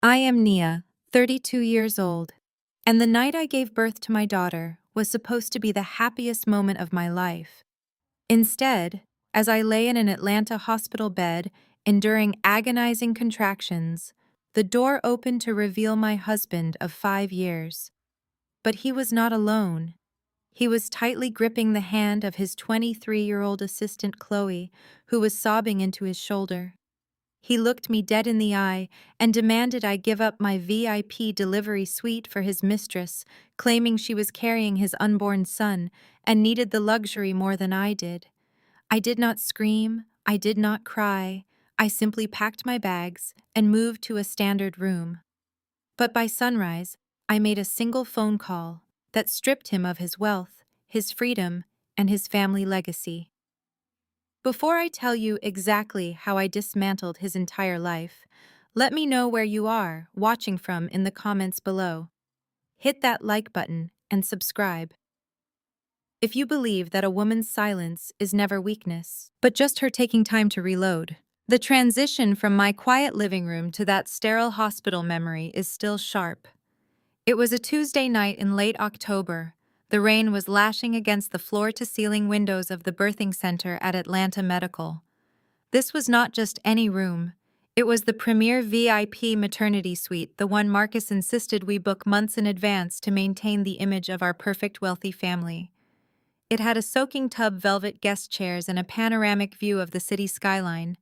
I am Nia, 32 years old, and the night I gave birth to my daughter was supposed to be the happiest moment of my life. Instead, as I lay in an Atlanta hospital bed, enduring agonizing contractions, the door opened to reveal my husband of 5 years. But he was not alone. He was tightly gripping the hand of his 23-year-old assistant Chloe, who was sobbing into his shoulder. He looked me dead in the eye and demanded I give up my VIP delivery suite for his mistress, claiming she was carrying his unborn son and needed the luxury more than I did. I did not scream, I did not cry, I simply packed my bags and moved to a standard room. But by sunrise, I made a single phone call that stripped him of his wealth, his freedom, and his family legacy. Before I tell you exactly how I dismantled his entire life, let me know where you are watching from in the comments below. Hit that like button and subscribe. If you believe that a woman's silence is never weakness, but just her taking time to reload, the transition from my quiet living room to that sterile hospital memory is still sharp. It was a Tuesday night in late October. The rain was lashing against the floor-to-ceiling windows of the birthing center at Atlanta Medical. This was not just any room. It was the premier VIP maternity suite, the one Marcus insisted we book months in advance to maintain the image of our perfect wealthy family. It had a soaking tub velvet guest chairs and a panoramic view of the city skyline.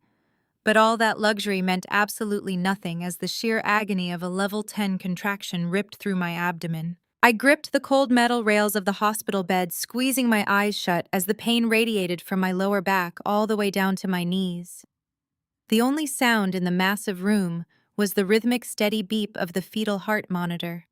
But all that luxury meant absolutely nothing as the sheer agony of a level 10 contraction ripped through my abdomen. I gripped the cold metal rails of the hospital bed, squeezing my eyes shut as the pain radiated from my lower back all the way down to my knees. The only sound in the massive room was the rhythmic steady beep of the fetal heart monitor.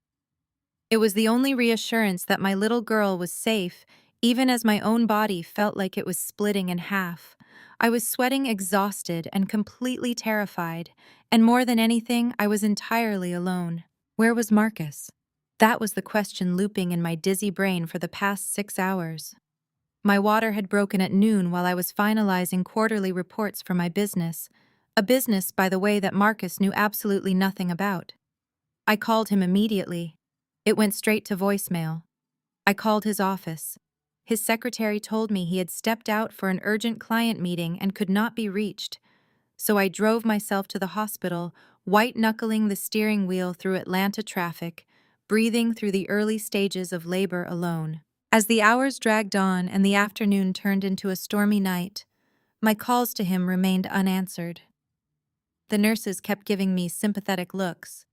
It was the only reassurance that my little girl was safe, even as my own body felt like it was splitting in half. I was sweating, exhausted, and completely terrified, and more than anything, I was entirely alone. Where was Marcus? That was the question looping in my dizzy brain for the past 6 hours. My water had broken at noon while I was finalizing quarterly reports for my business, a business, by the way, that Marcus knew absolutely nothing about. I called him immediately. It went straight to voicemail. I called his office. His secretary told me he had stepped out for an urgent client meeting and could not be reached. So I drove myself to the hospital, white-knuckling the steering wheel through Atlanta traffic, breathing through the early stages of labor alone. As the hours dragged on and the afternoon turned into a stormy night, my calls to him remained unanswered. The nurses kept giving me sympathetic looks.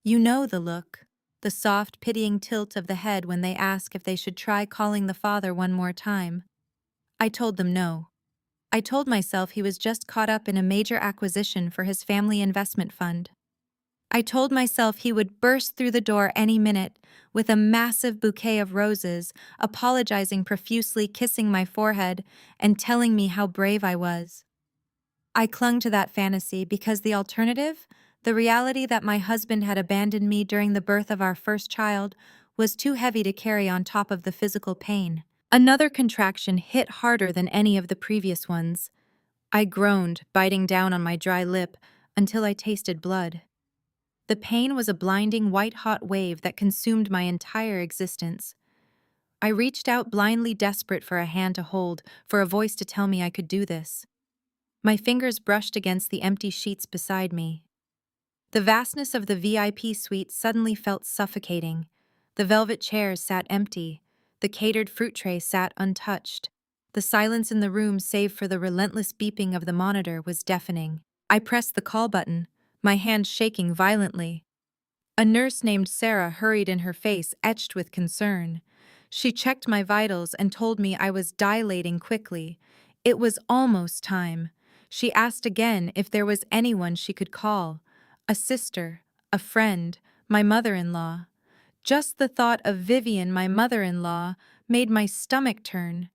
You know the look, the soft, pitying tilt of the head when they ask if they should try calling the father one more time. I told them no. I told myself he was just caught up in a major acquisition for his family investment fund. I told myself he would burst through the door any minute with a massive bouquet of roses, apologizing profusely, kissing my forehead, and telling me how brave I was. I clung to that fantasy because the alternative, the reality that my husband had abandoned me during the birth of our first child, was too heavy to carry on top of the physical pain. Another contraction hit harder than any of the previous ones. I groaned, biting down on my dry lip, until I tasted blood. The pain was a blinding white-hot wave that consumed my entire existence. I reached out blindly, desperate for a hand to hold, for a voice to tell me I could do this. My fingers brushed against the empty sheets beside me. The vastness of the VIP suite suddenly felt suffocating. The velvet chairs sat empty. The catered fruit tray sat untouched. The silence in the room, save for the relentless beeping of the monitor, was deafening. I pressed the call button, my hand shaking violently. A nurse named Sarah hurried in, her face etched with concern. She checked my vitals and told me I was dilating quickly. It was almost time. She asked again if there was anyone she could call. A sister, a friend, my mother-in-law. Just the thought of Vivian, my mother-in-law, made my stomach turn.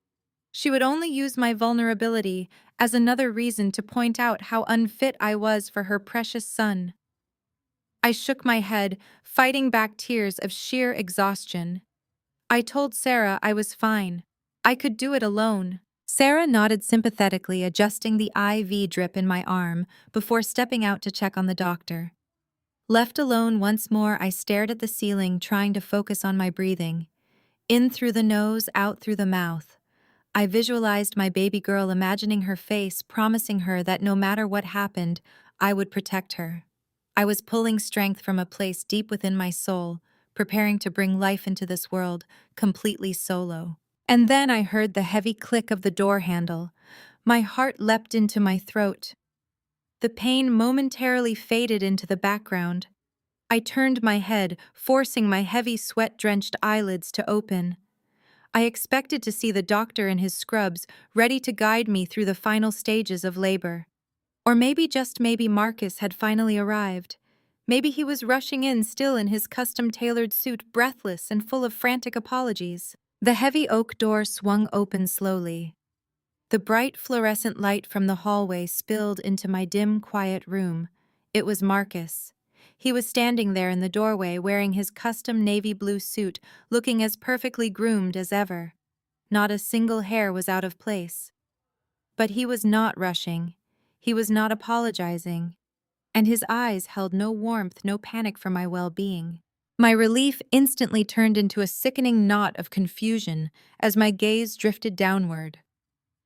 She would only use my vulnerability as another reason to point out how unfit I was for her precious son. I shook my head, fighting back tears of sheer exhaustion. I told Sarah I was fine. I could do it alone. Sarah nodded sympathetically, adjusting the IV drip in my arm before stepping out to check on the doctor. Left alone once more, I stared at the ceiling, trying to focus on my breathing. In through the nose, out through the mouth. I visualized my baby girl, imagining her face, promising her that no matter what happened, I would protect her. I was pulling strength from a place deep within my soul, preparing to bring life into this world, completely solo. And then I heard the heavy click of the door handle. My heart leapt into my throat. The pain momentarily faded into the background. I turned my head, forcing my heavy sweat-drenched eyelids to open. I expected to see the doctor in his scrubs, ready to guide me through the final stages of labor. Or maybe, just maybe, Marcus had finally arrived. Maybe he was rushing in, still in his custom-tailored suit, breathless and full of frantic apologies. The heavy oak door swung open slowly. The bright fluorescent light from the hallway spilled into my dim, quiet room. It was Marcus. He was standing there in the doorway, wearing his custom navy blue suit, looking as perfectly groomed as ever. Not a single hair was out of place. But he was not rushing. He was not apologizing. And his eyes held no warmth, no panic for my well-being. My relief instantly turned into a sickening knot of confusion as my gaze drifted downward.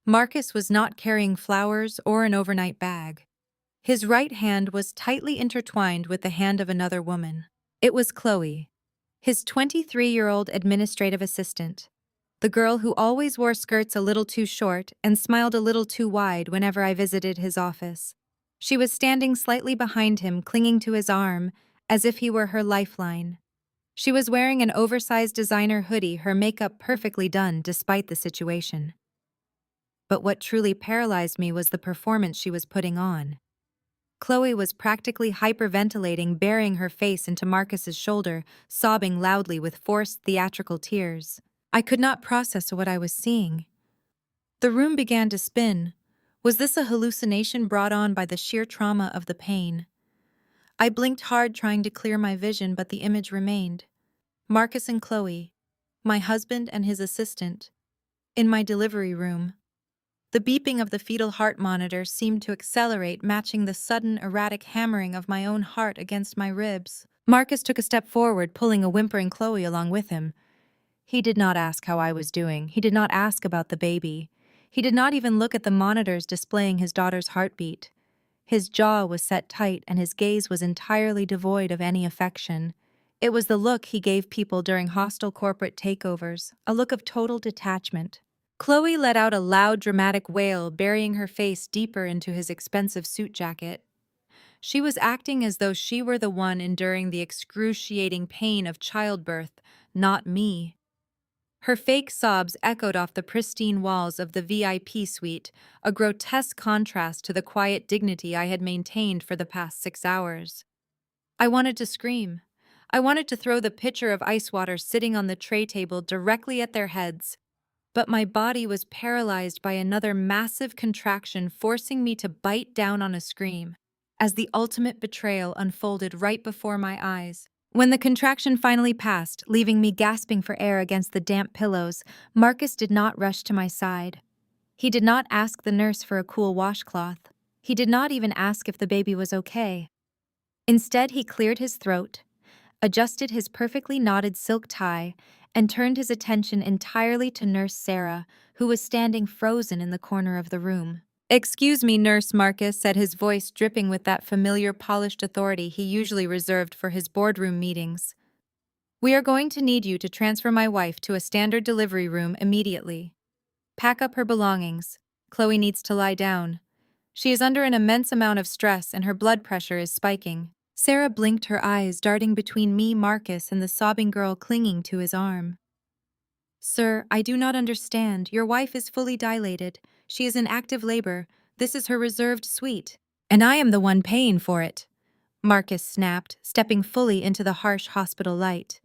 Marcus was not carrying flowers or an overnight bag. His right hand was tightly intertwined with the hand of another woman. It was Chloe, his 23-year-old administrative assistant, the girl who always wore skirts a little too short and smiled a little too wide whenever I visited his office. She was standing slightly behind him, clinging to his arm, as if he were her lifeline. She was wearing an oversized designer hoodie, her makeup perfectly done despite the situation. But what truly paralyzed me was the performance she was putting on. Chloe was practically hyperventilating, burying her face into Marcus's shoulder, sobbing loudly with forced theatrical tears. I could not process what I was seeing. The room began to spin. Was this a hallucination brought on by the sheer trauma of the pain? I blinked hard, trying to clear my vision, but the image remained. Marcus and Chloe, my husband and his assistant, in my delivery room. The beeping of the fetal heart monitor seemed to accelerate, matching the sudden, erratic hammering of my own heart against my ribs. Marcus took a step forward, pulling a whimpering Chloe along with him. He did not ask how I was doing. He did not ask about the baby. He did not even look at the monitors displaying his daughter's heartbeat. His jaw was set tight, and his gaze was entirely devoid of any affection. It was the look he gave people during hostile corporate takeovers, a look of total detachment. Chloe let out a loud, dramatic wail, burying her face deeper into his expensive suit jacket. She was acting as though she were the one enduring the excruciating pain of childbirth, not me. Her fake sobs echoed off the pristine walls of the VIP suite, a grotesque contrast to the quiet dignity I had maintained for the past 6 hours. I wanted to scream. I wanted to throw the pitcher of ice water sitting on the tray table directly at their heads. But my body was paralyzed by another massive contraction, forcing me to bite down on a scream, as the ultimate betrayal unfolded right before my eyes. When the contraction finally passed, leaving me gasping for air against the damp pillows, Marcus did not rush to my side. He did not ask the nurse for a cool washcloth. He did not even ask if the baby was okay. Instead, he cleared his throat, adjusted his perfectly knotted silk tie, and turned his attention entirely to Nurse Sarah, who was standing frozen in the corner of the room. "Excuse me, Nurse," Marcus said, his voice dripping with that familiar polished authority he usually reserved for his boardroom meetings. "We are going to need you to transfer my wife to a standard delivery room immediately. Pack up her belongings. Chloe needs to lie down. She is under an immense amount of stress and her blood pressure is spiking." Sarah blinked, her eyes darting between me, Marcus, and the sobbing girl clinging to his arm. "Sir, I do not understand. Your wife is fully dilated. She is in active labor. This is her reserved suite. And I am the one paying for it," Marcus snapped, stepping fully into the harsh hospital light.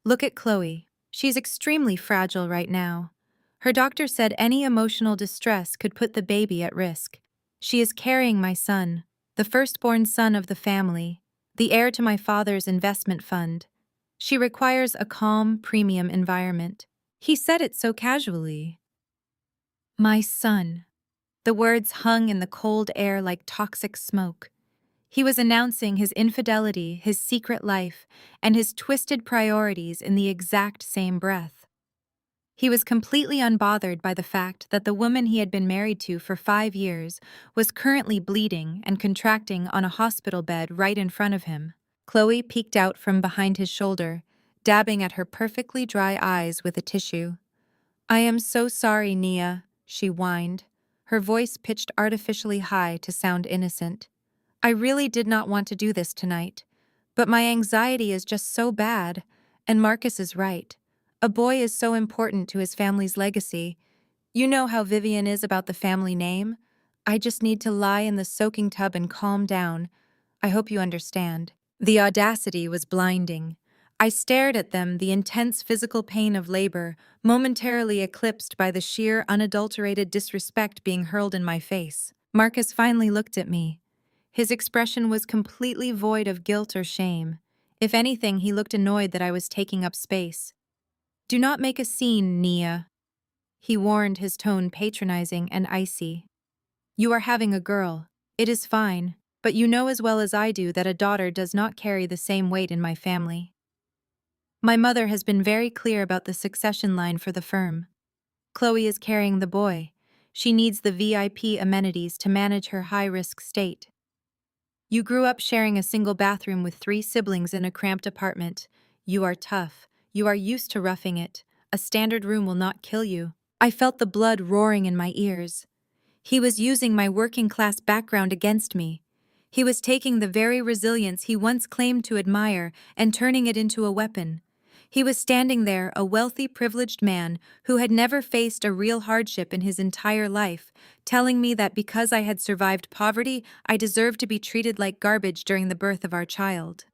"Look at Chloe. She's extremely fragile right now. Her doctor said any emotional distress could put the baby at risk. She is carrying my son, the firstborn son of the family, the heir to my father's investment fund. She requires a calm, premium environment." He said it so casually. My son. The words hung in the cold air like toxic smoke. He was announcing his infidelity, his secret life, and his twisted priorities in the exact same breath. He was completely unbothered by the fact that the woman he had been married to for 5 years was currently bleeding and contracting on a hospital bed right in front of him. Chloe peeked out from behind his shoulder, dabbing at her perfectly dry eyes with a tissue. "I am so sorry, Nia," she whined, her voice pitched artificially high to sound innocent. "I really did not want to do this tonight, but my anxiety is just so bad, and Marcus is right. A boy is so important to his family's legacy. You know how Vivian is about the family name? I just need to lie in the soaking tub and calm down. I hope you understand." The audacity was blinding. I stared at them, the intense physical pain of labor, momentarily eclipsed by the sheer, unadulterated disrespect being hurled in my face. Marcus finally looked at me. His expression was completely void of guilt or shame. If anything, he looked annoyed that I was taking up space. "Do not make a scene, Nia," he warned, his tone patronizing and icy. "You are having a girl. It is fine, but you know as well as I do that a daughter does not carry the same weight in my family. My mother has been very clear about the succession line for the firm. Chloe is carrying the boy. She needs the VIP amenities to manage her high-risk state. You grew up sharing a single bathroom with 3 siblings in a cramped apartment. You are tough. You are used to roughing it. A standard room will not kill you." I felt the blood roaring in my ears. He was using my working-class background against me. He was taking the very resilience he once claimed to admire and turning it into a weapon. He was standing there, a wealthy, privileged man who had never faced a real hardship in his entire life, telling me that because I had survived poverty, I deserved to be treated like garbage during the birth of our child.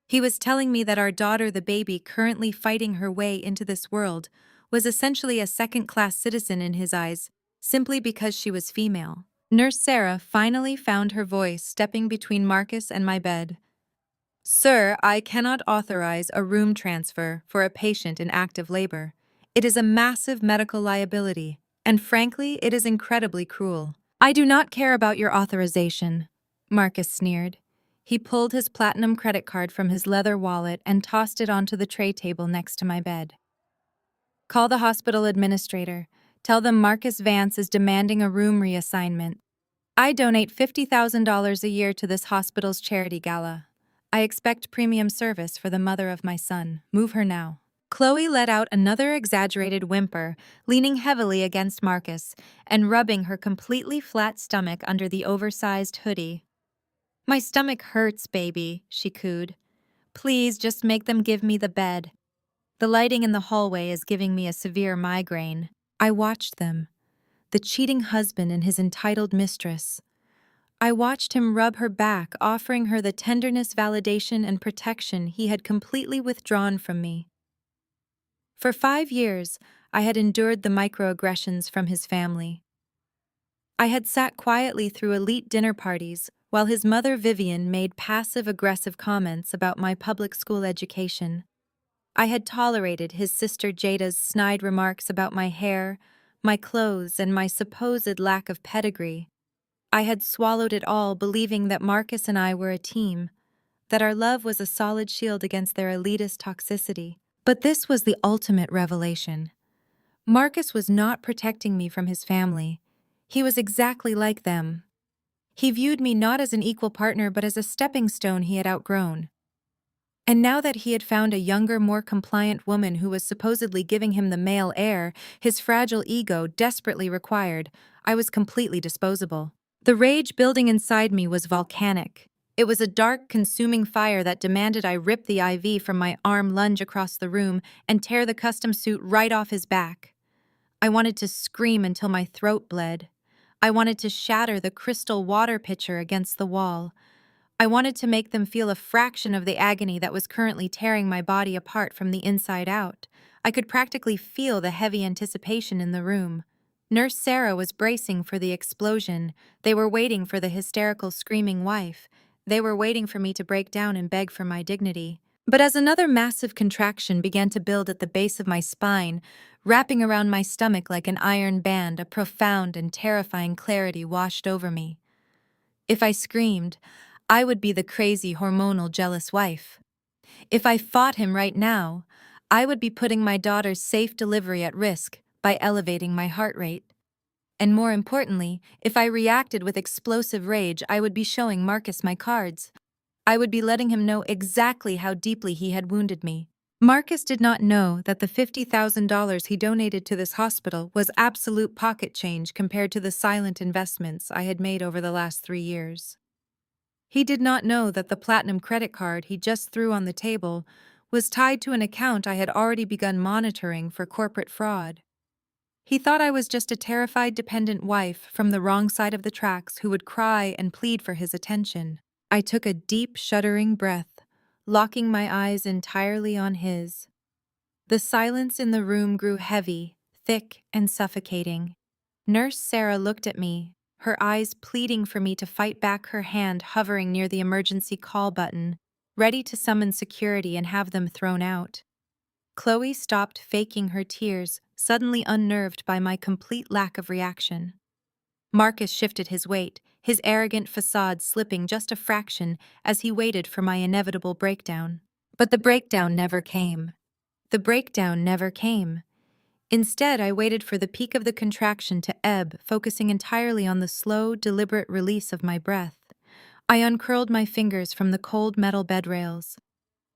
He was telling me that our daughter, the baby currently fighting her way into this world, was essentially a second-class citizen in his eyes, simply because she was female. Nurse Sarah finally found her voice, stepping between Marcus and my bed. "Sir, I cannot authorize a room transfer for a patient in active labor. It is a massive medical liability, and frankly, it is incredibly cruel." "I do not care about your authorization," Marcus sneered. He pulled his platinum credit card from his leather wallet and tossed it onto the tray table next to my bed. "Call the hospital administrator. Tell them Marcus Vance is demanding a room reassignment. I donate $50,000 a year to this hospital's charity gala. I expect premium service for the mother of my son. Move her now." Chloe let out another exaggerated whimper, leaning heavily against Marcus and rubbing her completely flat stomach under the oversized hoodie. "My stomach hurts, baby," she cooed. "Please just make them give me the bed. The lighting in the hallway is giving me a severe migraine." I watched them, the cheating husband and his entitled mistress. I watched him rub her back, offering her the tenderness, validation, and protection he had completely withdrawn from me. For 5 years, I had endured the microaggressions from his family. I had sat quietly through elite dinner parties while his mother Vivian made passive-aggressive comments about my public school education. I had tolerated his sister Jada's snide remarks about my hair, my clothes, and my supposed lack of pedigree. I had swallowed it all, believing that Marcus and I were a team, that our love was a solid shield against their elitist toxicity. But this was the ultimate revelation. Marcus was not protecting me from his family. He was exactly like them. He viewed me not as an equal partner but as a stepping stone he had outgrown. And now that he had found a younger, more compliant woman who was supposedly giving him the male heir his fragile ego desperately required, I was completely disposable. The rage building inside me was volcanic. It was a dark, consuming fire that demanded I rip the IV from my arm, lunge across the room, and tear the custom suit right off his back. I wanted to scream until my throat bled. I wanted to shatter the crystal water pitcher against the wall. I wanted to make them feel a fraction of the agony that was currently tearing my body apart from the inside out. I could practically feel the heavy anticipation in the room. Nurse Sarah was bracing for the explosion. They were waiting for the hysterical, screaming wife. They were waiting for me to break down and beg for my dignity. But as another massive contraction began to build at the base of my spine, wrapping around my stomach like an iron band, a profound and terrifying clarity washed over me. If I screamed, I would be the crazy, hormonal, jealous wife. If I fought him right now, I would be putting my daughter's safe delivery at risk by elevating my heart rate. And more importantly, if I reacted with explosive rage, I would be showing Marcus my cards. I would be letting him know exactly how deeply he had wounded me. Marcus did not know that the $50,000 he donated to this hospital was absolute pocket change compared to the silent investments I had made over the last 3 years. He did not know that the platinum credit card he just threw on the table was tied to an account I had already begun monitoring for corporate fraud. He thought I was just a terrified dependent wife from the wrong side of the tracks who would cry and plead for his attention. I took a deep, shuddering breath, locking my eyes entirely on his. The silence in the room grew heavy, thick, and suffocating. Nurse Sarah looked at me, her eyes pleading for me to fight back, her hand hovering near the emergency call button, ready to summon security and have them thrown out. Chloe stopped faking her tears, suddenly unnerved by my complete lack of reaction. Marcus shifted his weight, his arrogant facade slipping just a fraction as he waited for my inevitable breakdown. But the breakdown never came. The breakdown never came. Instead, I waited for the peak of the contraction to ebb, focusing entirely on the slow, deliberate release of my breath. I uncurled my fingers from the cold metal bed rails.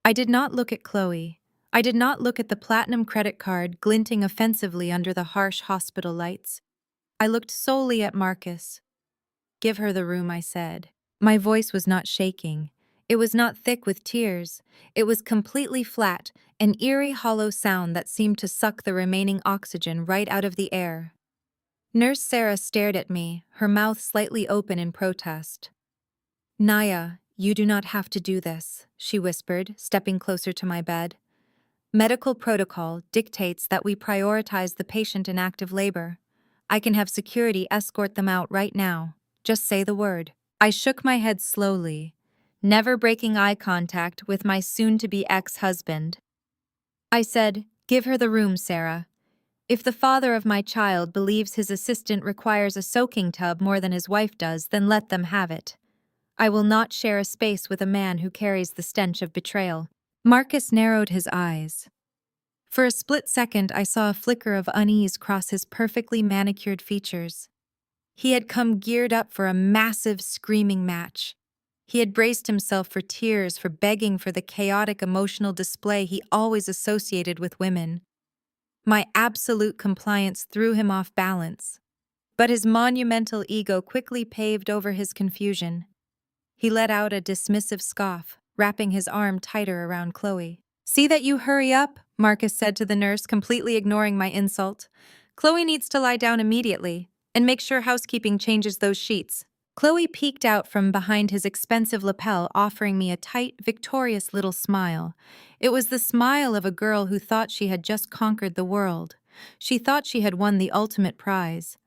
I did not look at Chloe. I did not look at the platinum credit card glinting offensively under the harsh hospital lights. I looked solely at Marcus. "Give her the room," I said. My voice was not shaking. It was not thick with tears. It was completely flat, an eerie hollow sound that seemed to suck the remaining oxygen right out of the air. Nurse Sarah stared at me, her mouth slightly open in protest. "Naya, you do not have to do this," she whispered, stepping closer to my bed. "Medical protocol dictates that we prioritize the patient in active labor. I can have security escort them out right now. Just say the word." I shook my head slowly, never breaking eye contact with my soon-to-be ex-husband. I said, "Give her the room, Sarah. If the father of my child believes his assistant requires a soaking tub more than his wife does, then let them have it. I will not share a space with a man who carries the stench of betrayal." Marcus narrowed his eyes. For a split second, I saw a flicker of unease cross his perfectly manicured features. He had come geared up for a massive, screaming match. He had braced himself for tears, for begging for the chaotic emotional display he always associated with women. My absolute compliance threw him off balance. But his monumental ego quickly paved over his confusion. He let out a dismissive scoff, wrapping his arm tighter around Chloe. "See that you hurry up," Marcus said to the nurse, completely ignoring my insult. "Chloe needs to lie down immediately, and make sure housekeeping changes those sheets." Chloe peeked out from behind his expensive lapel, offering me a tight, victorious little smile. It was the smile of a girl who thought she had just conquered the world. She thought she had won the ultimate prize.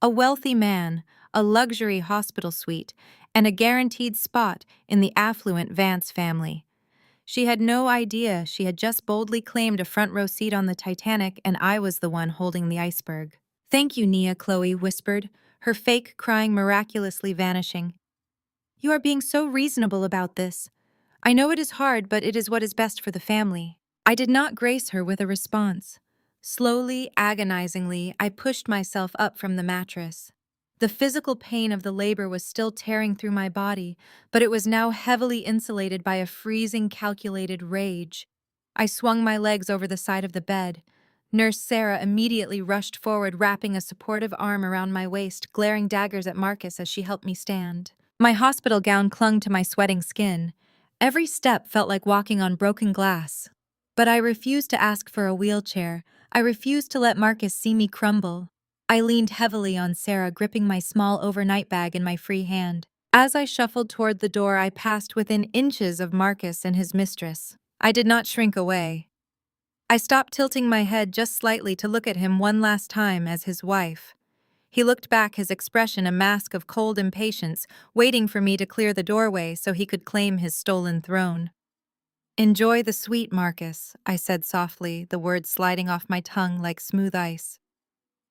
A wealthy man, a luxury hospital suite, and a guaranteed spot in the affluent Vance family. She had no idea she had just boldly claimed a front row seat on the Titanic, and I was the one holding the iceberg. "Thank you, Nia," Chloe whispered, her fake crying miraculously vanishing. "You are being so reasonable about this. I know it is hard, but it is what is best for the family." I did not grace her with a response. Slowly, agonizingly, I pushed myself up from the mattress. The physical pain of the labor was still tearing through my body, but it was now heavily insulated by a freezing, calculated rage. I swung my legs over the side of the bed. Nurse Sarah immediately rushed forward, wrapping a supportive arm around my waist, glaring daggers at Marcus as she helped me stand. My hospital gown clung to my sweating skin. Every step felt like walking on broken glass. But I refused to ask for a wheelchair. I refused to let Marcus see me crumble. I leaned heavily on Sarah, gripping my small overnight bag in my free hand. As I shuffled toward the door, I passed within inches of Marcus and his mistress. I did not shrink away. I stopped, tilting my head just slightly to look at him one last time as his wife. He looked back, his expression a mask of cold impatience, waiting for me to clear the doorway so he could claim his stolen throne. "Enjoy the suite, Marcus," I said softly, the words sliding off my tongue like smooth ice.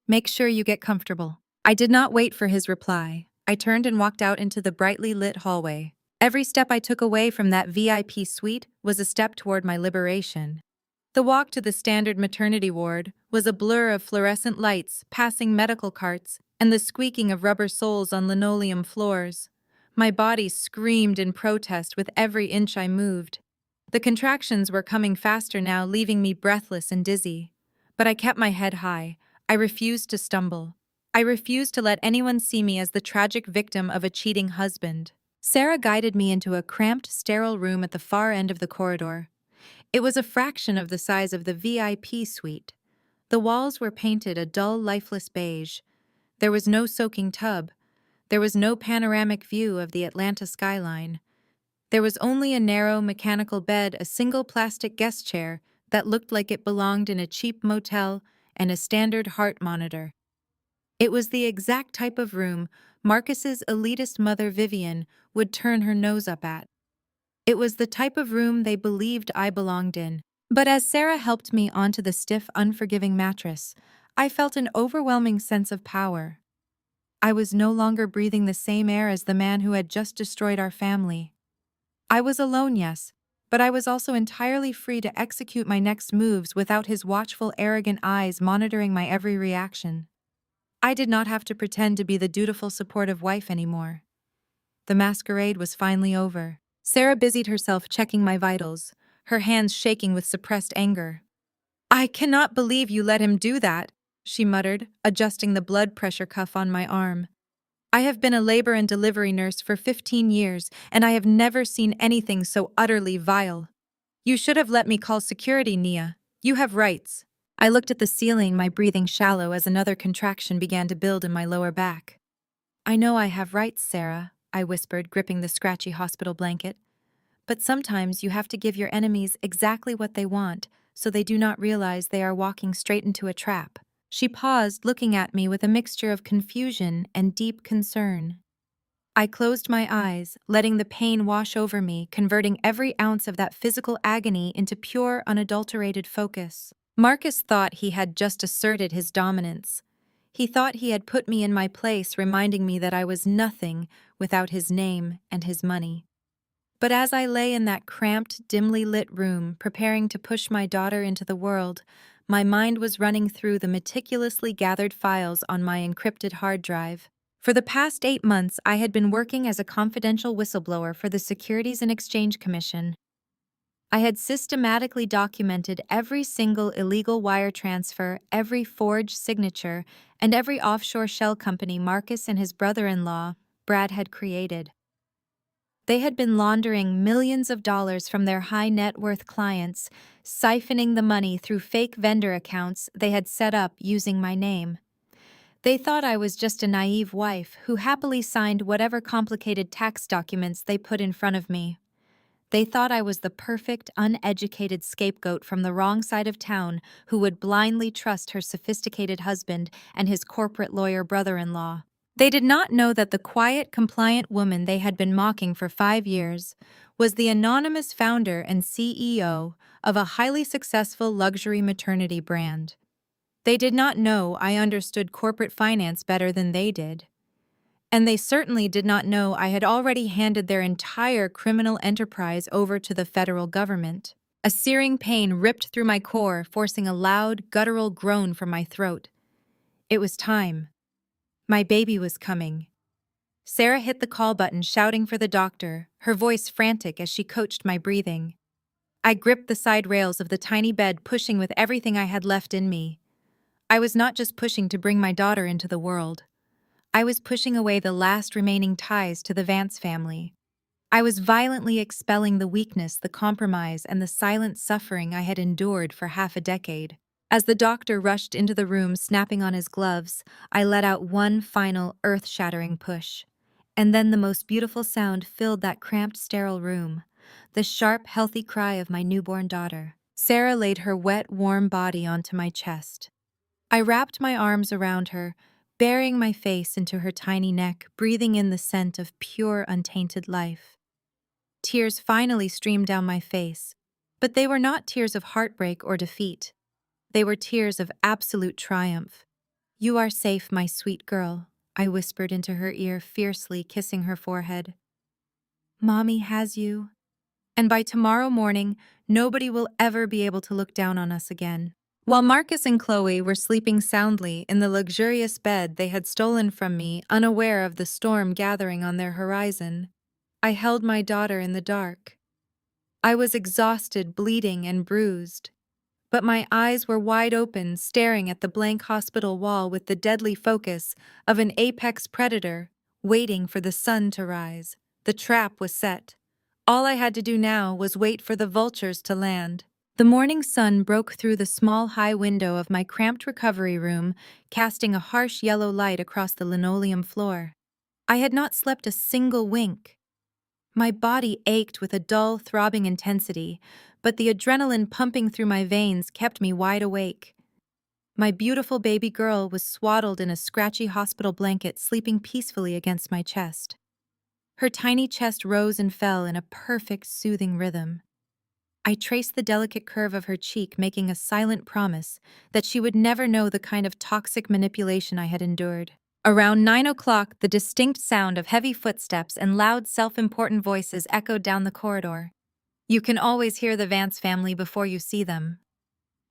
"Make sure you get comfortable." I did not wait for his reply. I turned and walked out into the brightly lit hallway. Every step I took away from that VIP suite was a step toward my liberation. The walk to the standard maternity ward was a blur of fluorescent lights, passing medical carts, and the squeaking of rubber soles on linoleum floors. My body screamed in protest with every inch I moved. The contractions were coming faster now, leaving me breathless and dizzy. But I kept my head high. I refused to stumble. I refused to let anyone see me as the tragic victim of a cheating husband. Sarah guided me into a cramped, sterile room at the far end of the corridor. It was a fraction of the size of the VIP suite. The walls were painted a dull, lifeless beige. There was no soaking tub. There was no panoramic view of the Atlanta skyline. There was only a narrow, mechanical bed, a single plastic guest chair that looked like it belonged in a cheap motel, and a standard heart monitor. It was the exact type of room Marcus's elitist mother Vivian would turn her nose up at. It was the type of room they believed I belonged in. But as Sarah helped me onto the stiff, unforgiving mattress, I felt an overwhelming sense of power. I was no longer breathing the same air as the man who had just destroyed our family. I was alone, yes, but I was also entirely free to execute my next moves without his watchful, arrogant eyes monitoring my every reaction. I did not have to pretend to be the dutiful, supportive wife anymore. The masquerade was finally over. Sarah busied herself checking my vitals, her hands shaking with suppressed anger. "I cannot believe you let him do that," she muttered, adjusting the blood pressure cuff on my arm. "I have been a labor and delivery nurse for 15 years, and I have never seen anything so utterly vile. You should have let me call security, Nia. You have rights." I looked at the ceiling, my breathing shallow as another contraction began to build in my lower back. "I know I have rights, Sarah," I whispered, gripping the scratchy hospital blanket. "But sometimes you have to give your enemies exactly what they want, so they do not realize they are walking straight into a trap." She paused, looking at me with a mixture of confusion and deep concern. I closed my eyes, letting the pain wash over me, converting every ounce of that physical agony into pure, unadulterated focus. Marcus thought he had just asserted his dominance. He thought he had put me in my place, reminding me that I was nothing without his name and his money. But as I lay in that cramped, dimly lit room, preparing to push my daughter into the world, my mind was running through the meticulously gathered files on my encrypted hard drive. For the past 8 months, I had been working as a confidential whistleblower for the Securities and Exchange Commission. I had systematically documented every single illegal wire transfer, every forged signature, and every offshore shell company Marcus and his brother-in-law, Brad, had created. They had been laundering millions of dollars from their high-net-worth clients, siphoning the money through fake vendor accounts they had set up using my name. They thought I was just a naive wife who happily signed whatever complicated tax documents they put in front of me. They thought I was the perfect, uneducated scapegoat from the wrong side of town who would blindly trust her sophisticated husband and his corporate lawyer brother-in-law. They did not know that the quiet, compliant woman they had been mocking for 5 years was the anonymous founder and CEO of a highly successful luxury maternity brand. They did not know I understood corporate finance better than they did. And they certainly did not know I had already handed their entire criminal enterprise over to the federal government. A searing pain ripped through my core, forcing a loud, guttural groan from my throat. It was time. My baby was coming. Sarah hit the call button, shouting for the doctor, her voice frantic as she coached my breathing. I gripped the side rails of the tiny bed, pushing with everything I had left in me. I was not just pushing to bring my daughter into the world. I was pushing away the last remaining ties to the Vance family. I was violently expelling the weakness, the compromise, and the silent suffering I had endured for half a decade. As the doctor rushed into the room, snapping on his gloves, I let out one final, earth-shattering push. And then the most beautiful sound filled that cramped, sterile room, the sharp, healthy cry of my newborn daughter. Sarah laid her wet, warm body onto my chest. I wrapped my arms around her, burying my face into her tiny neck, breathing in the scent of pure, untainted life. Tears finally streamed down my face, but they were not tears of heartbreak or defeat. They were tears of absolute triumph. "You are safe, my sweet girl," I whispered into her ear, fiercely kissing her forehead. Mommy has you. And by tomorrow morning, nobody will ever be able to look down on us again. While Marcus and Chloe were sleeping soundly in the luxurious bed they had stolen from me, unaware of the storm gathering on their horizon, I held my daughter in the dark. I was exhausted, bleeding, and bruised, but my eyes were wide open, staring at the blank hospital wall with the deadly focus of an apex predator, waiting for the sun to rise. The trap was set. All I had to do now was wait for the vultures to land. The morning sun broke through the small high window of my cramped recovery room, casting a harsh yellow light across the linoleum floor. I had not slept a single wink. My body ached with a dull, throbbing intensity, but the adrenaline pumping through my veins kept me wide awake. My beautiful baby girl was swaddled in a scratchy hospital blanket, sleeping peacefully against my chest. Her tiny chest rose and fell in a perfect, soothing rhythm. I traced the delicate curve of her cheek, making a silent promise that she would never know the kind of toxic manipulation I had endured. Around 9 o'clock, the distinct sound of heavy footsteps and loud, self-important voices echoed down the corridor. You can always hear the Vance family before you see them.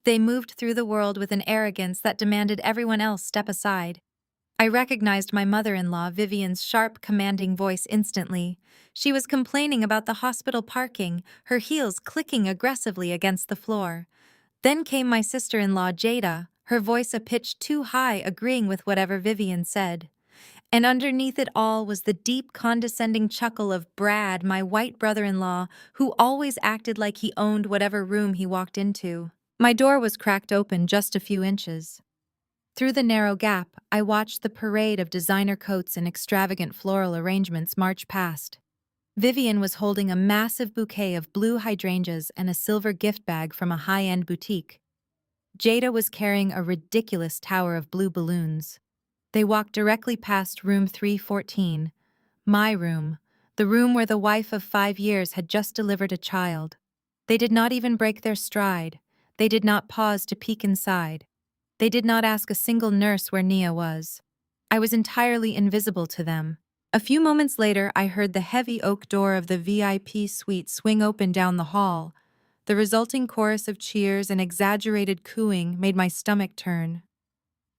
They moved through the world with an arrogance that demanded everyone else step aside. I recognized my mother-in-law, Vivian's sharp, commanding voice instantly. She was complaining about the hospital parking, her heels clicking aggressively against the floor. Then came my sister-in-law, Jada, her voice a pitch too high, agreeing with whatever Vivian said. And underneath it all was the deep, condescending chuckle of Brad, my white brother-in-law, who always acted like he owned whatever room he walked into. My door was cracked open just a few inches. Through the narrow gap, I watched the parade of designer coats and extravagant floral arrangements march past. Vivian was holding a massive bouquet of blue hydrangeas and a silver gift bag from a high-end boutique. Jada was carrying a ridiculous tower of blue balloons. They walked directly past room 314, my room, the room where the wife of 5 years had just delivered a child. They did not even break their stride. They did not pause to peek inside. They did not ask a single nurse where Nia was. I was entirely invisible to them. A few moments later, I heard the heavy oak door of the VIP suite swing open down the hall. The resulting chorus of cheers and exaggerated cooing made my stomach turn.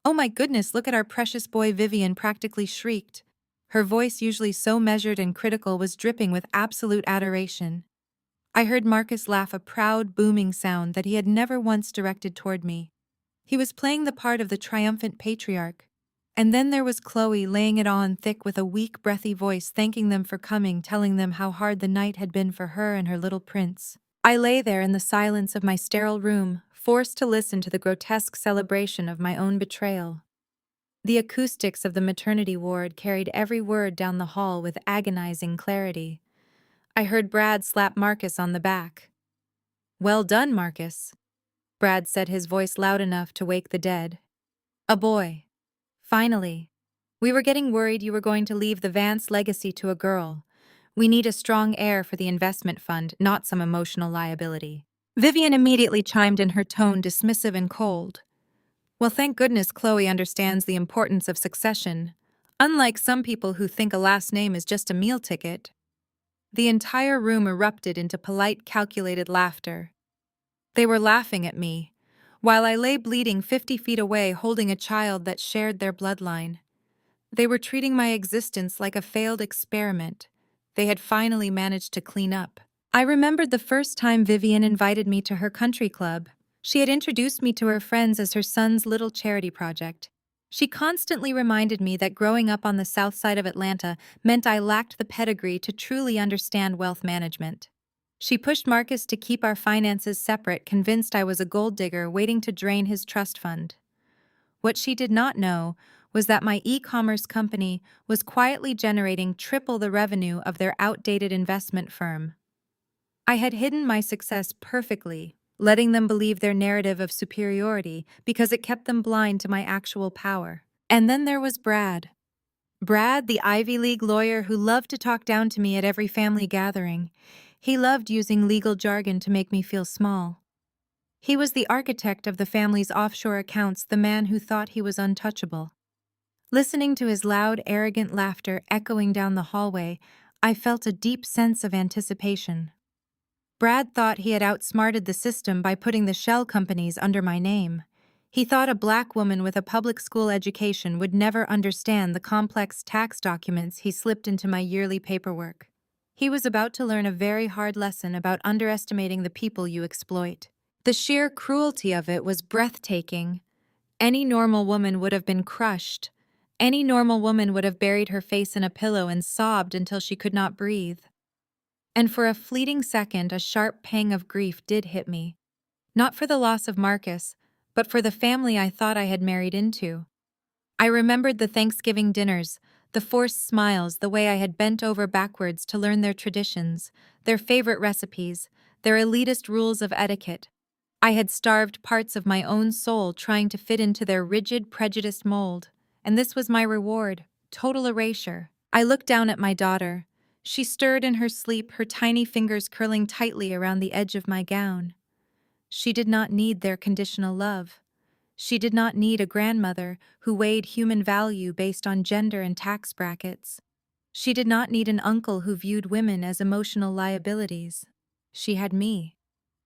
"Oh my goodness, look at our precious boy," Vivian practically shrieked. Her voice, usually so measured and critical, was dripping with absolute adoration. I heard Marcus laugh, a proud, booming sound that he had never once directed toward me. He was playing the part of the triumphant patriarch. And then there was Chloe, laying it on thick with a weak, breathy voice, thanking them for coming, telling them how hard the night had been for her and her little prince. I lay there in the silence of my sterile room, forced to listen to the grotesque celebration of my own betrayal. The acoustics of the maternity ward carried every word down the hall with agonizing clarity. I heard Brad slap Marcus on the back. "Well done, Marcus," Brad said, his voice loud enough to wake the dead. "A boy. Finally. We were getting worried you were going to leave the Vance legacy to a girl. We need a strong heir for the investment fund, not some emotional liability." Vivian immediately chimed in, her tone dismissive and cold. "Well, thank goodness Chloe understands the importance of succession, unlike some people who think a last name is just a meal ticket." The entire room erupted into polite, calculated laughter. They were laughing at me, while I lay bleeding 50 feet away, holding a child that shared their bloodline. They were treating my existence like a failed experiment they had finally managed to clean up. I remembered the first time Vivian invited me to her country club. She had introduced me to her friends as her son's little charity project. She constantly reminded me that growing up on the south side of Atlanta meant I lacked the pedigree to truly understand wealth management. She pushed Marcus to keep our finances separate, convinced I was a gold digger waiting to drain his trust fund. What she did not know was that my e-commerce company was quietly generating triple the revenue of their outdated investment firm. I had hidden my success perfectly, letting them believe their narrative of superiority because it kept them blind to my actual power. And then there was Brad. Brad, the Ivy League lawyer who loved to talk down to me at every family gathering. He loved using legal jargon to make me feel small. He was the architect of the family's offshore accounts, the man who thought he was untouchable. Listening to his loud, arrogant laughter echoing down the hallway, I felt a deep sense of anticipation. Brad thought he had outsmarted the system by putting the shell companies under my name. He thought a black woman with a public school education would never understand the complex tax documents he slipped into my yearly paperwork. He was about to learn a very hard lesson about underestimating the people you exploit. The sheer cruelty of it was breathtaking. Any normal woman would have been crushed. Any normal woman would have buried her face in a pillow and sobbed until she could not breathe. And for a fleeting second, a sharp pang of grief did hit me. Not for the loss of Marcus, but for the family I thought I had married into. I remembered the Thanksgiving dinners, the forced smiles, the way I had bent over backwards to learn their traditions, their favorite recipes, their elitist rules of etiquette. I had starved parts of my own soul trying to fit into their rigid, prejudiced mold, and this was my reward, total erasure. I looked down at my daughter. She stirred in her sleep, her tiny fingers curling tightly around the edge of my gown. She did not need their conditional love. She did not need a grandmother who weighed human value based on gender and tax brackets. She did not need an uncle who viewed women as emotional liabilities. She had me.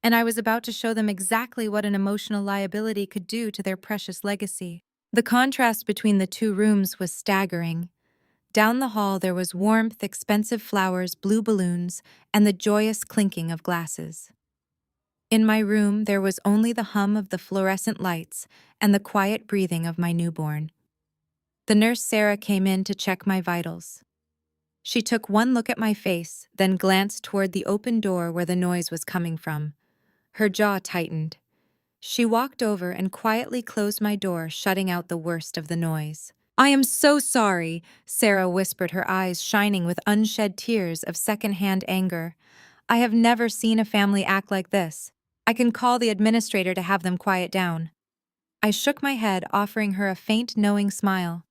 And I was about to show them exactly what an emotional liability could do to their precious legacy. The contrast between the two rooms was staggering. Down the hall there was warmth, expensive flowers, blue balloons, and the joyous clinking of glasses. In my room there was only the hum of the fluorescent lights and the quiet breathing of my newborn. The nurse Sarah came in to check my vitals. She took one look at my face, then glanced toward the open door where the noise was coming from. Her jaw tightened. She walked over and quietly closed my door, shutting out the worst of the noise. "I am so sorry," Sarah whispered, her eyes shining with unshed tears of secondhand anger. "I have never seen a family act like this. I can call the administrator to have them quiet down." I shook my head, offering her a faint, knowing smile.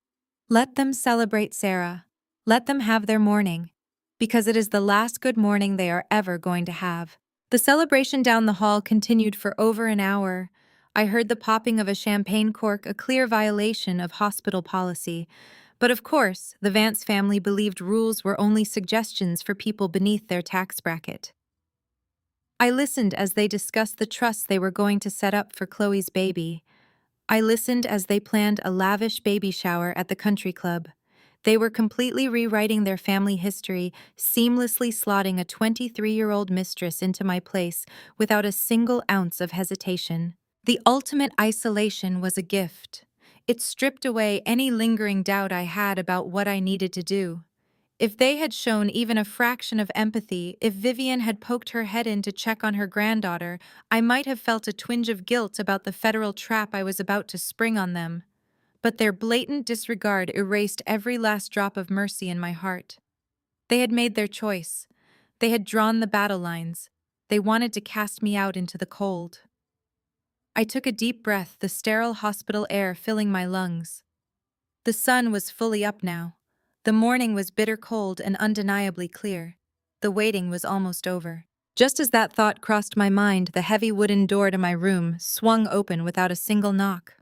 "Let them celebrate, Sarah. Let them have their morning. Because it is the last good morning they are ever going to have." The celebration down the hall continued for over an hour. I heard the popping of a champagne cork, a clear violation of hospital policy. But of course, the Vance family believed rules were only suggestions for people beneath their tax bracket. I listened as they discussed the trust they were going to set up for Chloe's baby. I listened as they planned a lavish baby shower at the country club. They were completely rewriting their family history, seamlessly slotting a 23-year-old mistress into my place without a single ounce of hesitation. The ultimate isolation was a gift. It stripped away any lingering doubt I had about what I needed to do. If they had shown even a fraction of empathy, if Vivian had poked her head in to check on her granddaughter, I might have felt a twinge of guilt about the federal trap I was about to spring on them. But their blatant disregard erased every last drop of mercy in my heart. They had made their choice. They had drawn the battle lines. They wanted to cast me out into the cold. I took a deep breath, the sterile hospital air filling my lungs. The sun was fully up now. The morning was bitter cold and undeniably clear. The waiting was almost over. Just as that thought crossed my mind, the heavy wooden door to my room swung open without a single knock.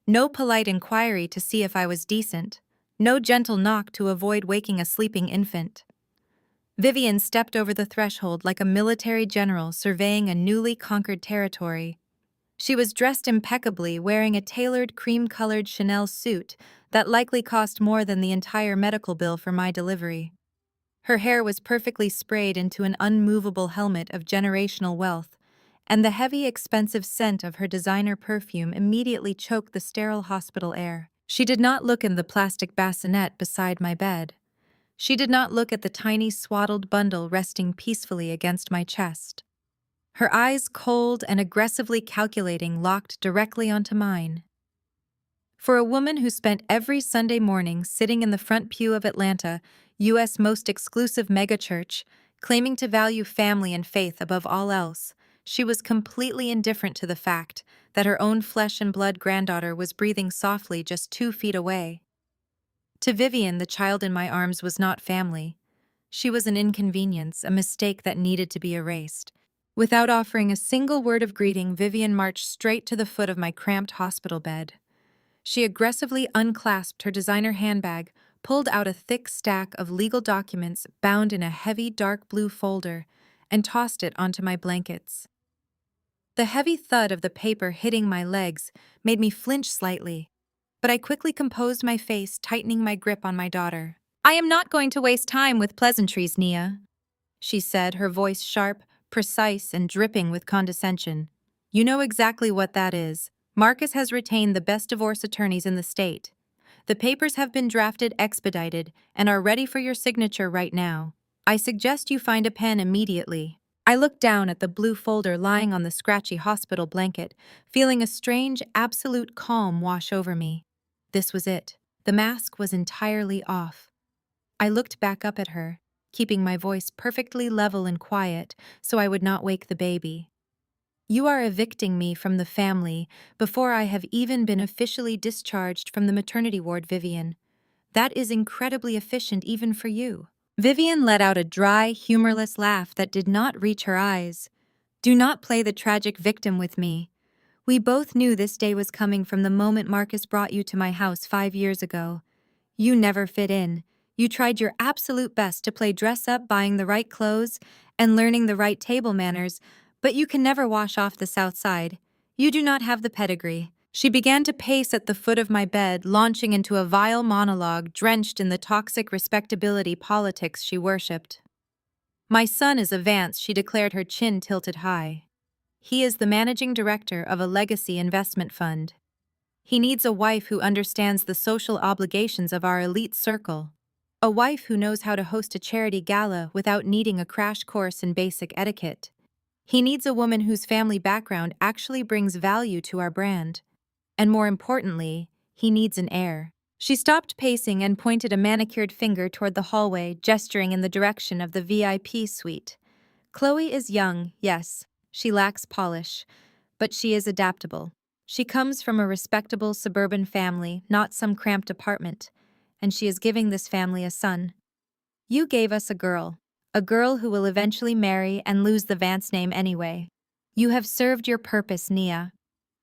No polite inquiry to see if I was decent. No gentle knock to avoid waking a sleeping infant. Vivian stepped over the threshold like a military general surveying a newly conquered territory. She was dressed impeccably, wearing a tailored cream-colored Chanel suit that likely cost more than the entire medical bill for my delivery. Her hair was perfectly sprayed into an unmovable helmet of generational wealth, and the heavy, expensive scent of her designer perfume immediately choked the sterile hospital air. She did not look in the plastic bassinet beside my bed. She did not look at the tiny swaddled bundle resting peacefully against my chest. Her eyes, cold and aggressively calculating, locked directly onto mine. For a woman who spent every Sunday morning sitting in the front pew of Atlanta, U.S. most exclusive megachurch, claiming to value family and faith above all else, she was completely indifferent to the fact that her own flesh and blood granddaughter was breathing softly just 2 feet away. To Vivian, the child in my arms was not family. She was an inconvenience, a mistake that needed to be erased. Without offering a single word of greeting, Vivian marched straight to the foot of my cramped hospital bed. She aggressively unclasped her designer handbag, pulled out a thick stack of legal documents bound in a heavy dark blue folder, and tossed it onto my blankets. The heavy thud of the paper hitting my legs made me flinch slightly, but I quickly composed my face, tightening my grip on my daughter. "I am not going to waste time with pleasantries, Nia," she said, her voice sharp, precise, and dripping with condescension. "You know exactly what that is. Marcus has retained the best divorce attorneys in the state. The papers have been drafted expedited and are ready for your signature right now. I suggest you find a pen immediately." I looked down at the blue folder lying on the scratchy hospital blanket, feeling a strange, absolute calm wash over me. This was it. The mask was entirely off. I looked back up at her, keeping my voice perfectly level and quiet so I would not wake the baby. "You are evicting me from the family before I have even been officially discharged from the maternity ward, Vivian. That is incredibly efficient even for you." Vivian let out a dry, humorless laugh that did not reach her eyes. "Do not play the tragic victim with me. We both knew this day was coming from the moment Marcus brought you to my house 5 years ago. You never fit in. You tried your absolute best to play dress-up, buying the right clothes and learning the right table manners, but you can never wash off the south side. You do not have the pedigree." She began to pace at the foot of my bed, launching into a vile monologue drenched in the toxic respectability politics she worshipped. "My son is a Vance," she declared, her chin tilted high. "He is the managing director of a legacy investment fund. He needs a wife who understands the social obligations of our elite circle. A wife who knows how to host a charity gala without needing a crash course in basic etiquette. He needs a woman whose family background actually brings value to our brand. And more importantly, he needs an heir." She stopped pacing and pointed a manicured finger toward the hallway, gesturing in the direction of the VIP suite. "Chloe is young, yes. She lacks polish, but she is adaptable. She comes from a respectable suburban family, not some cramped apartment, and she is giving this family a son. You gave us a girl who will eventually marry and lose the Vance name anyway. You have served your purpose, Nia.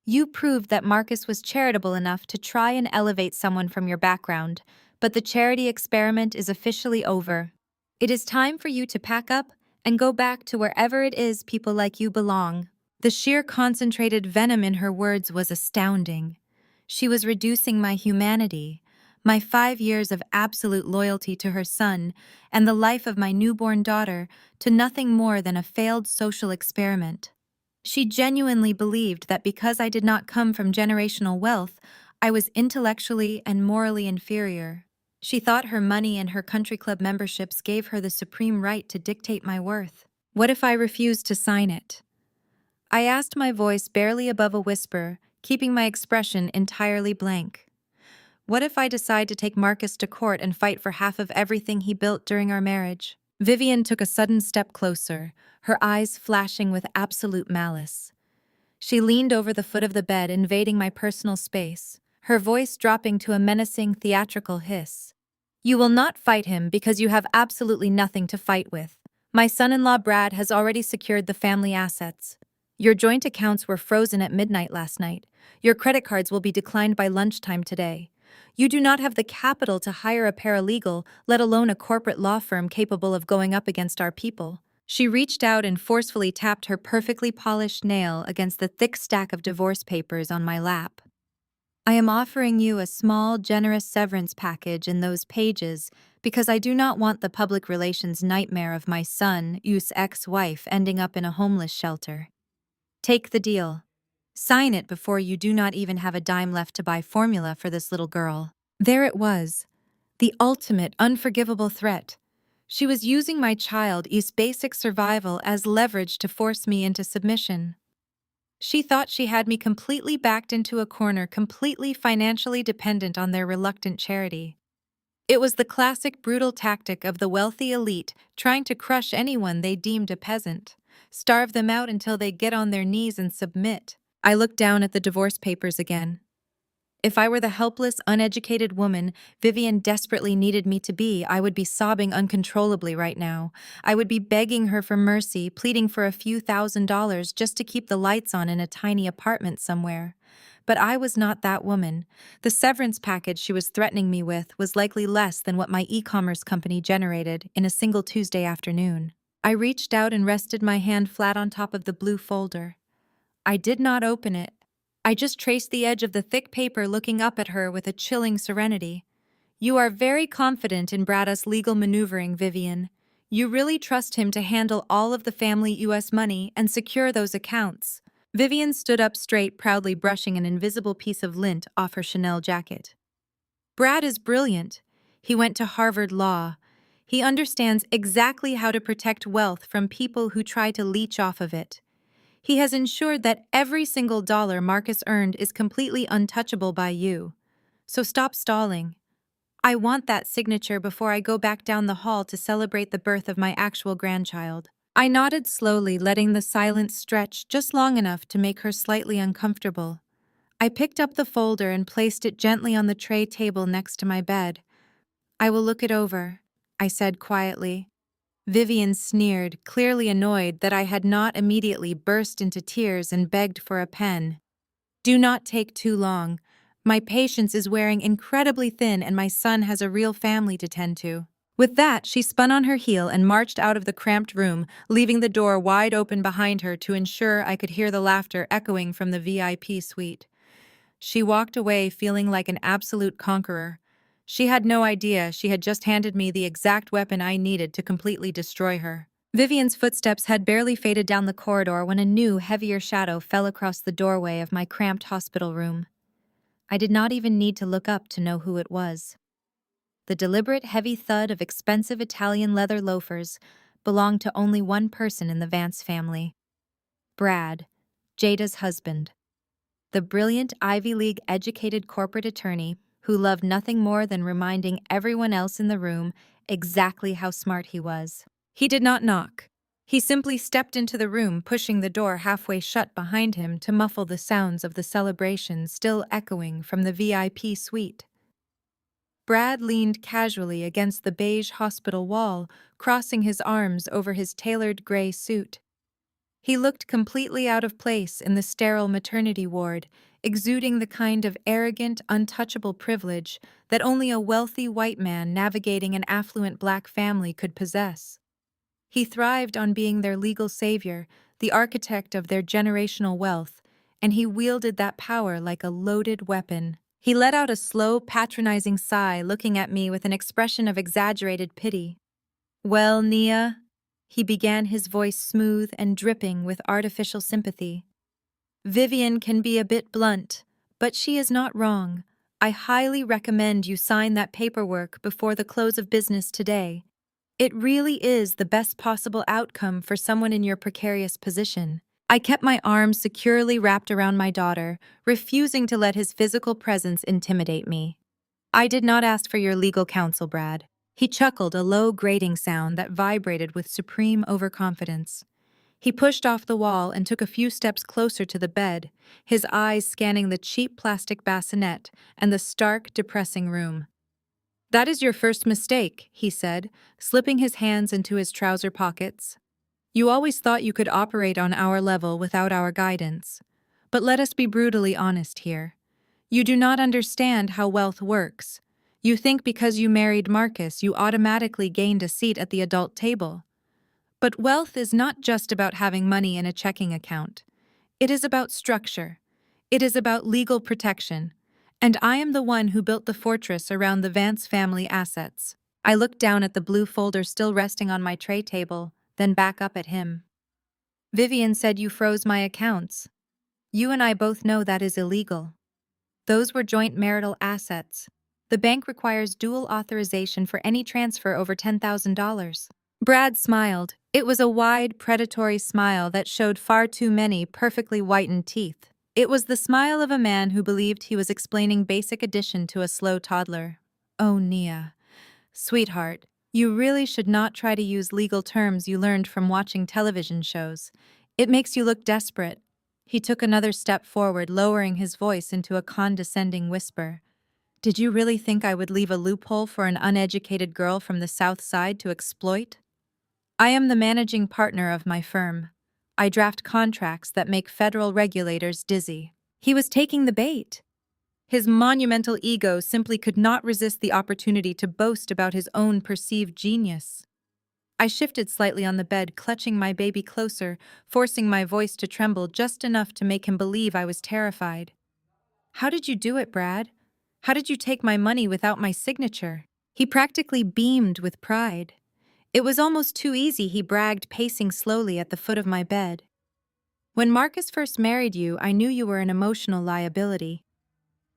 You proved that Marcus was charitable enough to try and elevate someone from your background, but the charity experiment is officially over. It is time for you to pack up and go back to wherever it is people like you belong." The sheer concentrated venom in her words was astounding. She was reducing my humanity, my 5 years of absolute loyalty to her son, and the life of my newborn daughter to nothing more than a failed social experiment. She genuinely believed that because I did not come from generational wealth, I was intellectually and morally inferior. She thought her money and her country club memberships gave her the supreme right to dictate my worth. What if I refused to sign it? I asked, my voice barely above a whisper, keeping my expression entirely blank. What if I decide to take Marcus to court and fight for half of everything he built during our marriage? Vivian took a sudden step closer, her eyes flashing with absolute malice. She leaned over the foot of the bed, invading my personal space, her voice dropping to a menacing, theatrical hiss. "You will not fight him because you have absolutely nothing to fight with. My son-in-law Brad has already secured the family assets. Your joint accounts were frozen at midnight last night. Your credit cards will be declined by lunchtime today. You do not have the capital to hire a paralegal, let alone a corporate law firm capable of going up against our people." She reached out and forcefully tapped her perfectly polished nail against the thick stack of divorce papers on my lap. "I am offering you a small, generous severance package in those pages because I do not want the public relations nightmare of my son's ex-wife ending up in a homeless shelter. Take the deal. Sign it before you do not even have a dime left to buy formula for this little girl." There it was, the ultimate unforgivable threat. She was using my child's basic survival as leverage to force me into submission. She thought she had me completely backed into a corner, completely financially dependent on their reluctant charity. It was the classic brutal tactic of the wealthy elite trying to crush anyone they deemed a peasant, starve them out until they get on their knees and submit. I looked down at the divorce papers again. If I were the helpless, uneducated woman Vivian desperately needed me to be, I would be sobbing uncontrollably right now. I would be begging her for mercy, pleading for a few $1,000s just to keep the lights on in a tiny apartment somewhere. But I was not that woman. The severance package she was threatening me with was likely less than what my e-commerce company generated in a single Tuesday afternoon. I reached out and rested my hand flat on top of the blue folder. I did not open it. I just traced the edge of the thick paper, looking up at her with a chilling serenity. You are very confident in Braddock's legal maneuvering, Vivian. You really trust him to handle all of the family U.S. money and secure those accounts. Vivian stood up straight, proudly brushing an invisible piece of lint off her Chanel jacket. Brad is brilliant. He went to Harvard Law. He understands exactly how to protect wealth from people who try to leech off of it. He has ensured that every single dollar Marcus earned is completely untouchable by you. So stop stalling. I want that signature before I go back down the hall to celebrate the birth of my actual grandchild. I nodded slowly, letting the silence stretch just long enough to make her slightly uncomfortable. I picked up the folder and placed it gently on the tray table next to my bed. I will look it over, I said quietly. Vivian sneered, clearly annoyed that I had not immediately burst into tears and begged for a pen. Do not take too long. My patience is wearing incredibly thin and my son has a real family to tend to. With that, she spun on her heel and marched out of the cramped room, leaving the door wide open behind her to ensure I could hear the laughter echoing from the VIP suite. She walked away feeling like an absolute conqueror. She had no idea she had just handed me the exact weapon I needed to completely destroy her. Vivian's footsteps had barely faded down the corridor when a new, heavier shadow fell across the doorway of my cramped hospital room. I did not even need to look up to know who it was. The deliberate, heavy thud of expensive Italian leather loafers belonged to only one person in the Vance family. Brad, Jada's husband. The brilliant Ivy League-educated corporate attorney who loved nothing more than reminding everyone else in the room exactly how smart he was. He did not knock. He simply stepped into the room, pushing the door halfway shut behind him to muffle the sounds of the celebration still echoing from the VIP suite. Brad leaned casually against the beige hospital wall, crossing his arms over his tailored gray suit. He looked completely out of place in the sterile maternity ward, exuding the kind of arrogant, untouchable privilege that only a wealthy white man navigating an affluent black family could possess. He thrived on being their legal savior, the architect of their generational wealth, and he wielded that power like a loaded weapon. He let out a slow, patronizing sigh, looking at me with an expression of exaggerated pity. "Well, Nia," he began, his voice smooth and dripping with artificial sympathy. "Vivian can be a bit blunt, but she is not wrong. I highly recommend you sign that paperwork before the close of business today. It really is the best possible outcome for someone in your precarious position." I kept my arms securely wrapped around my daughter, refusing to let his physical presence intimidate me. "I did not ask for your legal counsel, Brad." He chuckled, a low, grating sound that vibrated with supreme overconfidence. He pushed off the wall and took a few steps closer to the bed, his eyes scanning the cheap plastic bassinet and the stark, depressing room. "That is your first mistake," he said, slipping his hands into his trouser pockets. "You always thought you could operate on our level without our guidance. But let us be brutally honest here. You do not understand how wealth works. You think because you married Marcus, you automatically gained a seat at the adult table. But wealth is not just about having money in a checking account. It is about structure. It is about legal protection. And I am the one who built the fortress around the Vance family assets." I looked down at the blue folder still resting on my tray table, then back up at him. "Vivian said you froze my accounts. You and I both know that is illegal. Those were joint marital assets. The bank requires dual authorization for any transfer over $10,000. Brad smiled. It was a wide, predatory smile that showed far too many perfectly whitened teeth. It was the smile of a man who believed he was explaining basic addition to a slow toddler. "Oh, Nia. Sweetheart, you really should not try to use legal terms you learned from watching television shows. It makes you look desperate." He took another step forward, lowering his voice into a condescending whisper. "Did you really think I would leave a loophole for an uneducated girl from the South Side to exploit? I am the managing partner of my firm. I draft contracts that make federal regulators dizzy." He was taking the bait. His monumental ego simply could not resist the opportunity to boast about his own perceived genius. I shifted slightly on the bed, clutching my baby closer, forcing my voice to tremble just enough to make him believe I was terrified. "How did you do it, Brad? How did you take my money without my signature?" He practically beamed with pride. "It was almost too easy," he bragged, pacing slowly at the foot of my bed. "When Marcus first married you, I knew you were an emotional liability.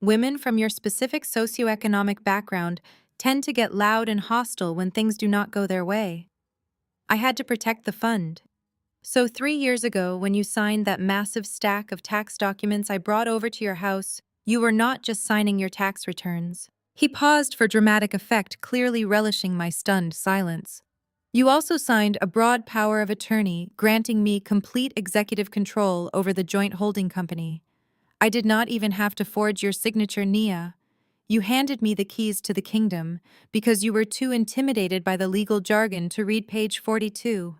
Women from your specific socioeconomic background tend to get loud and hostile when things do not go their way. I had to protect the fund. So 3 years ago, when you signed that massive stack of tax documents I brought over to your house, you were not just signing your tax returns." He paused for dramatic effect, clearly relishing my stunned silence. "You also signed a broad power of attorney, granting me complete executive control over the joint holding company. I did not even have to forge your signature, Nia. You handed me the keys to the kingdom because you were too intimidated by the legal jargon to read page 42.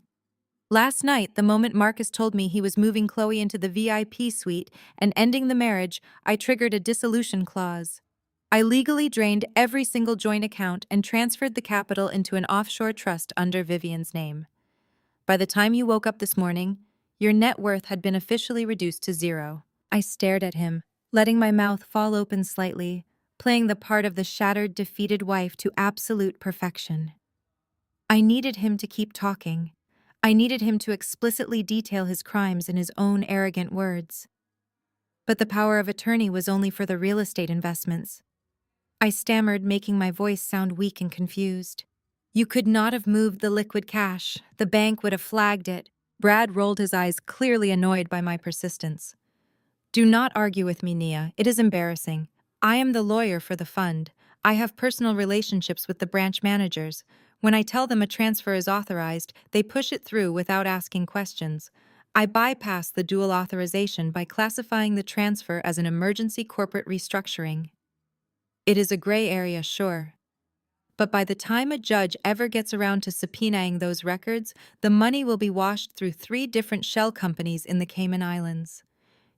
Last night, the moment Marcus told me he was moving Chloe into the VIP suite and ending the marriage, I triggered a dissolution clause. I legally drained every single joint account and transferred the capital into an offshore trust under Vivian's name. By the time you woke up this morning, your net worth had been officially reduced to zero." I stared at him, letting my mouth fall open slightly, playing the part of the shattered, defeated wife to absolute perfection. I needed him to keep talking. I needed him to explicitly detail his crimes in his own arrogant words. But the power of attorney was only for the real estate investments. I stammered, making my voice sound weak and confused. "You could not have moved the liquid cash. The bank would have flagged it." Brad rolled his eyes, clearly annoyed by my persistence. "Do not argue with me, Nia. It is embarrassing. I am the lawyer for the fund. I have personal relationships with the branch managers. When I tell them a transfer is authorized, they push it through without asking questions. I bypass the dual authorization by classifying the transfer as an emergency corporate restructuring. It is a gray area, sure. But by the time a judge ever gets around to subpoenaing those records, the money will be washed through 3 different shell companies in the Cayman Islands.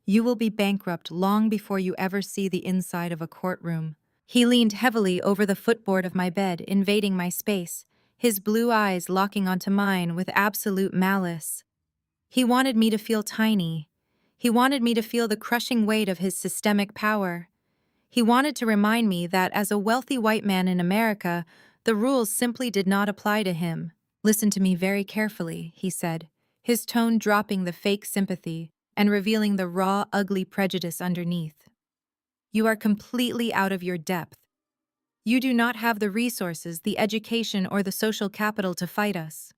You will be bankrupt long before you ever see the inside of a courtroom." He leaned heavily over the footboard of my bed, invading my space, his blue eyes locking onto mine with absolute malice. He wanted me to feel tiny. He wanted me to feel the crushing weight of his systemic power. He wanted to remind me that as a wealthy white man in America, the rules simply did not apply to him. "Listen to me very carefully," he said, his tone dropping the fake sympathy and revealing the raw, ugly prejudice underneath. "You are completely out of your depth. You do not have the resources, the education, or the social capital to fight us.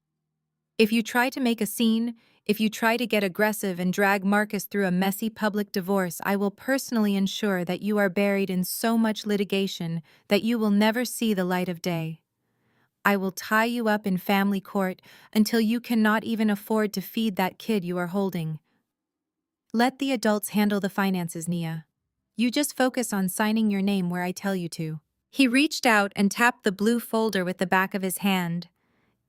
If you try to make a scene, if you try to get aggressive and drag Marcus through a messy public divorce, I will personally ensure that you are buried in so much litigation that you will never see the light of day. I will tie you up in family court until you cannot even afford to feed that kid you are holding. Let the adults handle the finances, Nia. You just focus on signing your name where I tell you to." He reached out and tapped the blue folder with the back of his hand.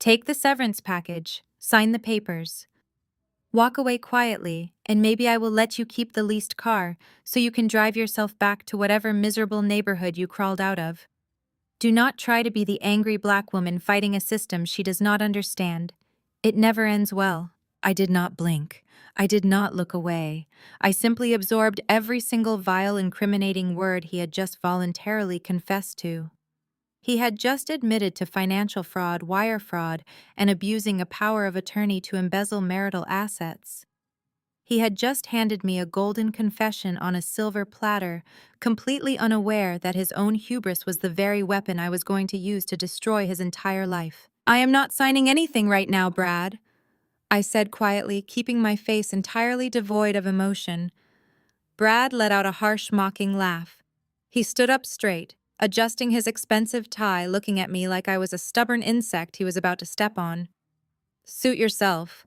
"Take the severance package, sign the papers. Walk away quietly, and maybe I will let you keep the leased car so you can drive yourself back to whatever miserable neighborhood you crawled out of. Do not try to be the angry black woman fighting a system she does not understand. It never ends well." I did not blink. I did not look away. I simply absorbed every single vile, incriminating word he had just voluntarily confessed to. He had just admitted to financial fraud, wire fraud, and abusing a power of attorney to embezzle marital assets. He had just handed me a golden confession on a silver platter, completely unaware that his own hubris was the very weapon I was going to use to destroy his entire life. "I am not signing anything right now, Brad," I said quietly, keeping my face entirely devoid of emotion. Brad let out a harsh, mocking laugh. He stood up straight, adjusting his expensive tie, looking at me like I was a stubborn insect he was about to step on. "Suit yourself.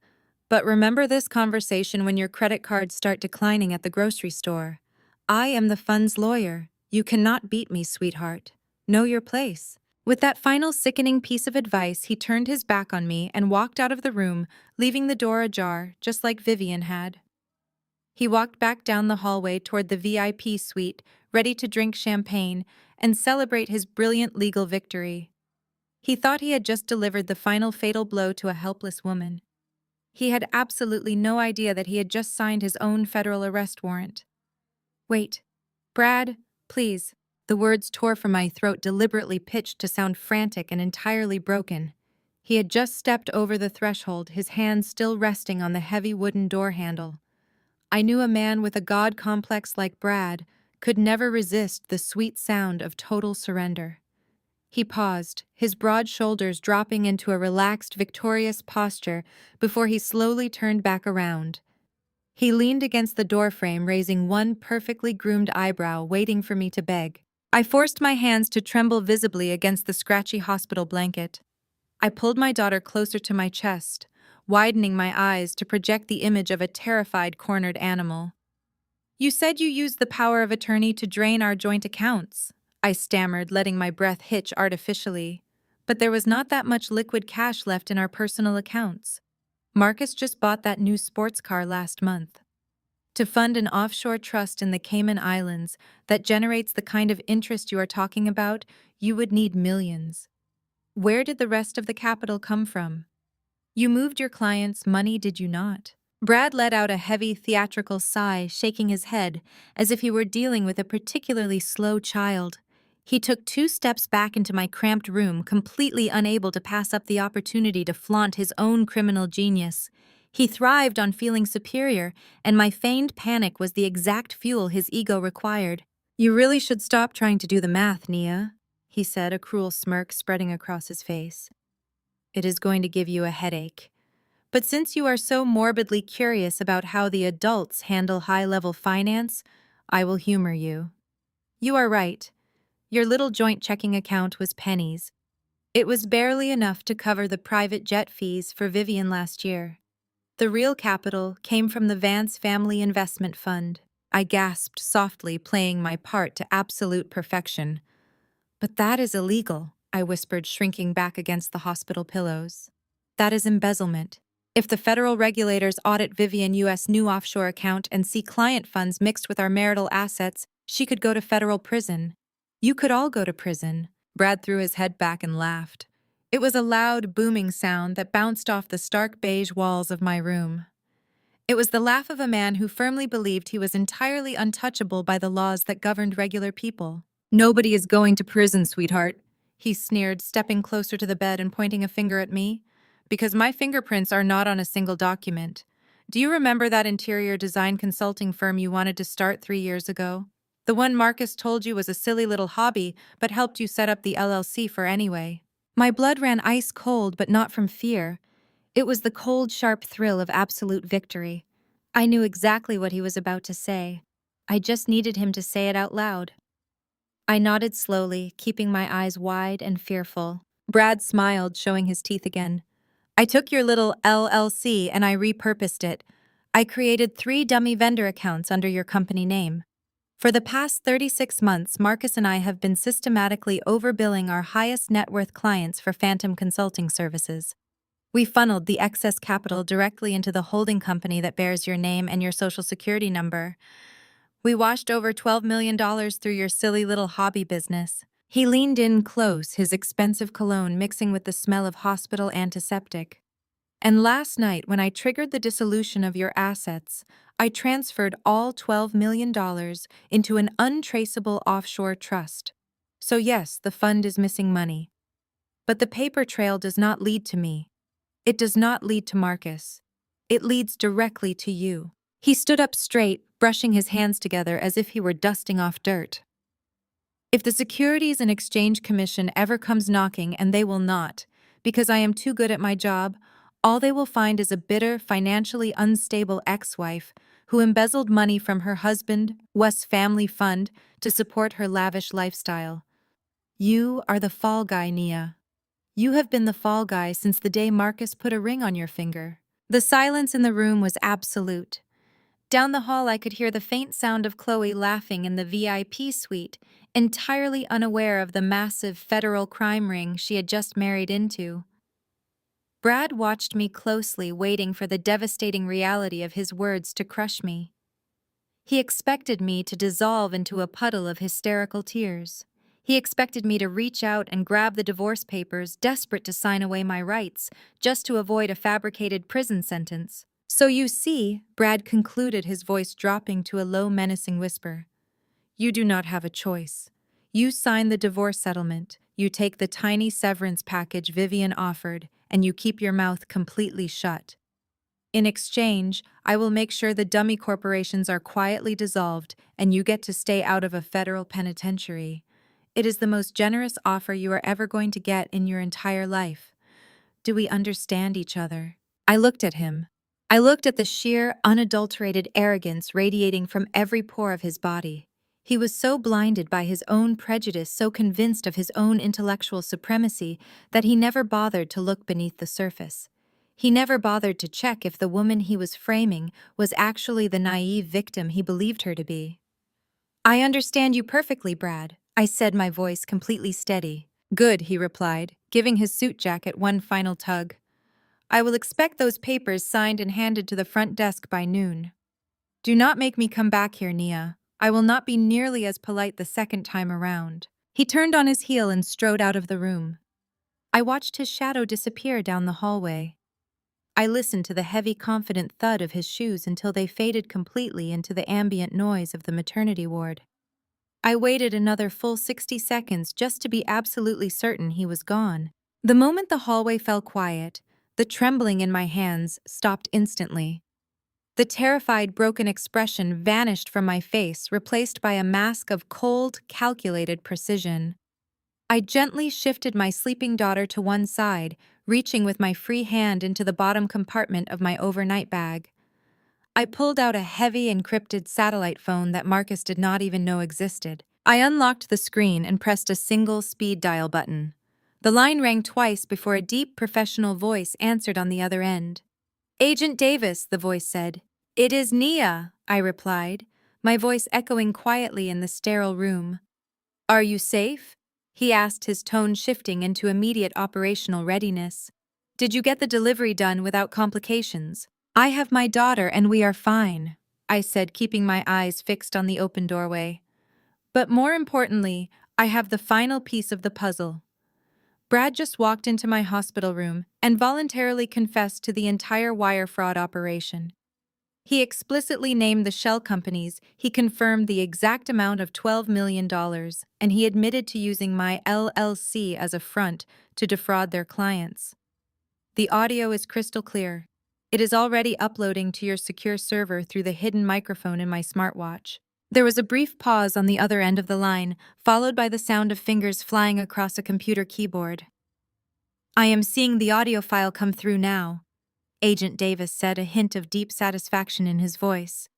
But remember this conversation when your credit cards start declining at the grocery store. I am the fund's lawyer. You cannot beat me, sweetheart. Know your place." With that final sickening piece of advice, he turned his back on me and walked out of the room, leaving the door ajar, just like Vivian had. He walked back down the hallway toward the VIP suite, ready to drink champagne and celebrate his brilliant legal victory. He thought he had just delivered the final fatal blow to a helpless woman. He had absolutely no idea that he had just signed his own federal arrest warrant. Wait. Brad, please. The words tore from my throat, deliberately pitched to sound frantic and entirely broken. He had just stepped over the threshold, his hand still resting on the heavy wooden door handle. I knew a man with a God complex like Brad could never resist the sweet sound of total surrender. He paused, his broad shoulders dropping into a relaxed, victorious posture before he slowly turned back around. He leaned against the doorframe, raising one perfectly groomed eyebrow, waiting for me to beg. I forced my hands to tremble visibly against the scratchy hospital blanket. I pulled my daughter closer to my chest, widening my eyes to project the image of a terrified, cornered animal. You said you used the power of attorney to drain our joint accounts, I stammered, letting my breath hitch artificially. But there was not that much liquid cash left in our personal accounts. Marcus just bought that new sports car last month. To fund an offshore trust in the Cayman Islands that generates the kind of interest you are talking about, you would need millions. Where did the rest of the capital come from? You moved your client's money, did you not? Brad let out a heavy, theatrical sigh, shaking his head, as if he were dealing with a particularly slow child. He took 2 steps back into my cramped room, completely unable to pass up the opportunity to flaunt his own criminal genius. He thrived on feeling superior, and my feigned panic was the exact fuel his ego required. You really should stop trying to do the math, Nia, he said, a cruel smirk spreading across his face. It is going to give you a headache. But since you are so morbidly curious about how the adults handle high-level finance, I will humor you. You are right. Your little joint checking account was pennies. It was barely enough to cover the private jet fees for Vivian last year. The real capital came from the Vance Family Investment Fund. I gasped softly, playing my part to absolute perfection. But that is illegal, I whispered, shrinking back against the hospital pillows. That is embezzlement. If the federal regulators audit Vivian U.S. new offshore account and see client funds mixed with our marital assets, she could go to federal prison. You could all go to prison. Brad threw his head back and laughed. It was a loud, booming sound that bounced off the stark beige walls of my room. It was the laugh of a man who firmly believed he was entirely untouchable by the laws that governed regular people. Nobody is going to prison, sweetheart, he sneered, stepping closer to the bed and pointing a finger at me. Because my fingerprints are not on a single document. Do you remember that interior design consulting firm you wanted to start 3 years ago? The one Marcus told you was a silly little hobby, but helped you set up the LLC for anyway. My blood ran ice cold, but not from fear. It was the cold, sharp thrill of absolute victory. I knew exactly what he was about to say. I just needed him to say it out loud. I nodded slowly, keeping my eyes wide and fearful. Brad smiled, showing his teeth again. I took your little LLC and I repurposed it. I created 3 dummy vendor accounts under your company name. For the past 36 months, Marcus and I have been systematically overbilling our highest net worth clients for phantom consulting services. We funneled the excess capital directly into the holding company that bears your name and your social security number. We washed over $12 million through your silly little hobby business. He leaned in close, his expensive cologne mixing with the smell of hospital antiseptic. And last night, when I triggered the dissolution of your assets, I transferred all $12 million into an untraceable offshore trust. So yes, the fund is missing money. But the paper trail does not lead to me. It does not lead to Marcus. It leads directly to you. He stood up straight, brushing his hands together as if he were dusting off dirt. If the Securities and Exchange Commission ever comes knocking, and they will not, because I am too good at my job, all they will find is a bitter, financially unstable ex-wife who embezzled money from her husband, Wes' family fund, to support her lavish lifestyle. You are the fall guy, Nia. You have been the fall guy since the day Marcus put a ring on your finger. The silence in the room was absolute. Down the hall, I could hear the faint sound of Chloe laughing in the VIP suite, entirely unaware of the massive federal crime ring she had just married into. Brad watched me closely, waiting for the devastating reality of his words to crush me. He expected me to dissolve into a puddle of hysterical tears. He expected me to reach out and grab the divorce papers, desperate to sign away my rights, just to avoid a fabricated prison sentence. So you see, Brad concluded, his voice dropping to a low, menacing whisper, you do not have a choice. You sign the divorce settlement, you take the tiny severance package Vivian offered, and you keep your mouth completely shut. In exchange, I will make sure the dummy corporations are quietly dissolved and you get to stay out of a federal penitentiary. It is the most generous offer you are ever going to get in your entire life. Do we understand each other? I looked at him. I looked at the sheer, unadulterated arrogance radiating from every pore of his body. He was so blinded by his own prejudice, so convinced of his own intellectual supremacy, that he never bothered to look beneath the surface. He never bothered to check if the woman he was framing was actually the naive victim he believed her to be. I understand you perfectly, Brad, I said, my voice completely steady. Good, he replied, giving his suit jacket one final tug. I will expect those papers signed and handed to the front desk by noon. Do not make me come back here, Nia. I will not be nearly as polite the second time around. He turned on his heel and strode out of the room. I watched his shadow disappear down the hallway. I listened to the heavy, confident thud of his shoes until they faded completely into the ambient noise of the maternity ward. I waited another full 60 seconds just to be absolutely certain he was gone. The moment the hallway fell quiet, the trembling in my hands stopped instantly. The terrified, broken expression vanished from my face, replaced by a mask of cold, calculated precision. I gently shifted my sleeping daughter to one side, reaching with my free hand into the bottom compartment of my overnight bag. I pulled out a heavy, encrypted satellite phone that Marcus did not even know existed. I unlocked the screen and pressed a single speed dial button. The line rang twice before a deep, professional voice answered on the other end. Agent Davis, the voice said. It is Nia, I replied, my voice echoing quietly in the sterile room. Are you safe? He asked, his tone shifting into immediate operational readiness. Did you get the delivery done without complications? I have my daughter and we are fine, I said, keeping my eyes fixed on the open doorway. But more importantly, I have the final piece of the puzzle. Brad just walked into my hospital room and voluntarily confessed to the entire wire fraud operation. He explicitly named the shell companies, he confirmed the exact amount of $12 million, and he admitted to using my LLC as a front to defraud their clients. The audio is crystal clear. It is already uploading to your secure server through the hidden microphone in my smartwatch. There was a brief pause on the other end of the line, followed by the sound of fingers flying across a computer keyboard. I am seeing the audio file come through now, Agent Davis said, a hint of deep satisfaction in his voice.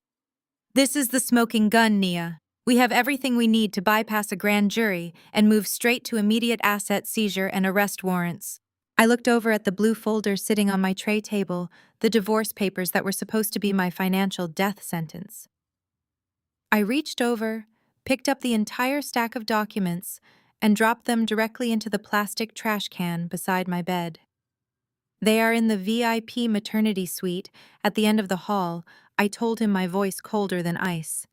This is the smoking gun, Nia. We have everything we need to bypass a grand jury and move straight to immediate asset seizure and arrest warrants. I looked over at the blue folder sitting on my tray table, the divorce papers that were supposed to be my financial death sentence. I reached over, picked up the entire stack of documents, and dropped them directly into the plastic trash can beside my bed. They are in the VIP maternity suite at the end of the hall, I told him, my voice colder than ice.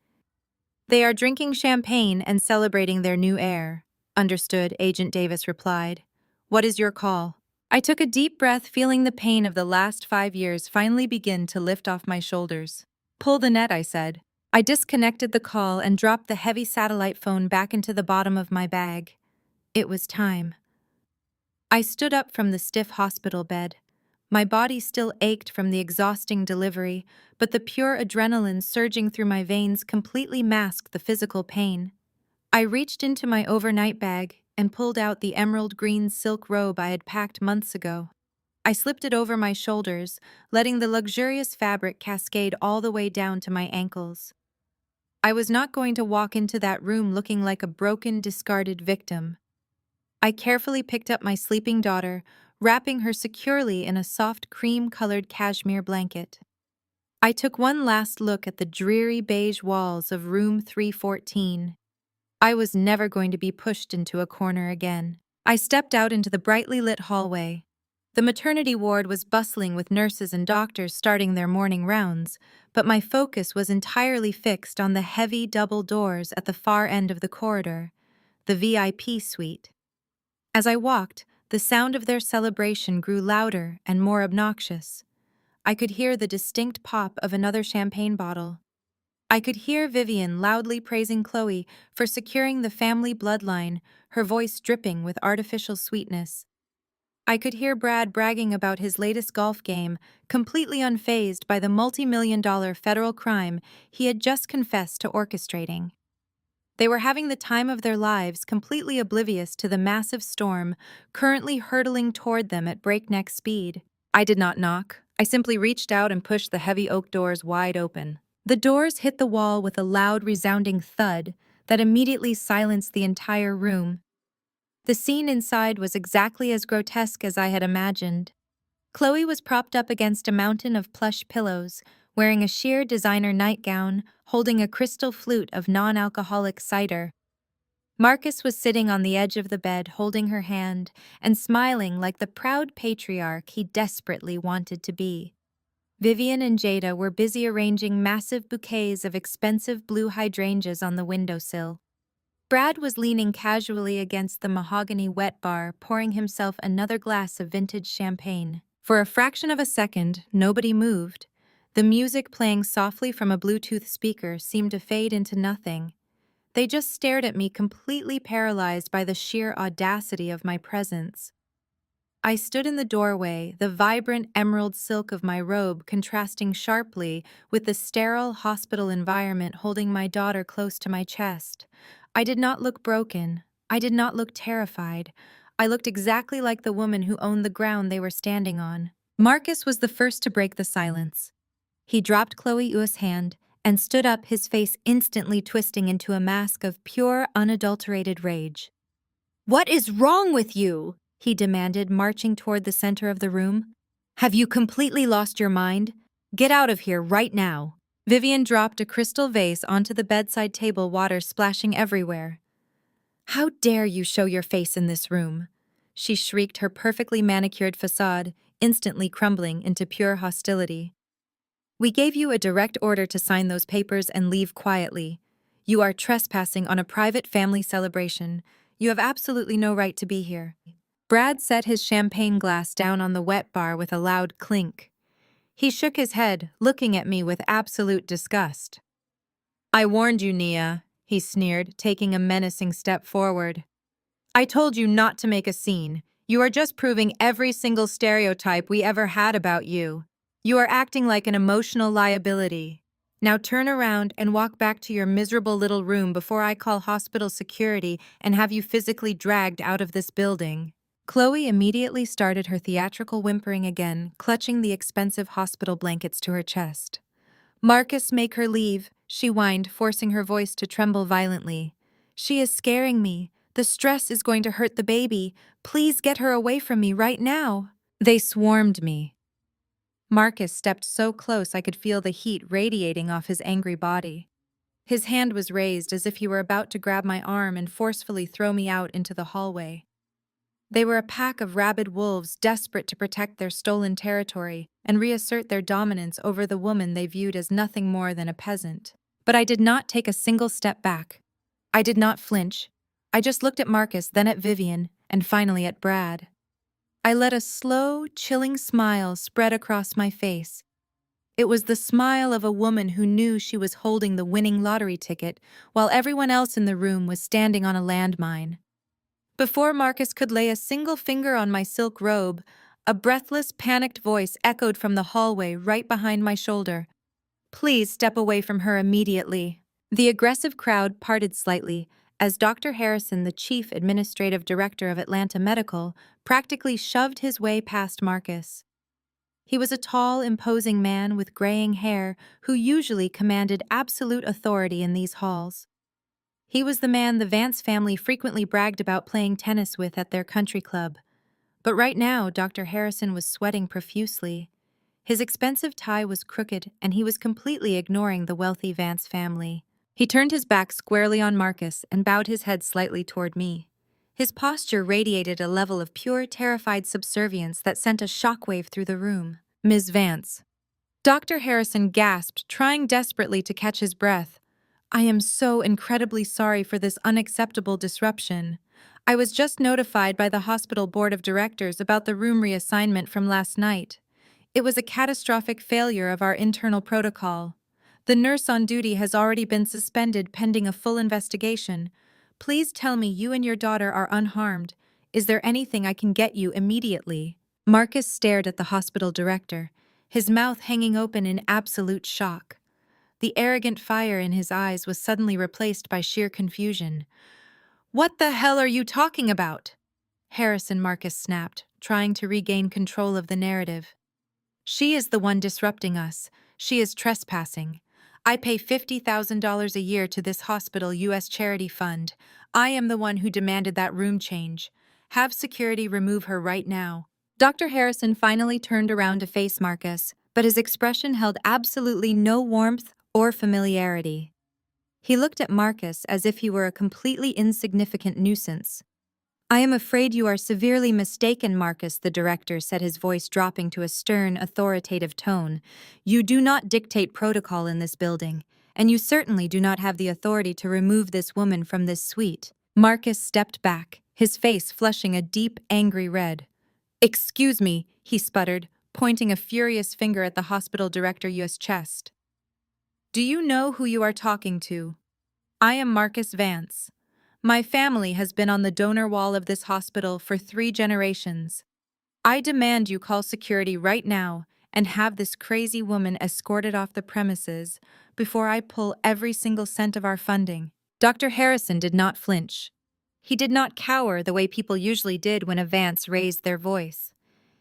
They are drinking champagne and celebrating their new heir. Understood, Agent Davis replied. What is your call? I took a deep breath, feeling the pain of the last 5 years finally begin to lift off my shoulders. Pull the net, I said. I disconnected the call and dropped the heavy satellite phone back into the bottom of my bag. It was time. I stood up from the stiff hospital bed. My body still ached from the exhausting delivery, but the pure adrenaline surging through my veins completely masked the physical pain. I reached into my overnight bag and pulled out the emerald green silk robe I had packed months ago. I slipped it over my shoulders, letting the luxurious fabric cascade all the way down to my ankles. I was not going to walk into that room looking like a broken, discarded victim. I carefully picked up my sleeping daughter, wrapping her securely in a soft cream-colored cashmere blanket. I took one last look at the dreary beige walls of room 314. I was never going to be pushed into a corner again. I stepped out into the brightly lit hallway. The maternity ward was bustling with nurses and doctors starting their morning rounds, but my focus was entirely fixed on the heavy double doors at the far end of the corridor, the VIP suite. As I walked, the sound of their celebration grew louder and more obnoxious. I could hear the distinct pop of another champagne bottle. I could hear Vivian loudly praising Chloe for securing the family bloodline, her voice dripping with artificial sweetness. I could hear Brad bragging about his latest golf game, completely unfazed by the multi-million-dollar federal crime he had just confessed to orchestrating. They were having the time of their lives, completely oblivious to the massive storm currently hurtling toward them at breakneck speed. I did not knock. I simply reached out and pushed the heavy oak doors wide open. The doors hit the wall with a loud, resounding thud that immediately silenced the entire room. The scene inside was exactly as grotesque as I had imagined. Chloe was propped up against a mountain of plush pillows, wearing a sheer designer nightgown, holding a crystal flute of non-alcoholic cider. Marcus was sitting on the edge of the bed, holding her hand and smiling like the proud patriarch he desperately wanted to be. Vivian and Jada were busy arranging massive bouquets of expensive blue hydrangeas on the windowsill. Brad was leaning casually against the mahogany wet bar, pouring himself another glass of vintage champagne. For a fraction of a second, nobody moved. The music playing softly from a Bluetooth speaker seemed to fade into nothing. They just stared at me, completely paralyzed by the sheer audacity of my presence. I stood in the doorway, the vibrant emerald silk of my robe contrasting sharply with the sterile hospital environment, holding my daughter close to my chest. I did not look broken. I did not look terrified. I looked exactly like the woman who owned the ground they were standing on. Marcus was the first to break the silence. He dropped Chloe U's hand and stood up, his face instantly twisting into a mask of pure, unadulterated rage. "What is wrong with you?" he demanded, marching toward the center of the room. "Have you completely lost your mind? Get out of here right now." Vivian dropped a crystal vase onto the bedside table, water splashing everywhere. "How dare you show your face in this room?" she shrieked, her perfectly manicured facade instantly crumbling into pure hostility. "We gave you a direct order to sign those papers and leave quietly. You are trespassing on a private family celebration. You have absolutely no right to be here." Brad set his champagne glass down on the wet bar with a loud clink. He shook his head, looking at me with absolute disgust. "I warned you, Nia," he sneered, taking a menacing step forward. "I told you not to make a scene. You are just proving every single stereotype we ever had about you. You are acting like an emotional liability. Now turn around and walk back to your miserable little room before I call hospital security and have you physically dragged out of this building." Chloe immediately started her theatrical whimpering again, clutching the expensive hospital blankets to her chest. "Marcus, make her leave," she whined, forcing her voice to tremble violently. "She is scaring me. The stress is going to hurt the baby. Please get her away from me right now." They swarmed me. Marcus stepped so close I could feel the heat radiating off his angry body. His hand was raised as if he were about to grab my arm and forcefully throw me out into the hallway. They were a pack of rabid wolves, desperate to protect their stolen territory and reassert their dominance over the woman they viewed as nothing more than a peasant. But I did not take a single step back. I did not flinch. I just looked at Marcus, then at Vivian, and finally at Brad. I let a slow, chilling smile spread across my face. It was the smile of a woman who knew she was holding the winning lottery ticket while everyone else in the room was standing on a landmine. Before Marcus could lay a single finger on my silk robe, a breathless, panicked voice echoed from the hallway right behind my shoulder. "Please step away from her immediately." The aggressive crowd parted slightly as Dr. Harrison, the chief administrative director of Atlanta Medical, practically shoved his way past Marcus. He was a tall, imposing man with graying hair who usually commanded absolute authority in these halls. He was the man the Vance family frequently bragged about playing tennis with at their country club. But right now, Dr. Harrison was sweating profusely. His expensive tie was crooked, and he was completely ignoring the wealthy Vance family. He turned his back squarely on Marcus and bowed his head slightly toward me. His posture radiated a level of pure, terrified subservience that sent a shockwave through the room. Ms. Vance. Dr. Harrison gasped, trying desperately to catch his breath. I am so incredibly sorry for this unacceptable disruption. I was just notified by the hospital board of directors about the room reassignment from last night. It was a catastrophic failure of our internal protocol. The nurse on duty has already been suspended pending a full investigation. Please tell me you and your daughter are unharmed. Is there anything I can get you immediately? Marcus stared at the hospital director, his mouth hanging open in absolute shock. The arrogant fire in his eyes was suddenly replaced by sheer confusion. What the hell are you talking about? Harrison Marcus snapped, trying to regain control of the narrative. She is the one disrupting us. She is trespassing. I pay $50,000 a year to this hospital U.S. charity fund. I am the one who demanded that room change. Have security remove her right now. Dr. Harrison finally turned around to face Marcus, but his expression held absolutely no warmth or familiarity. He looked at Marcus as if he were a completely insignificant nuisance. I am afraid you are severely mistaken, Marcus, the director said, his voice dropping to a stern, authoritative tone. You do not dictate protocol in this building, and you certainly do not have the authority to remove this woman from this suite. Marcus stepped back, his face flushing a deep, angry red. Excuse me, he sputtered, pointing a furious finger at the hospital director's chest. Do you know who you are talking to? I am Marcus Vance. My family has been on the donor wall of this hospital for 3 generations. I demand you call security right now and have this crazy woman escorted off the premises before I pull every single cent of our funding. Dr. Harrison did not flinch. He did not cower the way people usually did when a Vance raised their voice.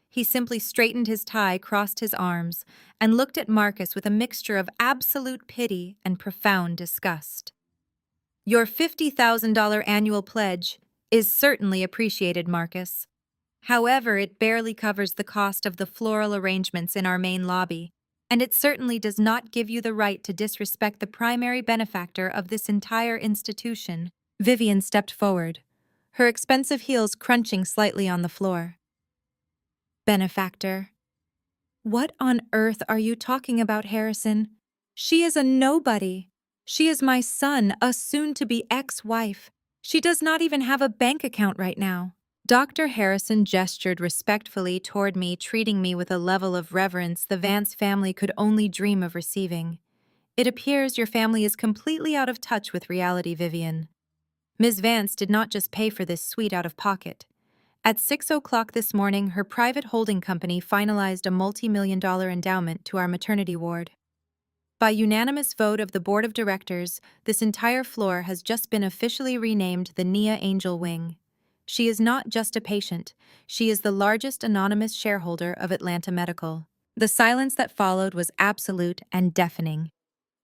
He simply straightened his tie, crossed his arms, and looked at Marcus with a mixture of absolute pity and profound disgust. Your $50,000 annual pledge is certainly appreciated, Marcus. However, it barely covers the cost of the floral arrangements in our main lobby, and it certainly does not give you the right to disrespect the primary benefactor of this entire institution. Vivian stepped forward, her expensive heels crunching slightly on the floor. Benefactor? What on earth are you talking about, Harrison? She is a nobody. She is my son, a soon-to-be ex-wife. She does not even have a bank account right now. Dr. Harrison gestured respectfully toward me, treating me with a level of reverence the Vance family could only dream of receiving. It appears your family is completely out of touch with reality, Vivian. Ms. Vance did not just pay for this suite out of pocket. At 6 o'clock this morning, her private holding company finalized a multi-million-dollar endowment to our maternity ward. By unanimous vote of the board of directors, this entire floor has just been officially renamed the Nia Angel Wing. She is not just a patient, she is the largest anonymous shareholder of Atlanta Medical. The silence that followed was absolute and deafening.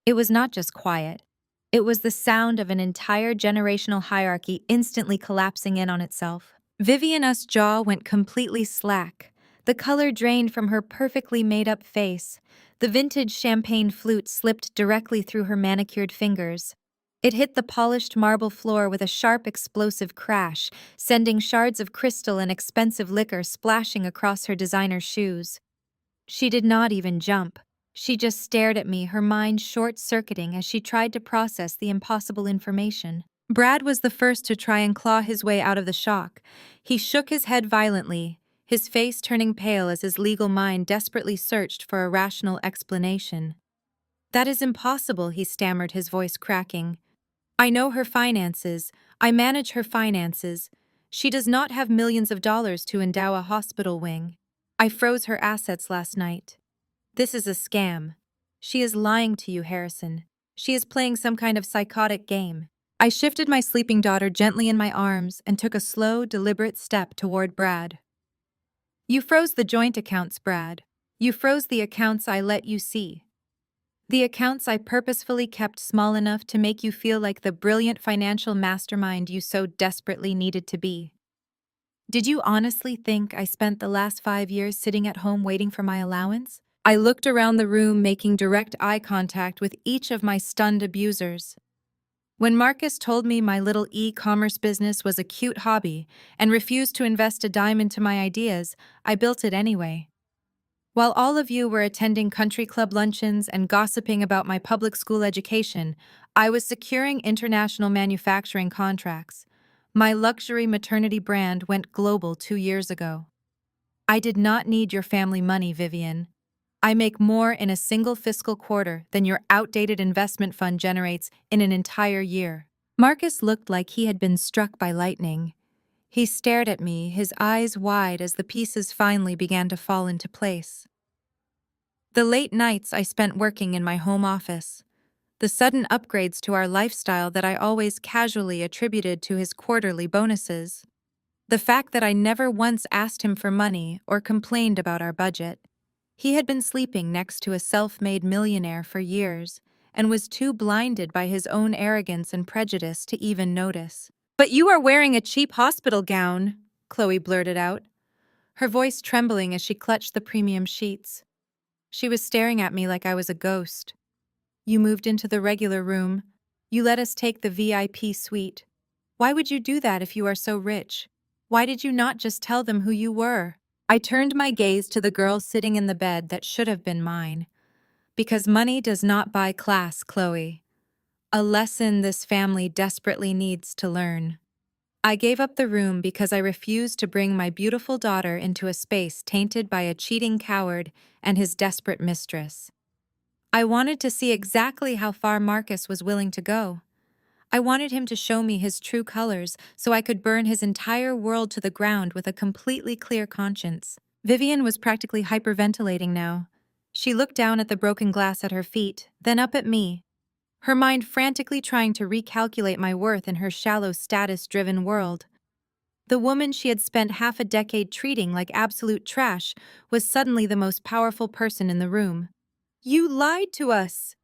It was not just quiet. It was the sound of an entire generational hierarchy instantly collapsing in on itself. Vivian's jaw went completely slack. The color drained from her perfectly made-up face. The vintage champagne flute slipped directly through her manicured fingers. It hit the polished marble floor with a sharp, explosive crash, sending shards of crystal and expensive liquor splashing across her designer shoes. She did not even jump. She just stared at me, her mind short-circuiting as she tried to process the impossible information. Brad was the first to try and claw his way out of the shock. He shook his head violently, his face turning pale as his legal mind desperately searched for a rational explanation. That is impossible, he stammered, his voice cracking. I know her finances. I manage her finances. She does not have millions of dollars to endow a hospital wing. I froze her assets last night. This is a scam. She is lying to you, Harrison. She is playing some kind of psychotic game. I shifted my sleeping daughter gently in my arms and took a slow, deliberate step toward Brad. You froze the joint accounts, Brad. You froze the accounts I let you see. The accounts I purposefully kept small enough to make you feel like the brilliant financial mastermind you so desperately needed to be. Did you honestly think I spent the last 5 years sitting at home waiting for my allowance? I looked around the room, making direct eye contact with each of my stunned abusers. When Marcus told me my little e-commerce business was a cute hobby and refused to invest a dime into my ideas, I built it anyway. While all of you were attending country club luncheons and gossiping about my public school education, I was securing international manufacturing contracts. My luxury maternity brand went global 2 years ago. I did not need your family money, Vivian. I make more in a single fiscal quarter than your outdated investment fund generates in an entire year. Marcus looked like he had been struck by lightning. He stared at me, his eyes wide as the pieces finally began to fall into place. The late nights I spent working in my home office, the sudden upgrades to our lifestyle that I always casually attributed to his quarterly bonuses, the fact that I never once asked him for money or complained about our budget. He had been sleeping next to a self-made millionaire for years and was too blinded by his own arrogance and prejudice to even notice. "But you are wearing a cheap hospital gown," Chloe blurted out, her voice trembling as she clutched the premium sheets. She was staring at me like I was a ghost. "You moved into the regular room. You let us take the VIP suite. Why would you do that if you are so rich? Why did you not just tell them who you were?" I turned my gaze to the girl sitting in the bed that should have been mine. "Because money does not buy class, Chloe. A lesson this family desperately needs to learn." I gave up the room because I refused to bring my beautiful daughter into a space tainted by a cheating coward and his desperate mistress. I wanted to see exactly how far Marcus was willing to go. I wanted him to show me his true colors so I could burn his entire world to the ground with a completely clear conscience. Vivian was practically hyperventilating now. She looked down at the broken glass at her feet, then up at me, her mind frantically trying to recalculate my worth in her shallow, status-driven world. The woman she had spent half a decade treating like absolute trash was suddenly the most powerful person in the room. "You lied to us!"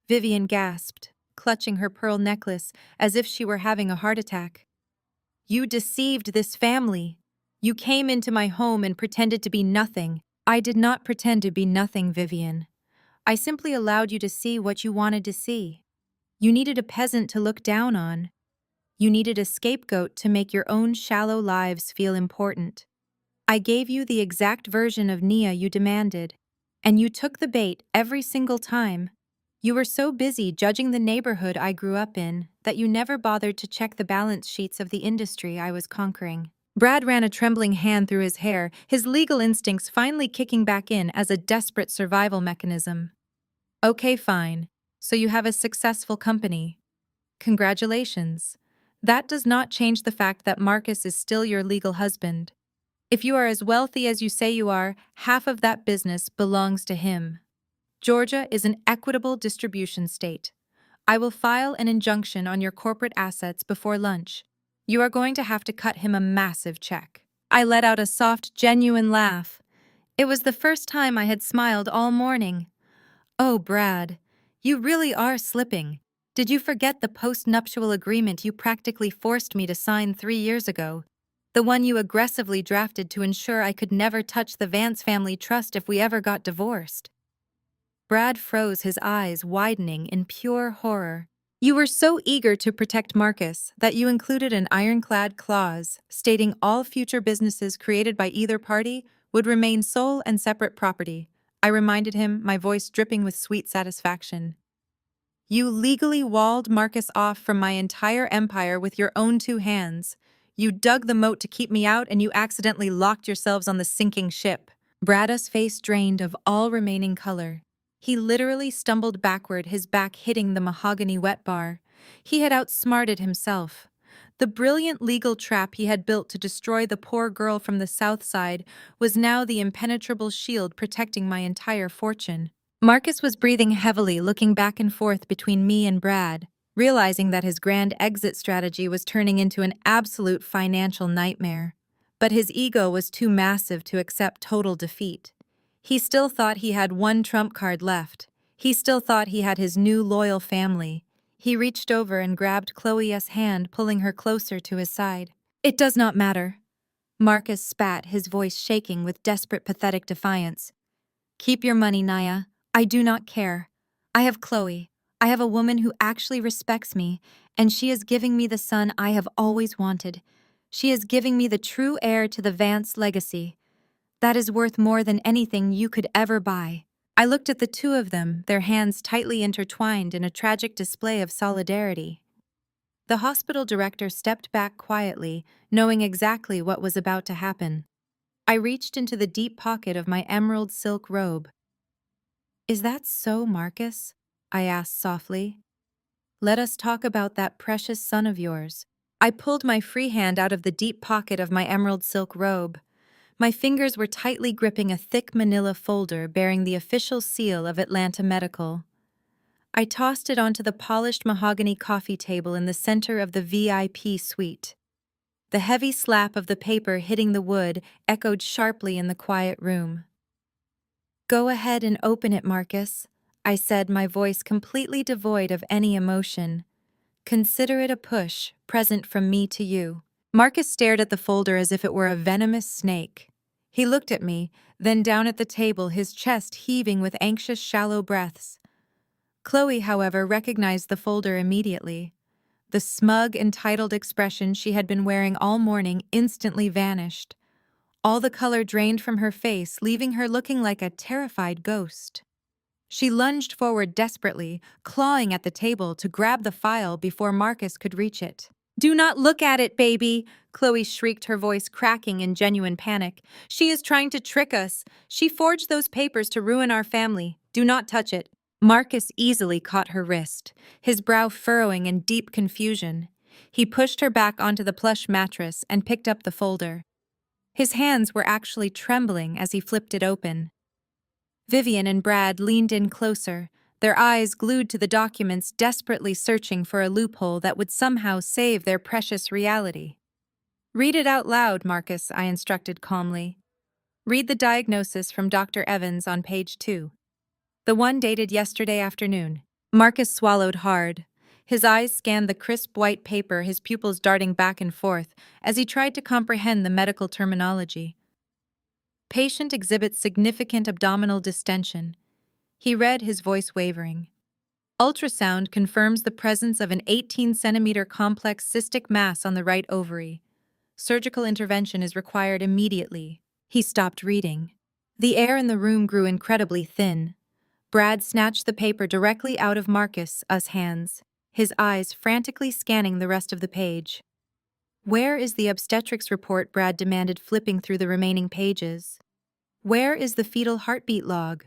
Vivian gasped, clutching her pearl necklace as if she were having a heart attack. "You deceived this family. You came into my home and pretended to be nothing." "I did not pretend to be nothing, Vivian. I simply allowed you to see what you wanted to see. You needed a peasant to look down on. You needed a scapegoat to make your own shallow lives feel important. I gave you the exact version of Nia you demanded, and you took the bait every single time. You were so busy judging the neighborhood I grew up in that you never bothered to check the balance sheets of the industry I was conquering." Brad ran a trembling hand through his hair, his legal instincts finally kicking back in as a desperate survival mechanism. "Okay, fine. So you have a successful company. Congratulations. That does not change the fact that Marcus is still your legal husband. If you are as wealthy as you say you are, half of that business belongs to him. Georgia is an equitable distribution state. I will file an injunction on your corporate assets before lunch. You are going to have to cut him a massive check." I let out a soft, genuine laugh. It was the first time I had smiled all morning. "Oh, Brad, you really are slipping. Did you forget the post-nuptial agreement you practically forced me to sign 3 years ago? The one you aggressively drafted to ensure I could never touch the Vance family trust if we ever got divorced." Brad froze, his eyes widening in pure horror. "You were so eager to protect Marcus that you included an ironclad clause stating all future businesses created by either party would remain sole and separate property," I reminded him, my voice dripping with sweet satisfaction. "You legally walled Marcus off from my entire empire with your own 2 hands. You dug the moat to keep me out, and you accidentally locked yourselves on the sinking ship." Brad's face drained of all remaining color. He literally stumbled backward, his back hitting the mahogany wet bar. He had outsmarted himself. The brilliant legal trap he had built to destroy the poor girl from the South Side was now the impenetrable shield protecting my entire fortune. Marcus was breathing heavily, looking back and forth between me and Brad, realizing that his grand exit strategy was turning into an absolute financial nightmare. But his ego was too massive to accept total defeat. He still thought he had one trump card left. He still thought he had his new loyal family. He reached over and grabbed Chloe's hand, pulling her closer to his side. "It does not matter." Marcus spat, his voice shaking with desperate, pathetic defiance. "Keep your money, Naya. I do not care. I have Chloe. I have a woman who actually respects me, And she is giving me the son I have always wanted. She is giving me the true heir to the Vance legacy. That is worth more than anything you could ever buy. I looked at the two of them, their hands tightly intertwined in a tragic display of solidarity. The hospital director stepped back quietly, knowing exactly what was about to happen. I reached into the deep pocket of my emerald silk robe. "Is that so, Marcus?" I asked softly. "Let us talk about that precious son of yours." I pulled my free hand out of the deep pocket of my emerald silk robe. My fingers were tightly gripping a thick manila folder bearing the official seal of Atlanta Medical. I tossed it onto the polished mahogany coffee table in the center of the VIP suite. The heavy slap of the paper hitting the wood echoed sharply in the quiet room. "Go ahead and open it, Marcus," I said, my voice completely devoid of any emotion. "Consider it a push, present from me to you." Marcus stared at the folder as if it were a venomous snake. He looked at me, then down at the table, his chest heaving with anxious, shallow breaths. Chloe, however, recognized the folder immediately. The smug, entitled expression she had been wearing all morning instantly vanished. All the color drained from her face, leaving her looking like a terrified ghost. She lunged forward desperately, clawing at the table to grab the file before Marcus could reach it. "Do not look at it, baby!" Chloe shrieked, her voice cracking in genuine panic. "She is trying to trick us. She forged those papers to ruin our family. Do not touch it." Marcus easily caught her wrist, his brow furrowing in deep confusion. He pushed her back onto the plush mattress and picked up the folder. His hands were actually trembling as he flipped it open. Vivian and Brad leaned in closer, their eyes glued to the documents, desperately searching for a loophole that would somehow save their precious reality. "Read it out loud, Marcus," I instructed calmly. "Read the diagnosis from Dr. Evans on page 2. The one dated yesterday afternoon." Marcus swallowed hard. His eyes scanned the crisp white paper, his pupils darting back and forth as he tried to comprehend the medical terminology. "Patient exhibits significant abdominal distension." He read, his voice wavering. "Ultrasound confirms the presence of an 18-centimeter complex cystic mass on the right ovary. Surgical intervention is required immediately." He stopped reading. The air in the room grew incredibly thin. Brad snatched the paper directly out of Marcus' hands, his eyes frantically scanning the rest of the page. "Where is the obstetrics report?" Brad demanded, flipping through the remaining pages. "Where is the fetal heartbeat log?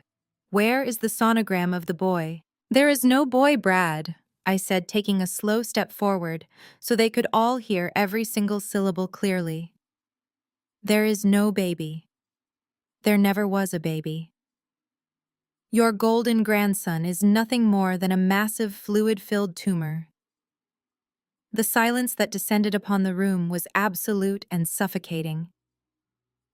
Where is the sonogram of the boy?" "There is no boy, Brad," I said, taking a slow step forward so they could all hear every single syllable clearly. "There is no baby. There never was a baby. Your golden grandson is nothing more than a massive fluid-filled tumor." The silence that descended upon the room was absolute and suffocating.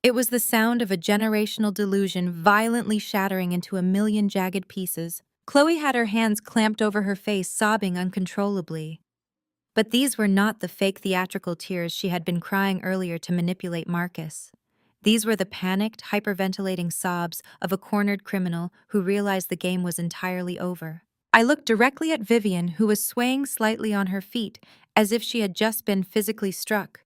It was the sound of a generational delusion violently shattering into a million jagged pieces. Chloe had her hands clamped over her face, sobbing uncontrollably. But these were not the fake theatrical tears she had been crying earlier to manipulate Marcus. These were the panicked, hyperventilating sobs of a cornered criminal who realized the game was entirely over. I looked directly at Vivian, who was swaying slightly on her feet, as if she had just been physically struck.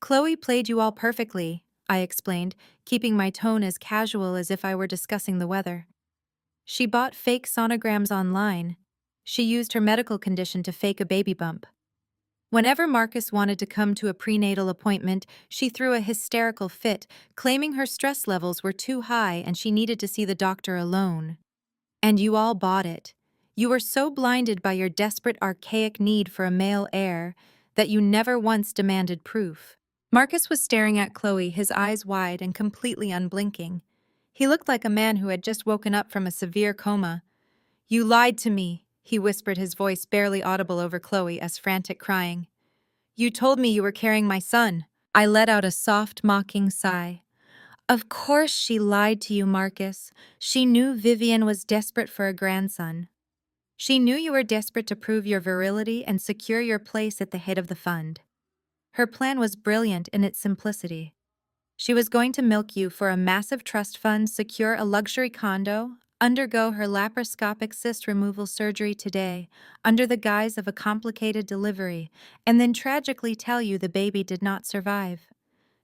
"Chloe played you all perfectly," I explained, keeping my tone as casual as if I were discussing the weather. "She bought fake sonograms online. She used her medical condition to fake a baby bump. Whenever Marcus wanted to come to a prenatal appointment, she threw a hysterical fit, claiming her stress levels were too high and she needed to see the doctor alone. And you all bought it. You were so blinded by your desperate, archaic need for a male heir that you never once demanded proof." Marcus was staring at Chloe, his eyes wide and completely unblinking. He looked like a man who had just woken up from a severe coma. "You lied to me," he whispered, his voice barely audible over Chloe's frantic crying. "You told me you were carrying my son." I let out a soft, mocking sigh. "Of course she lied to you, Marcus. She knew Vivian was desperate for a grandson. She knew you were desperate to prove your virility and secure your place at the head of the fund. Her plan was brilliant in its simplicity. She was going to milk you for a massive trust fund, secure a luxury condo, undergo her laparoscopic cyst removal surgery today under the guise of a complicated delivery, and then tragically tell you the baby did not survive.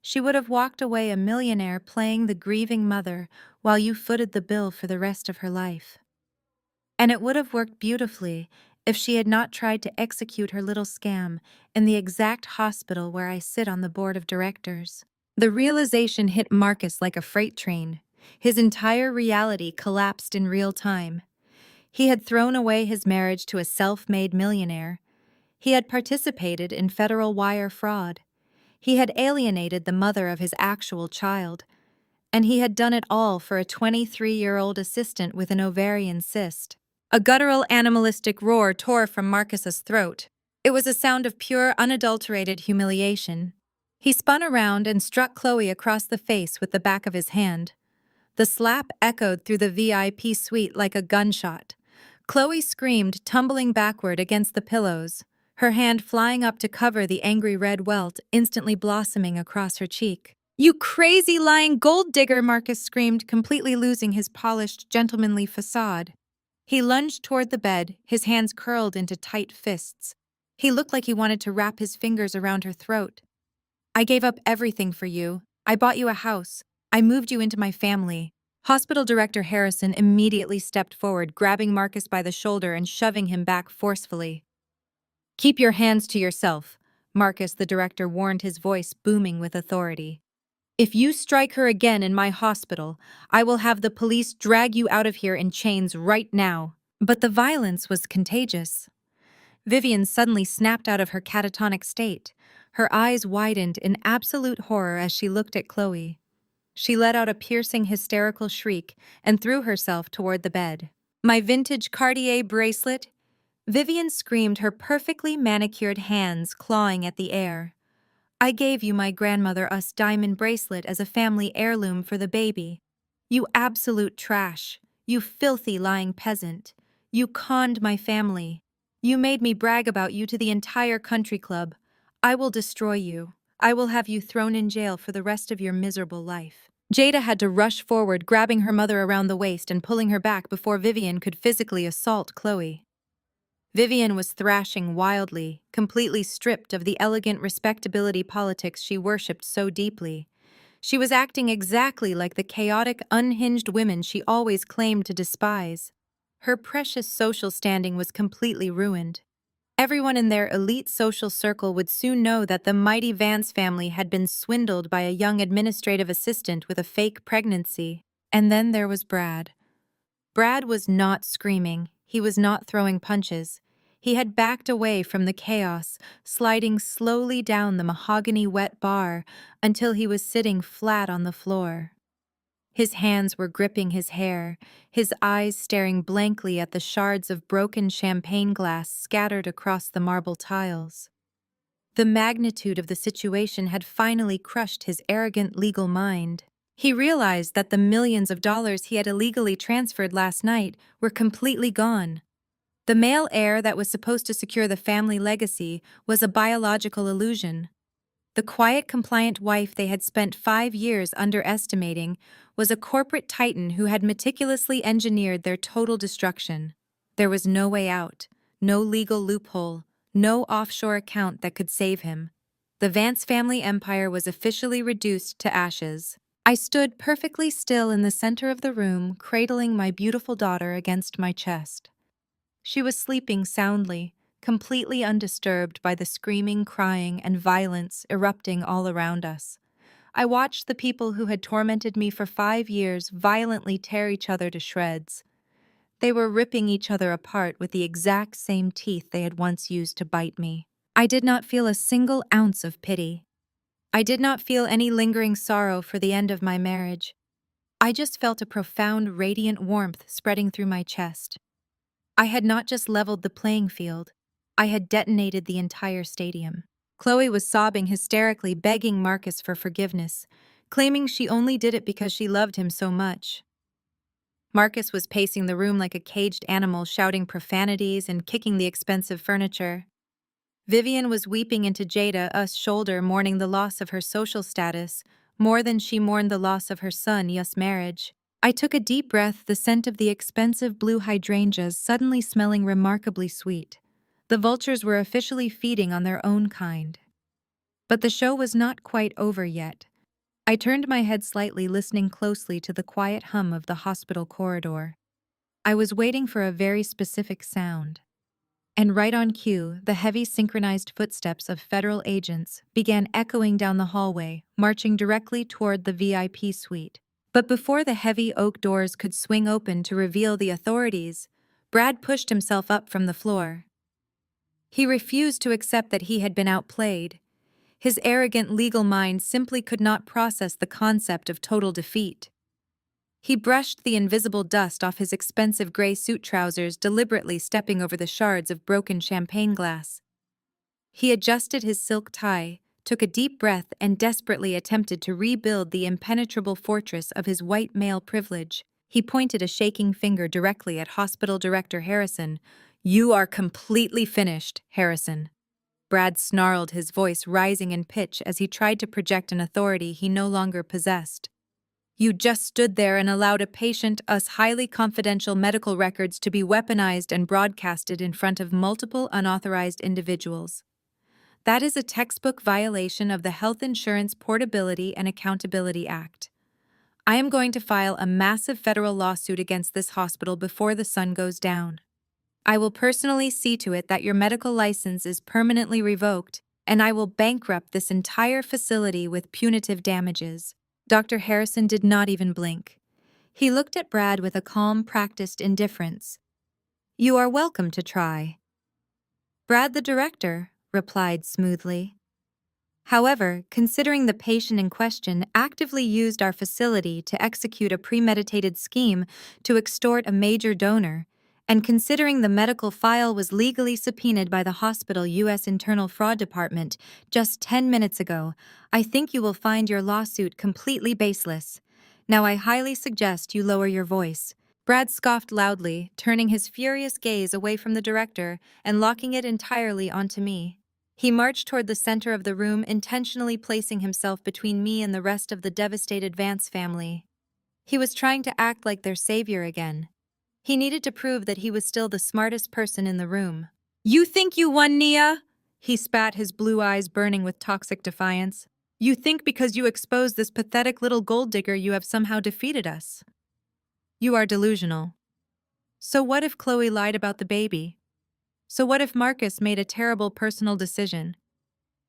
She would have walked away a millionaire playing the grieving mother while you footed the bill for the rest of her life. And it would have worked beautifully if she had not tried to execute her little scam in the exact hospital where I sit on the board of directors. The realization hit Marcus like a freight train. His entire reality collapsed in real time. He had thrown away his marriage to a self-made millionaire. He had participated in federal wire fraud. He had alienated the mother of his actual child. And he had done it all for a 23-year-old assistant with an ovarian cyst. A guttural animalistic roar tore from Marcus's throat. It was a sound of pure, unadulterated humiliation. He spun around and struck Chloe across the face with the back of his hand. The slap echoed through the VIP suite like a gunshot. Chloe screamed, tumbling backward against the pillows, her hand flying up to cover the angry red welt instantly blossoming across her cheek. "You crazy lying gold digger!" Marcus screamed, completely losing his polished, gentlemanly facade. He lunged toward the bed, his hands curled into tight fists. He looked like he wanted to wrap his fingers around her throat. "I gave up everything for you. I bought you a house. I moved you into my family." Hospital Director Harrison immediately stepped forward, grabbing Marcus by the shoulder and shoving him back forcefully. "Keep your hands to yourself," Marcus, the director, warned, his voice booming with authority. "If you strike her again in my hospital, I will have the police drag you out of here in chains right now." But the violence was contagious. Vivian suddenly snapped out of her catatonic state. Her eyes widened in absolute horror as she looked at Chloe. She let out a piercing, hysterical shriek and threw herself toward the bed. "My vintage Cartier bracelet!" Vivian screamed, her perfectly manicured hands clawing at the air. "I gave you my grandmother-us diamond bracelet as a family heirloom for the baby. You absolute trash. You filthy lying peasant. You conned my family. You made me brag about you to the entire country club. I will destroy you. I will have you thrown in jail for the rest of your miserable life." Jada had to rush forward, grabbing her mother around the waist and pulling her back before Vivian could physically assault Chloe. Vivian was thrashing wildly, completely stripped of the elegant respectability politics she worshipped so deeply. She was acting exactly like the chaotic, unhinged women she always claimed to despise. Her precious social standing was completely ruined. Everyone in their elite social circle would soon know that the mighty Vance family had been swindled by a young administrative assistant with a fake pregnancy. And then there was Brad. Brad was not screaming. He was not throwing punches. He had backed away from the chaos, sliding slowly down the mahogany wet bar until he was sitting flat on the floor. His hands were gripping his hair, his eyes staring blankly at the shards of broken champagne glass scattered across the marble tiles. The magnitude of the situation had finally crushed his arrogant legal mind. He realized that the millions of dollars he had illegally transferred last night were completely gone. The male heir that was supposed to secure the family legacy was a biological illusion. The quiet, compliant wife they had spent 5 years underestimating was a corporate titan who had meticulously engineered their total destruction. There was no way out, no legal loophole, no offshore account that could save him. The Vance family empire was officially reduced to ashes. I stood perfectly still in the center of the room, cradling my beautiful daughter against my chest. She was sleeping soundly, completely undisturbed by the screaming, crying, and violence erupting all around us. I watched the people who had tormented me for 5 years violently tear each other to shreds. They were ripping each other apart with the exact same teeth they had once used to bite me. I did not feel a single ounce of pity. I did not feel any lingering sorrow for the end of my marriage. I just felt a profound, radiant warmth spreading through my chest. I had not just leveled the playing field, I had detonated the entire stadium. Chloe was sobbing hysterically, begging Marcus for forgiveness, claiming she only did it because she loved him so much. Marcus was pacing the room like a caged animal, shouting profanities and kicking the expensive furniture. Vivian was weeping into Jada's shoulder, mourning the loss of her social status more than she mourned the loss of her son, marriage. I took a deep breath, the scent of the expensive blue hydrangeas suddenly smelling remarkably sweet. The vultures were officially feeding on their own kind. But the show was not quite over yet. I turned my head slightly, listening closely to the quiet hum of the hospital corridor. I was waiting for a very specific sound. And right on cue, the heavy synchronized footsteps of federal agents began echoing down the hallway, marching directly toward the VIP suite. But before the heavy oak doors could swing open to reveal the authorities, Brad pushed himself up from the floor. He refused to accept that he had been outplayed. His arrogant legal mind simply could not process the concept of total defeat. He brushed the invisible dust off his expensive gray suit trousers, deliberately stepping over the shards of broken champagne glass. He adjusted his silk tie, took a deep breath, and desperately attempted to rebuild the impenetrable fortress of his white male privilege. He pointed a shaking finger directly at Hospital Director Harrison. "You are completely finished, Harrison." Brad snarled, his voice rising in pitch as he tried to project an authority he no longer possessed. "You just stood there and allowed a patient, us highly confidential medical records to be weaponized and broadcasted in front of multiple unauthorized individuals. That is a textbook violation of the Health Insurance Portability and Accountability Act. I am going to file a massive federal lawsuit against this hospital before the sun goes down. I will personally see to it that your medical license is permanently revoked, and I will bankrupt this entire facility with punitive damages." Dr. Harrison did not even blink. He looked at Brad with a calm, practiced indifference. "You are welcome to try." Brad, the director, replied smoothly. "However, considering the patient in question actively used our facility to execute a premeditated scheme to extort a major donor, and considering the medical file was legally subpoenaed by the hospital U.S. Internal Fraud Department just 10 minutes ago, I think you will find your lawsuit completely baseless. Now I highly suggest you lower your voice." Brad scoffed loudly, turning his furious gaze away from the director and locking it entirely onto me. He marched toward the center of the room, intentionally placing himself between me and the rest of the devastated Vance family. He was trying to act like their savior again. He needed to prove that he was still the smartest person in the room. "You think you won, Nia?" He spat, his blue eyes burning with toxic defiance. "You think because you exposed this pathetic little gold digger you have somehow defeated us? You are delusional. So what if Chloe lied about the baby? So what if Marcus made a terrible personal decision?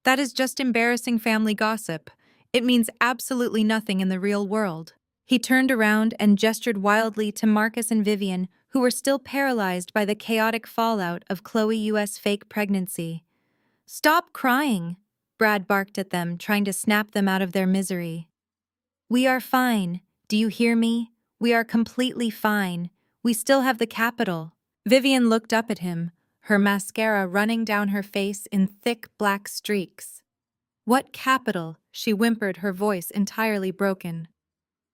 That is just embarrassing family gossip. It means absolutely nothing in the real world." He turned around and gestured wildly to Marcus and Vivian, who were still paralyzed by the chaotic fallout of Chloe's fake pregnancy. "Stop crying," Brad barked at them, trying to snap them out of their misery. "We are fine. Do you hear me? We are completely fine. We still have the capital." Vivian looked up at him, her mascara running down her face in thick black streaks. "What capital?" she whimpered, her voice entirely broken.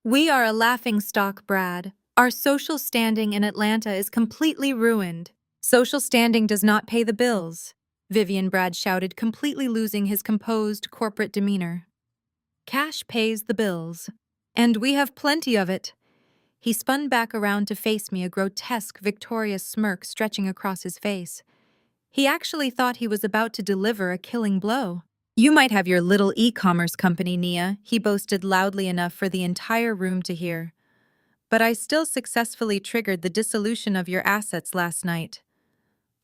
"We are a laughingstock, Brad. Our social standing in Atlanta is completely ruined." "Social standing does not pay the bills," Vivian, Brad shouted, completely losing his composed corporate demeanor. "Cash pays the bills. And we have plenty of it." He spun back around to face me, a grotesque, victorious smirk stretching across his face. He actually thought he was about to deliver a killing blow. "You might have your little e-commerce company, Nia," he boasted loudly enough for the entire room to hear. "But I still successfully triggered the dissolution of your assets last night.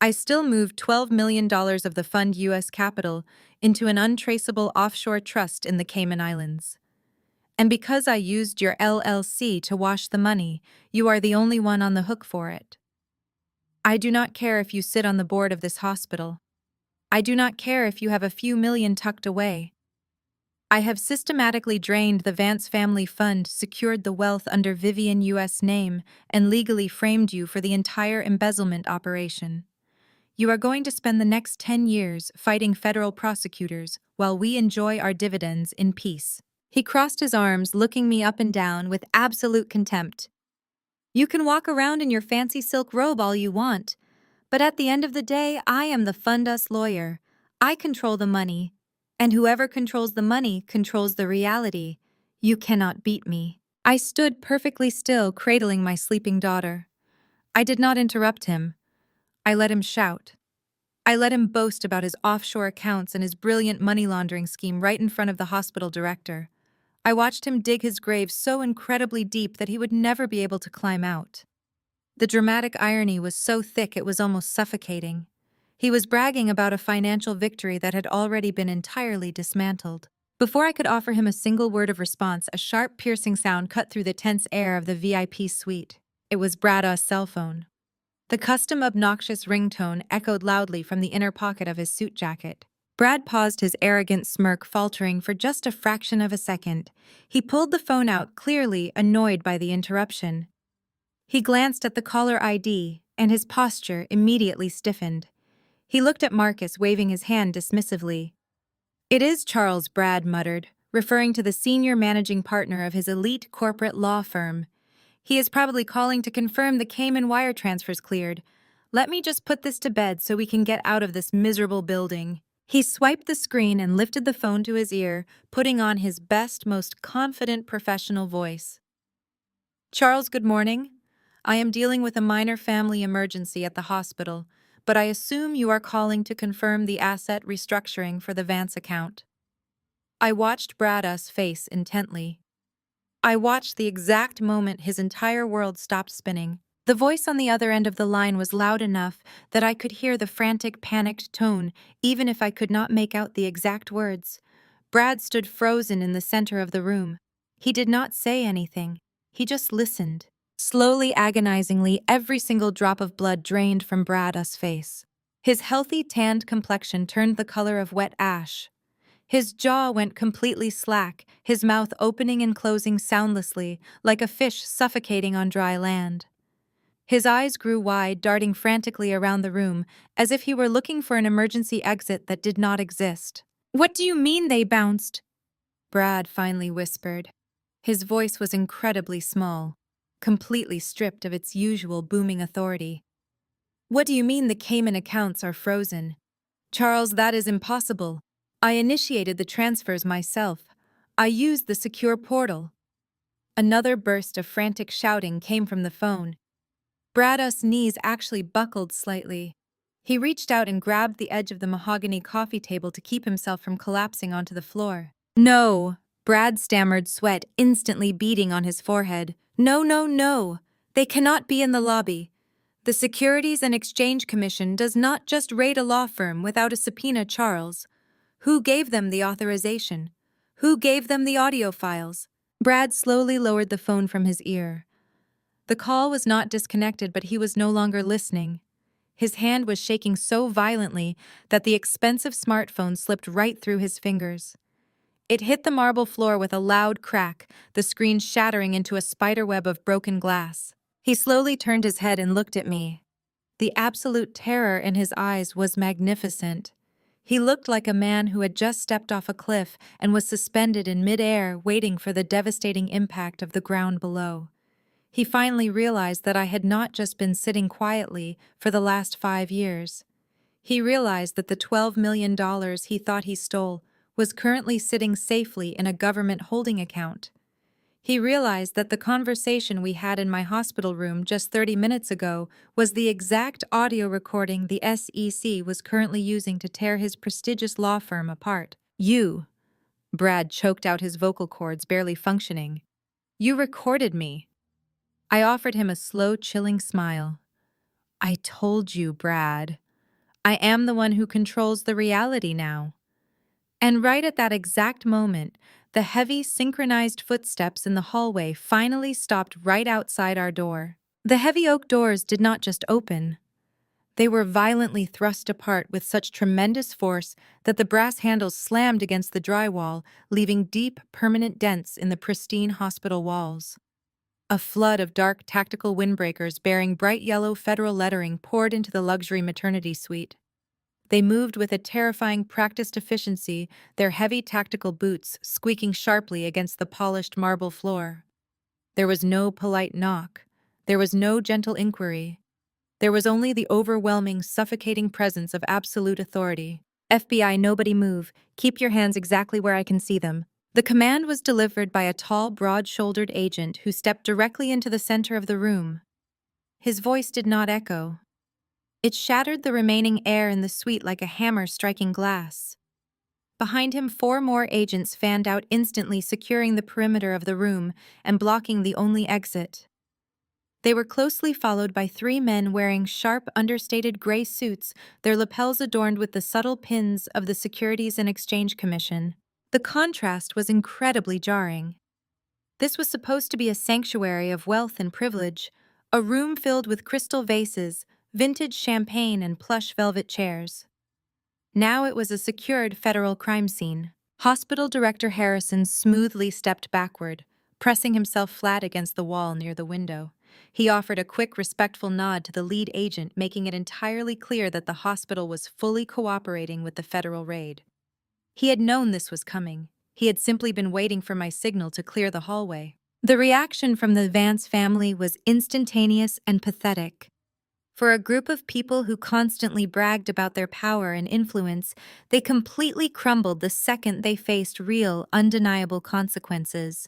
I still moved $12 million of the fund U.S. capital into an untraceable offshore trust in the Cayman Islands. And because I used your LLC to wash the money, you are the only one on the hook for it. I do not care if you sit on the board of this hospital. I do not care if you have a few million tucked away. I have systematically drained the Vance family fund, secured the wealth under Vivian U.S. name, and legally framed you for the entire embezzlement operation. You are going to spend the next 10 years fighting federal prosecutors while we enjoy our dividends in peace." He crossed his arms, looking me up and down with absolute contempt. "You can walk around in your fancy silk robe all you want, but at the end of the day, I am the Fund Us lawyer. I control the money, and whoever controls the money controls the reality. You cannot beat me." I stood perfectly still, cradling my sleeping daughter. I did not interrupt him. I let him shout. I let him boast about his offshore accounts and his brilliant money laundering scheme right in front of the hospital director. I watched him dig his grave so incredibly deep that he would never be able to climb out. The dramatic irony was so thick it was almost suffocating. He was bragging about a financial victory that had already been entirely dismantled. Before I could offer him a single word of response, a sharp, piercing sound cut through the tense air of the VIP suite. It was Braddock's cell phone. The custom obnoxious ringtone echoed loudly from the inner pocket of his suit jacket. Brad paused, his arrogant smirk faltering for just a fraction of a second. He pulled the phone out, clearly annoyed by the interruption. He glanced at the caller ID, and his posture immediately stiffened. He looked at Marcus, waving his hand dismissively. "It is Charles," Brad muttered, referring to the senior managing partner of his elite corporate law firm. "He is probably calling to confirm the Cayman wire transfers cleared. Let me just put this to bed so we can get out of this miserable building." He swiped the screen and lifted the phone to his ear, putting on his best, most confident professional voice. "Charles, good morning. I am dealing with a minor family emergency at the hospital, but I assume you are calling to confirm the asset restructuring for the Vance account." I watched Braddock's face intently. I watched the exact moment his entire world stopped spinning. The voice on the other end of the line was loud enough that I could hear the frantic, panicked tone, even if I could not make out the exact words. Brad stood frozen in the center of the room. He did not say anything. He just listened. Slowly, agonizingly, every single drop of blood drained from Braddock's face. His healthy, tanned complexion turned the color of wet ash. His jaw went completely slack, his mouth opening and closing soundlessly, like a fish suffocating on dry land. His eyes grew wide, darting frantically around the room, as if he were looking for an emergency exit that did not exist. "What do you mean they bounced?" Brad finally whispered. His voice was incredibly small, completely stripped of its usual booming authority. "What do you mean the Cayman accounts are frozen? Charles, that is impossible. I initiated the transfers myself. I used the secure portal." Another burst of frantic shouting came from the phone. Braddock's knees actually buckled slightly. He reached out and grabbed the edge of the mahogany coffee table to keep himself from collapsing onto the floor. "No," Brad stammered, sweat instantly beading on his forehead. "No, no, no. They cannot be in the lobby. The Securities and Exchange Commission does not just raid a law firm without a subpoena, Charles. Who gave them the authorization? Who gave them the audio files?" Brad slowly lowered the phone from his ear. The call was not disconnected, but he was no longer listening. His hand was shaking so violently that the expensive smartphone slipped right through his fingers. It hit the marble floor with a loud crack, the screen shattering into a spiderweb of broken glass. He slowly turned his head and looked at me. The absolute terror in his eyes was magnificent. He looked like a man who had just stepped off a cliff and was suspended in midair, waiting for the devastating impact of the ground below. He finally realized that I had not just been sitting quietly for the last 5 years. He realized that the $12 million he thought he stole was currently sitting safely in a government holding account. He realized that the conversation we had in my hospital room just 30 minutes ago was the exact audio recording the SEC was currently using to tear his prestigious law firm apart. "You," Brad choked out, his vocal cords barely functioning. "You recorded me." I offered him a slow, chilling smile. "I told you, Brad. I am the one who controls the reality now." And right at that exact moment, the heavy, synchronized footsteps in the hallway finally stopped right outside our door. The heavy oak doors did not just open. They were violently thrust apart with such tremendous force that the brass handles slammed against the drywall, leaving deep, permanent dents in the pristine hospital walls. A flood of dark tactical windbreakers bearing bright yellow federal lettering poured into the luxury maternity suite. They moved with a terrifying practiced efficiency, their heavy tactical boots squeaking sharply against the polished marble floor. There was no polite knock. There was no gentle inquiry. There was only the overwhelming, suffocating presence of absolute authority. "FBI, nobody move. Keep your hands exactly where I can see them." The command was delivered by a tall, broad-shouldered agent who stepped directly into the center of the room. His voice did not echo. It shattered the remaining air in the suite like a hammer striking glass. Behind him, 4 more agents fanned out instantly, securing the perimeter of the room and blocking the only exit. They were closely followed by 3 men wearing sharp, understated gray suits, their lapels adorned with the subtle pins of the Securities and Exchange Commission. The contrast was incredibly jarring. This was supposed to be a sanctuary of wealth and privilege, a room filled with crystal vases, vintage champagne, and plush velvet chairs. Now it was a secured federal crime scene. Hospital Director Harrison smoothly stepped backward, pressing himself flat against the wall near the window. He offered a quick, respectful nod to the lead agent, making it entirely clear that the hospital was fully cooperating with the federal raid. He had known this was coming. He had simply been waiting for my signal to clear the hallway. The reaction from the Vance family was instantaneous and pathetic. For a group of people who constantly bragged about their power and influence, they completely crumbled the second they faced real, undeniable consequences.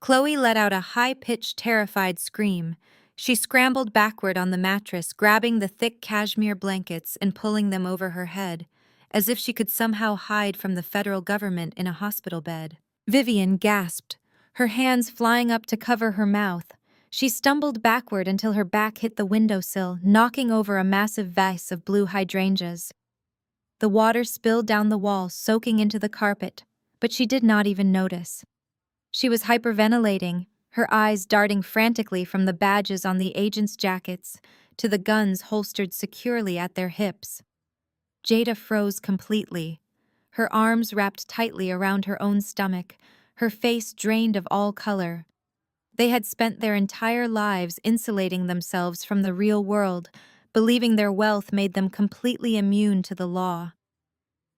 Chloe let out a high-pitched, terrified scream. She scrambled backward on the mattress, grabbing the thick cashmere blankets and pulling them over her head, as if she could somehow hide from the federal government in a hospital bed. Vivian gasped, her hands flying up to cover her mouth. She stumbled backward until her back hit the windowsill, knocking over a massive vase of blue hydrangeas. The water spilled down the wall, soaking into the carpet, but she did not even notice. She was hyperventilating, her eyes darting frantically from the badges on the agents' jackets to the guns holstered securely at their hips. Jada froze completely, her arms wrapped tightly around her own stomach, her face drained of all color. They had spent their entire lives insulating themselves from the real world, believing their wealth made them completely immune to the law.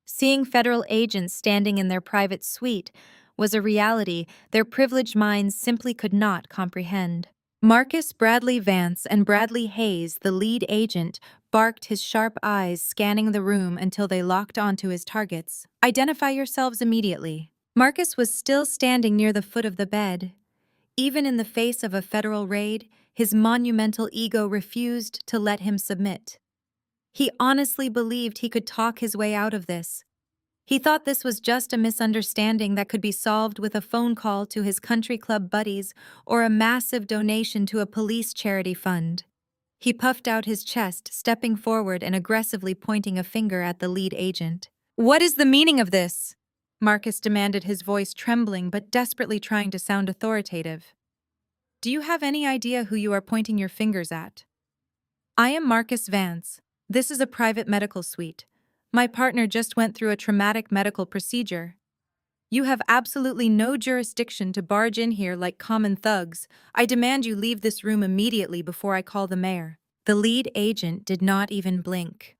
Seeing federal agents standing in their private suite was a reality their privileged minds simply could not comprehend. Marcus Bradley Vance and Bradley Hayes, the lead agent, barked, his sharp eyes scanning the room until they locked onto his targets. "Identify yourselves immediately." Marcus was still standing near the foot of the bed. Even in the face of a federal raid, his monumental ego refused to let him submit. He honestly believed he could talk his way out of this. He thought this was just a misunderstanding that could be solved with a phone call to his country club buddies or a massive donation to a police charity fund. He puffed out his chest, stepping forward and aggressively pointing a finger at the lead agent. "What is the meaning of this?" Marcus demanded, his voice trembling but desperately trying to sound authoritative. "Do you have any idea who you are pointing your fingers at?" "I am Marcus Vance. This is a private medical suite. My partner just went through a traumatic medical procedure. You have absolutely no jurisdiction to barge in here like common thugs. I demand you leave this room immediately before I call the mayor." The lead agent did not even blink.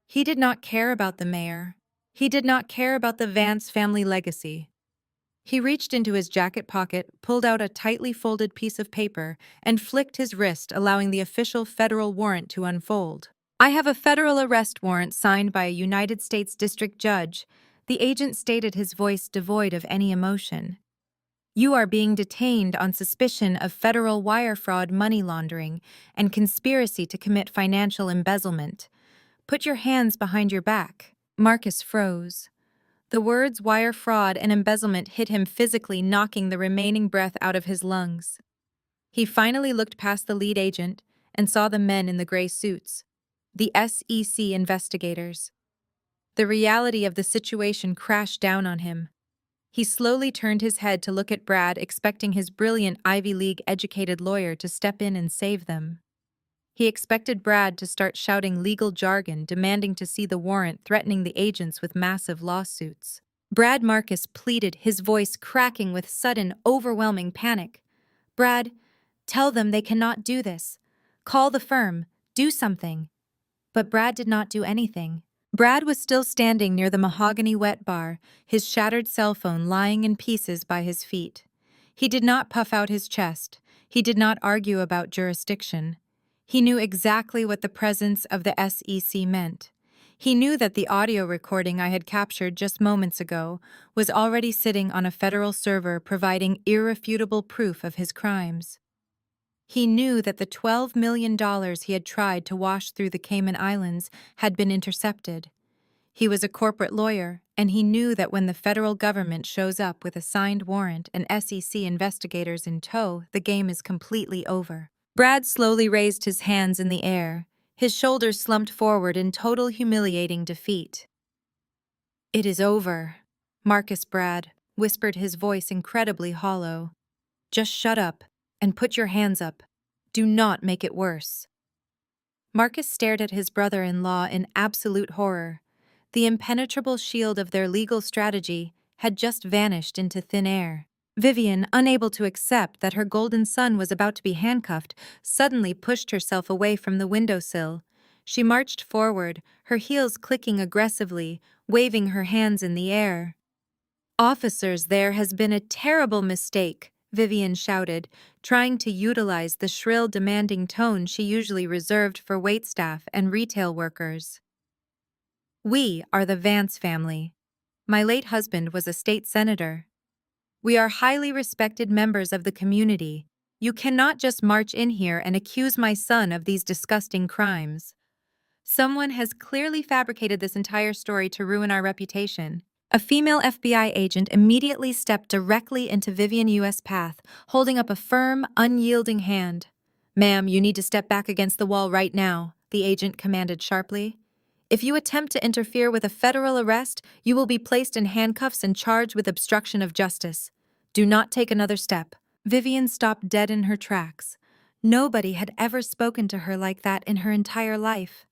He did not care about the mayor. He did not care about the Vance family legacy. He reached into his jacket pocket, pulled out a tightly folded piece of paper, and flicked his wrist, allowing the official federal warrant to unfold. "I have a federal arrest warrant signed by a United States district judge," the agent stated, his voice devoid of any emotion. "You are being detained on suspicion of federal wire fraud, money laundering, and conspiracy to commit financial embezzlement. Put your hands behind your back." Marcus froze. The words wire fraud and embezzlement hit him physically, knocking the remaining breath out of his lungs. He finally looked past the lead agent and saw the men in the gray suits, the SEC investigators. The reality of the situation crashed down on him. He slowly turned his head to look at Brad, expecting his brilliant Ivy League-educated lawyer to step in and save them. He expected Brad to start shouting legal jargon, demanding to see the warrant, threatening the agents with massive lawsuits. Brad Marcus pleaded, his voice cracking with sudden, overwhelming panic. "Brad, tell them they cannot do this. Call the firm. Do something." But Brad did not do anything. Brad was still standing near the mahogany wet bar, his shattered cell phone lying in pieces by his feet. He did not puff out his chest. He did not argue about jurisdiction. He knew exactly what the presence of the SEC meant. He knew that the audio recording I had captured just moments ago was already sitting on a federal server providing irrefutable proof of his crimes. He knew that the $12 million he had tried to wash through the Cayman Islands had been intercepted. He was a corporate lawyer, and he knew that when the federal government shows up with a signed warrant and SEC investigators in tow, the game is completely over. Brad slowly raised his hands in the air, his shoulders slumped forward in total humiliating defeat. "It is over," Marcus Brad whispered, his voice incredibly hollow. "Just shut up and put your hands up. Do not make it worse." Marcus stared at his brother-in-law in absolute horror. The impenetrable shield of their legal strategy had just vanished into thin air. Vivian, unable to accept that her golden son was about to be handcuffed, suddenly pushed herself away from the windowsill. She marched forward, her heels clicking aggressively, waving her hands in the air. "Officers, there has been a terrible mistake," Vivian shouted, trying to utilize the shrill, demanding tone she usually reserved for waitstaff and retail workers. "We are the Vance family. My late husband was a state senator. We are highly respected members of the community. You cannot just march in here and accuse my son of these disgusting crimes. Someone has clearly fabricated this entire story to ruin our reputation." A female FBI agent immediately stepped directly into Vivian U.S. path, holding up a firm, unyielding hand. "Ma'am, you need to step back against the wall right now," the agent commanded sharply. "If you attempt to interfere with a federal arrest, you will be placed in handcuffs and charged with obstruction of justice. Do not take another step." Vivian stopped dead in her tracks. Nobody had ever spoken to her like that in her entire life.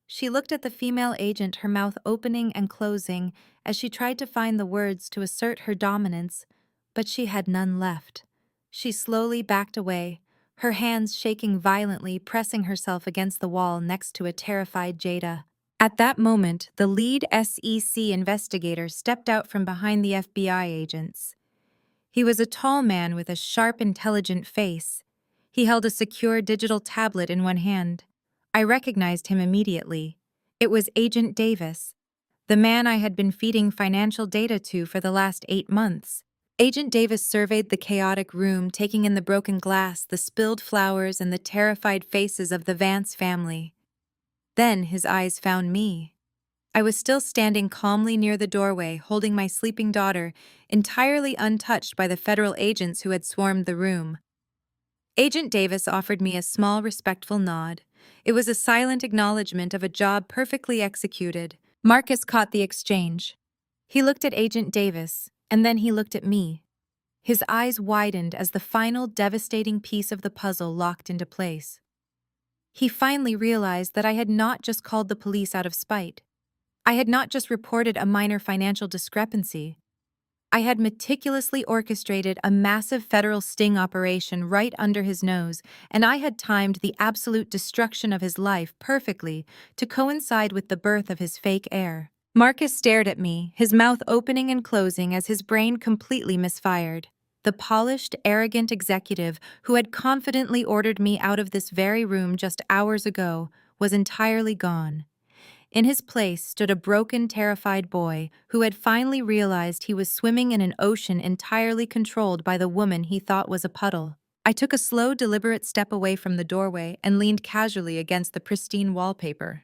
She looked at the female agent, her mouth opening and closing, as she tried to find the words to assert her dominance, but she had none left. She slowly backed away, her hands shaking violently, pressing herself against the wall next to a terrified Jada. At that moment, the lead SEC investigator stepped out from behind the FBI agents. He was a tall man with a sharp, intelligent face. He held a secure digital tablet in one hand. I recognized him immediately. It was Agent Davis, the man I had been feeding financial data to for the last 8 months. Agent Davis surveyed the chaotic room, taking in the broken glass, the spilled flowers, and the terrified faces of the Vance family. Then his eyes found me. I was still standing calmly near the doorway, holding my sleeping daughter, entirely untouched by the federal agents who had swarmed the room. Agent Davis offered me a small, respectful nod. It was a silent acknowledgement of a job perfectly executed. Marcus caught the exchange. He looked at Agent Davis, and then he looked at me. His eyes widened as the final devastating piece of the puzzle locked into place. He finally realized that I had not just called the police out of spite. I had not just reported a minor financial discrepancy. I had meticulously orchestrated a massive federal sting operation right under his nose, and I had timed the absolute destruction of his life perfectly to coincide with the birth of his fake heir. Marcus stared at me, his mouth opening and closing as his brain completely misfired. The polished, arrogant executive who had confidently ordered me out of this very room just hours ago was entirely gone. In his place stood a broken, terrified boy who had finally realized he was swimming in an ocean entirely controlled by the woman he thought was a puddle. I took a slow, deliberate step away from the doorway and leaned casually against the pristine wallpaper.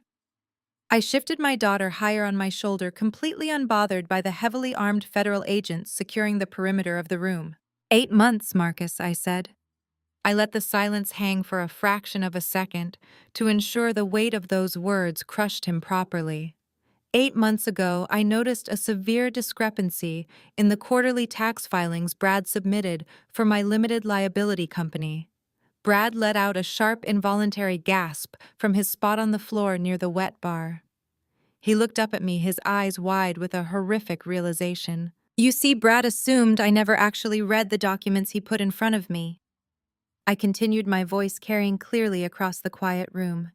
I shifted my daughter higher on my shoulder, completely unbothered by the heavily armed federal agents securing the perimeter of the room. 8 months, Marcus, I said. I let the silence hang for a fraction of a second to ensure the weight of those words crushed him properly. 8 months ago, I noticed a severe discrepancy in the quarterly tax filings Brad submitted for my limited liability company. Brad let out a sharp, involuntary gasp from his spot on the floor near the wet bar. He looked up at me, his eyes wide with a horrific realization. "You see, Brad assumed I never actually read the documents he put in front of me." I continued, my voice carrying clearly across the quiet room.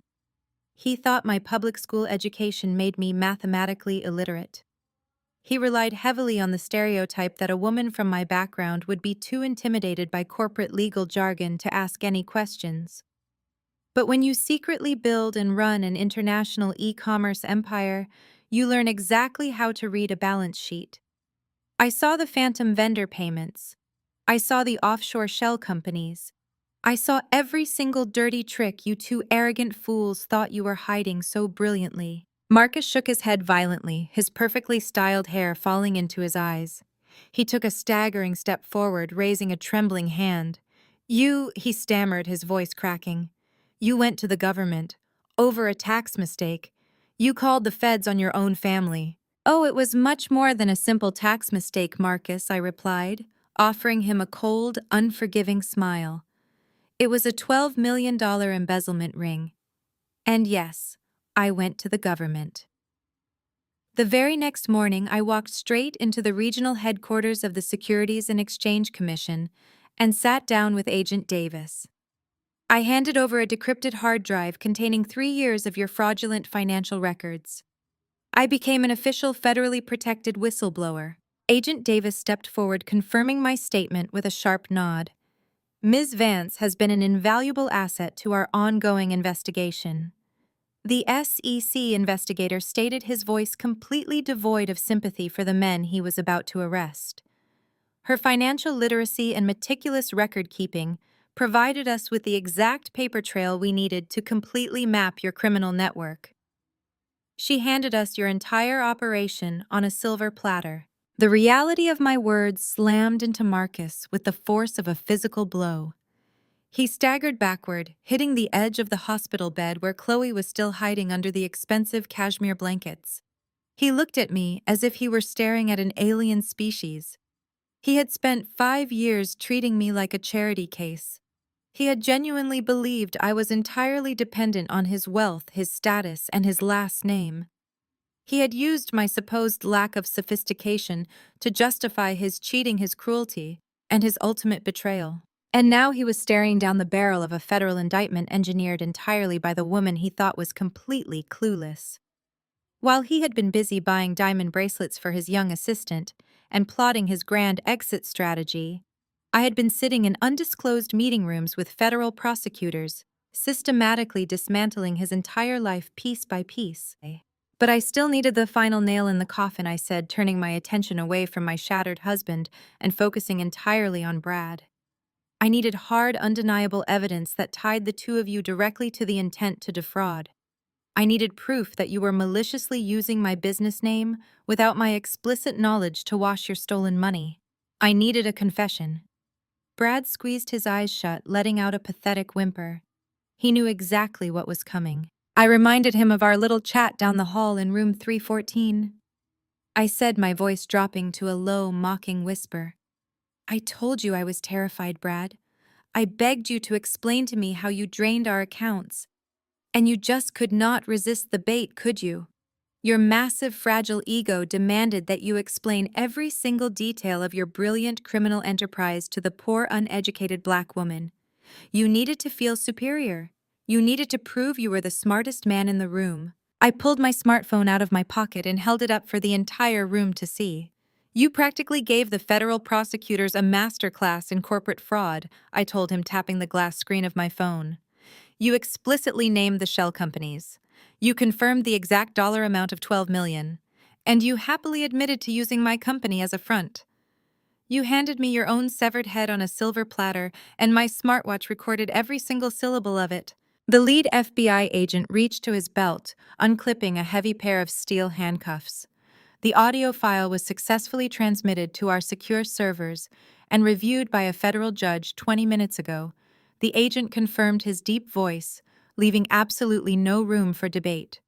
"He thought my public school education made me mathematically illiterate. He relied heavily on the stereotype that a woman from my background would be too intimidated by corporate legal jargon to ask any questions. But when you secretly build and run an international e-commerce empire, you learn exactly how to read a balance sheet. I saw the phantom vendor payments. I saw the offshore shell companies. I saw every single dirty trick you two arrogant fools thought you were hiding so brilliantly. Marcus shook his head violently, his perfectly styled hair falling into his eyes. He took a staggering step forward, raising a trembling hand. He stammered, his voice cracking. You went to the government. Over a tax mistake. You called the feds on your own family. Oh, it was much more than a simple tax mistake, Marcus, I replied, offering him a cold, unforgiving smile. It was a $12 million embezzlement ring. And yes, I went to the government. The very next morning, I walked straight into the regional headquarters of the Securities and Exchange Commission and sat down with Agent Davis. I handed over a decrypted hard drive containing 3 years of your fraudulent financial records. I became an official federally protected whistleblower. Agent Davis stepped forward, confirming my statement with a sharp nod. Ms. Vance has been an invaluable asset to our ongoing investigation. The SEC investigator stated, his voice completely devoid of sympathy for the men he was about to arrest. Her financial literacy and meticulous record-keeping provided us with the exact paper trail we needed to completely map your criminal network. She handed us your entire operation on a silver platter. The reality of my words slammed into Marcus with the force of a physical blow. He staggered backward, hitting the edge of the hospital bed where Chloe was still hiding under the expensive cashmere blankets. He looked at me as if he were staring at an alien species. He had spent 5 years treating me like a charity case. He had genuinely believed I was entirely dependent on his wealth, his status, and his last name. He had used my supposed lack of sophistication to justify his cheating, his cruelty, and his ultimate betrayal. And now he was staring down the barrel of a federal indictment engineered entirely by the woman he thought was completely clueless. While he had been busy buying diamond bracelets for his young assistant and plotting his grand exit strategy, I had been sitting in undisclosed meeting rooms with federal prosecutors, systematically dismantling his entire life piece by piece. But I still needed the final nail in the coffin, I said, turning my attention away from my shattered husband and focusing entirely on Brad. I needed hard, undeniable evidence that tied the two of you directly to the intent to defraud. I needed proof that you were maliciously using my business name without my explicit knowledge to wash your stolen money. I needed a confession. Brad squeezed his eyes shut, letting out a pathetic whimper. He knew exactly what was coming. I reminded him of our little chat down the hall in room 314. I said, my voice dropping to a low, mocking whisper. I told you I was terrified, Brad. I begged you to explain to me how you drained our accounts. And you just could not resist the bait, could you? Your massive, fragile ego demanded that you explain every single detail of your brilliant criminal enterprise to the poor, uneducated black woman. You needed to feel superior. You needed to prove you were the smartest man in the room. I pulled my smartphone out of my pocket and held it up for the entire room to see. You practically gave the federal prosecutors a masterclass in corporate fraud, I told him, tapping the glass screen of my phone. You explicitly named the shell companies. You confirmed the exact dollar amount of $12 million. And you happily admitted to using my company as a front. You handed me your own severed head on a silver platter, and my smartwatch recorded every single syllable of it. The lead FBI agent reached to his belt, unclipping a heavy pair of steel handcuffs. The audio file was successfully transmitted to our secure servers and reviewed by a federal judge 20 minutes ago. The agent confirmed his deep voice, leaving absolutely no room for debate.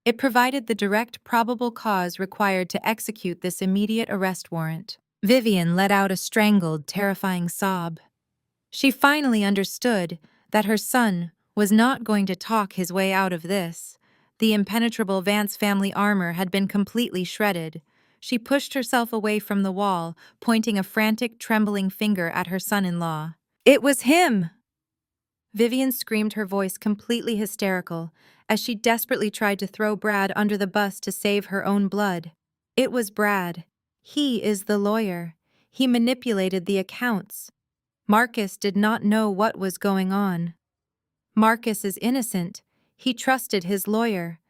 It provided the direct probable cause required to execute this immediate arrest warrant. Vivian let out a strangled, terrifying sob. She finally understood that her son was not going to talk his way out of this. The impenetrable Vance family armor had been completely shredded. She pushed herself away from the wall, pointing a frantic, trembling finger at her son-in-law. It was him! Vivian screamed, her voice completely hysterical, as she desperately tried to throw Brad under the bus to save her own blood. It was Brad. He is the lawyer. He manipulated the accounts. Marcus did not know what was going on. Marcus is innocent. He trusted his lawyer.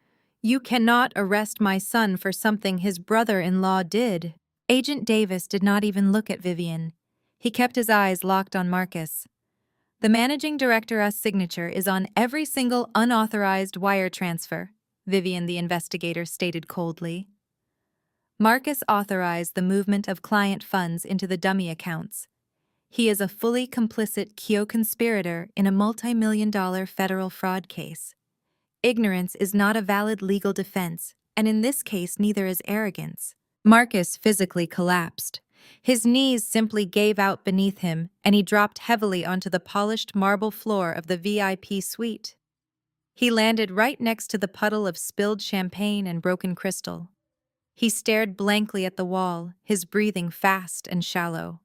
You cannot arrest my son for something his brother-in-law did. Agent Davis did not even look at Vivian. He kept his eyes locked on Marcus. The managing director's signature is on every single unauthorized wire transfer, Vivian the investigator stated coldly. Marcus authorized the movement of client funds into the dummy accounts. He is a fully complicit co-conspirator in a multi-million-dollar federal fraud case. Ignorance is not a valid legal defense, and in this case neither is arrogance. Marcus physically collapsed. His knees simply gave out beneath him, and he dropped heavily onto the polished marble floor of the VIP suite. He landed right next to the puddle of spilled champagne and broken crystal. He stared blankly at the wall, his breathing fast and shallow.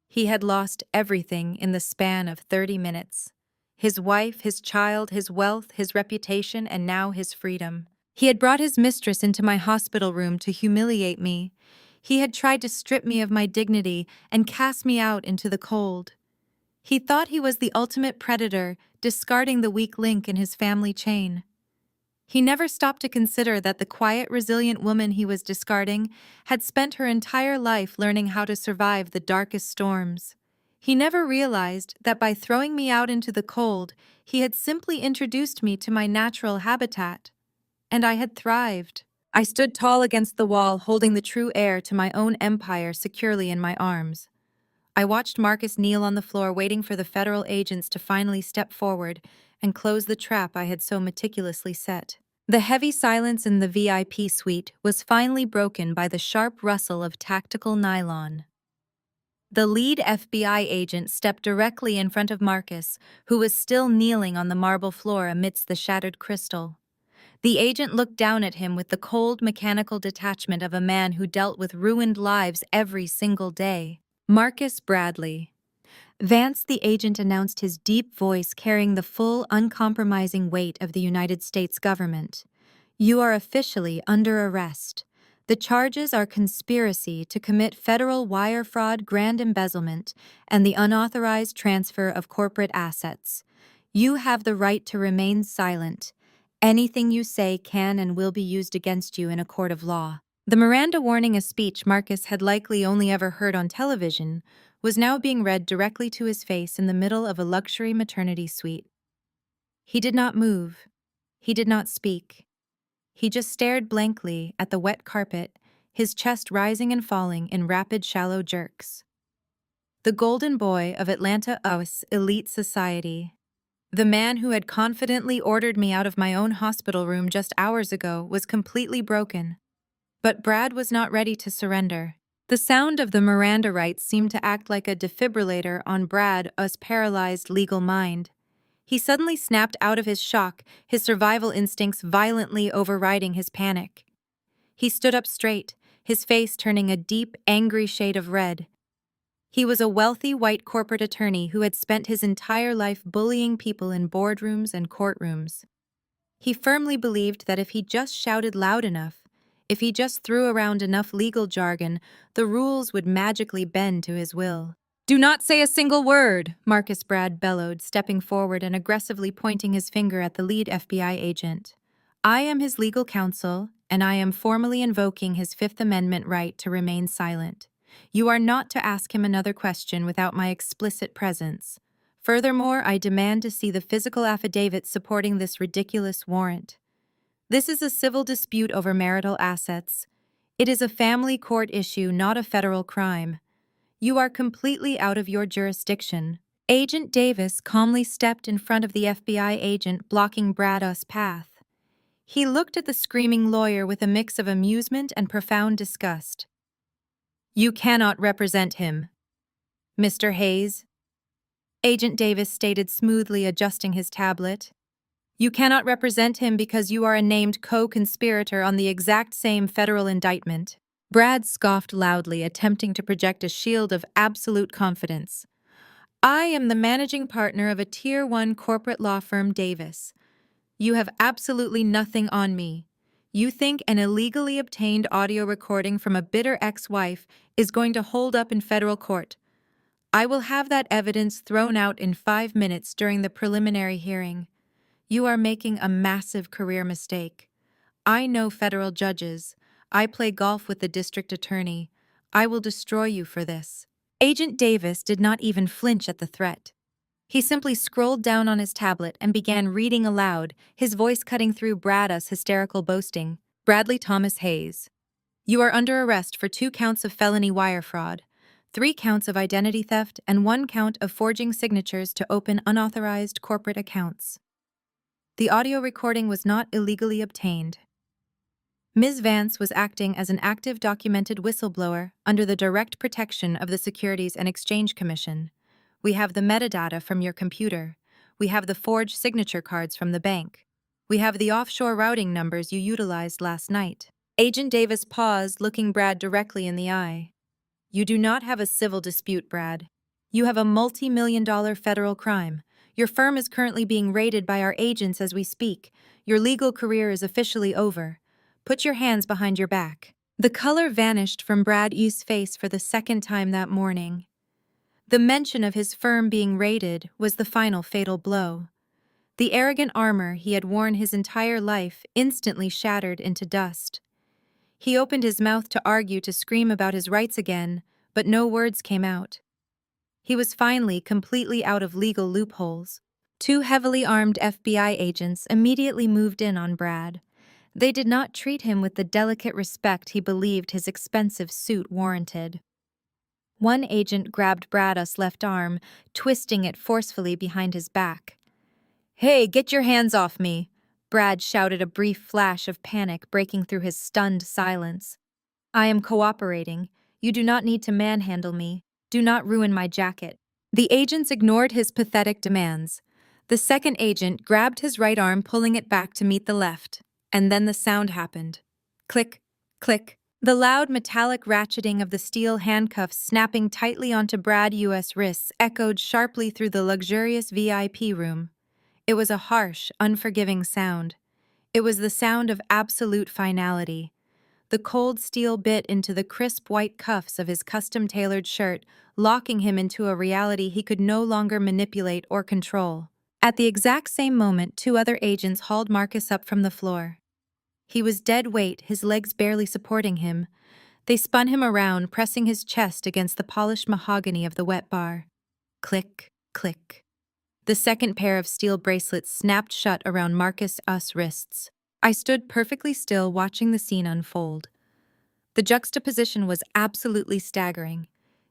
He had lost everything in the span of 30 minutes. His wife, his child, his wealth, his reputation, and now his freedom. He had brought his mistress into my hospital room to humiliate me. He had tried to strip me of my dignity and cast me out into the cold. He thought he was the ultimate predator, discarding the weak link in his family chain. He never stopped to consider that the quiet, resilient woman he was discarding had spent her entire life learning how to survive the darkest storms. He never realized that by throwing me out into the cold, he had simply introduced me to my natural habitat. And I had thrived. I stood tall against the wall, holding the true heir to my own empire securely in my arms. I watched Marcus kneel on the floor, waiting for the federal agents to finally step forward and close the trap I had so meticulously set. The heavy silence in the VIP suite was finally broken by the sharp rustle of tactical nylon. The lead FBI agent stepped directly in front of Marcus, who was still kneeling on the marble floor amidst the shattered crystal. The agent looked down at him with the cold, mechanical detachment of a man who dealt with ruined lives every single day. Marcus Bradley. Vance the agent announced, his deep voice carrying the full, uncompromising weight of the United States government. You are officially under arrest. The charges are conspiracy to commit federal wire fraud, grand embezzlement, and the unauthorized transfer of corporate assets. You have the right to remain silent. Anything you say can and will be used against you in a court of law. The Miranda warning, a speech Marcus had likely only ever heard on television, was now being read directly to his face in the middle of a luxury maternity suite. He did not move. He did not speak. He just stared blankly at the wet carpet, his chest rising and falling in rapid, shallow jerks. The golden boy of Atlanta's elite society. The man who had confidently ordered me out of my own hospital room just hours ago was completely broken. But Brad was not ready to surrender. The sound of the Miranda rights seemed to act like a defibrillator on Brad's paralyzed legal mind. He suddenly snapped out of his shock, his survival instincts violently overriding his panic. He stood up straight, his face turning a deep, angry shade of red. He was a wealthy white corporate attorney who had spent his entire life bullying people in boardrooms and courtrooms. He firmly believed that if he just shouted loud enough, if he just threw around enough legal jargon, the rules would magically bend to his will. Do not say a single word, Marcus Brad bellowed, stepping forward and aggressively pointing his finger at the lead FBI agent. I am his legal counsel, and I am formally invoking his Fifth Amendment right to remain silent. You are not to ask him another question without my explicit presence. Furthermore, I demand to see the physical affidavit supporting this ridiculous warrant. This is a civil dispute over marital assets. It is a family court issue, not a federal crime. You are completely out of your jurisdiction. Agent Davis calmly stepped in front of the FBI agent, blocking Brad's path. He looked at the screaming lawyer with a mix of amusement and profound disgust. You cannot represent him, Mr. Hayes. Agent Davis stated smoothly, adjusting his tablet. You cannot represent him because you are a named co-conspirator on the exact same federal indictment. Brad scoffed loudly, attempting to project a shield of absolute confidence. I am the managing partner of a Tier 1 corporate law firm, Davis. You have absolutely nothing on me. You think an illegally obtained audio recording from a bitter ex-wife is going to hold up in federal court. I will have that evidence thrown out in 5 minutes during the preliminary hearing. You are making a massive career mistake. I know federal judges. I play golf with the district attorney. I will destroy you for this." Agent Davis did not even flinch at the threat. He simply scrolled down on his tablet and began reading aloud, his voice cutting through Brad's hysterical boasting. "Bradley Thomas Hayes, you are under arrest for 2 counts of felony wire fraud, 3 counts of identity theft, and 1 count of forging signatures to open unauthorized corporate accounts." The audio recording was not illegally obtained. Ms. Vance was acting as an active documented whistleblower under the direct protection of the Securities and Exchange Commission. We have the metadata from your computer. We have the forged signature cards from the bank. We have the offshore routing numbers you utilized last night. Agent Davis paused, looking Brad directly in the eye. "You do not have a civil dispute, Brad. You have a multi-million-dollar federal crime. Your firm is currently being raided by our agents as we speak. Your legal career is officially over. Put your hands behind your back." The color vanished from Brad Yu's face for the second time that morning. The mention of his firm being raided was the final fatal blow. The arrogant armor he had worn his entire life instantly shattered into dust. He opened his mouth to argue, to scream about his rights again, but no words came out. He was finally completely out of legal loopholes. 2 heavily armed FBI agents immediately moved in on Brad. They did not treat him with the delicate respect he believed his expensive suit warranted. One agent grabbed Brad's left arm, twisting it forcefully behind his back. "Hey, get your hands off me!" Brad shouted, a brief flash of panic breaking through his stunned silence. "I am cooperating. You do not need to manhandle me. Do not ruin my jacket." The agents ignored his pathetic demands. The second agent grabbed his right arm, pulling it back to meet the left. And then the sound happened. Click, click. The loud metallic ratcheting of the steel handcuffs snapping tightly onto Brad Yu's wrists echoed sharply through the luxurious VIP room. It was a harsh, unforgiving sound. It was the sound of absolute finality. The cold steel bit into the crisp white cuffs of his custom-tailored shirt, locking him into a reality he could no longer manipulate or control. At the exact same moment, 2 other agents hauled Marcus up from the floor. He was dead weight, his legs barely supporting him. They spun him around, pressing his chest against the polished mahogany of the wet bar. Click, click. The second pair of steel bracelets snapped shut around Marcus' wrists. I stood perfectly still, watching the scene unfold. The juxtaposition was absolutely staggering.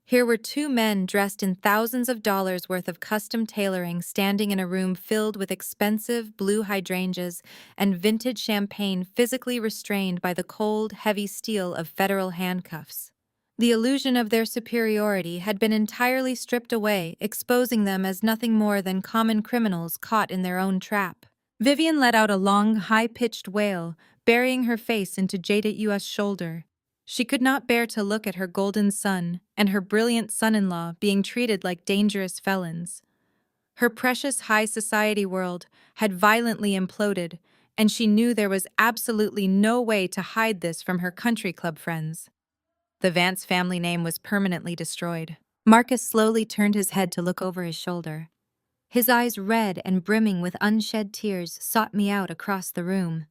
Here were 2 men dressed in thousands of dollars worth of custom tailoring, standing in a room filled with expensive blue hydrangeas and vintage champagne, physically restrained by the cold, heavy steel of federal handcuffs. The illusion of their superiority had been entirely stripped away, exposing them as nothing more than common criminals caught in their own trap. Vivian let out a long, high-pitched wail, burying her face into Yu's shoulder. She could not bear to look at her golden son and her brilliant son-in-law being treated like dangerous felons. Her precious high society world had violently imploded, and she knew there was absolutely no way to hide this from her country club friends. The Vance family name was permanently destroyed. Marcus slowly turned his head to look over his shoulder. His eyes, red and brimming with unshed tears, sought me out across the room.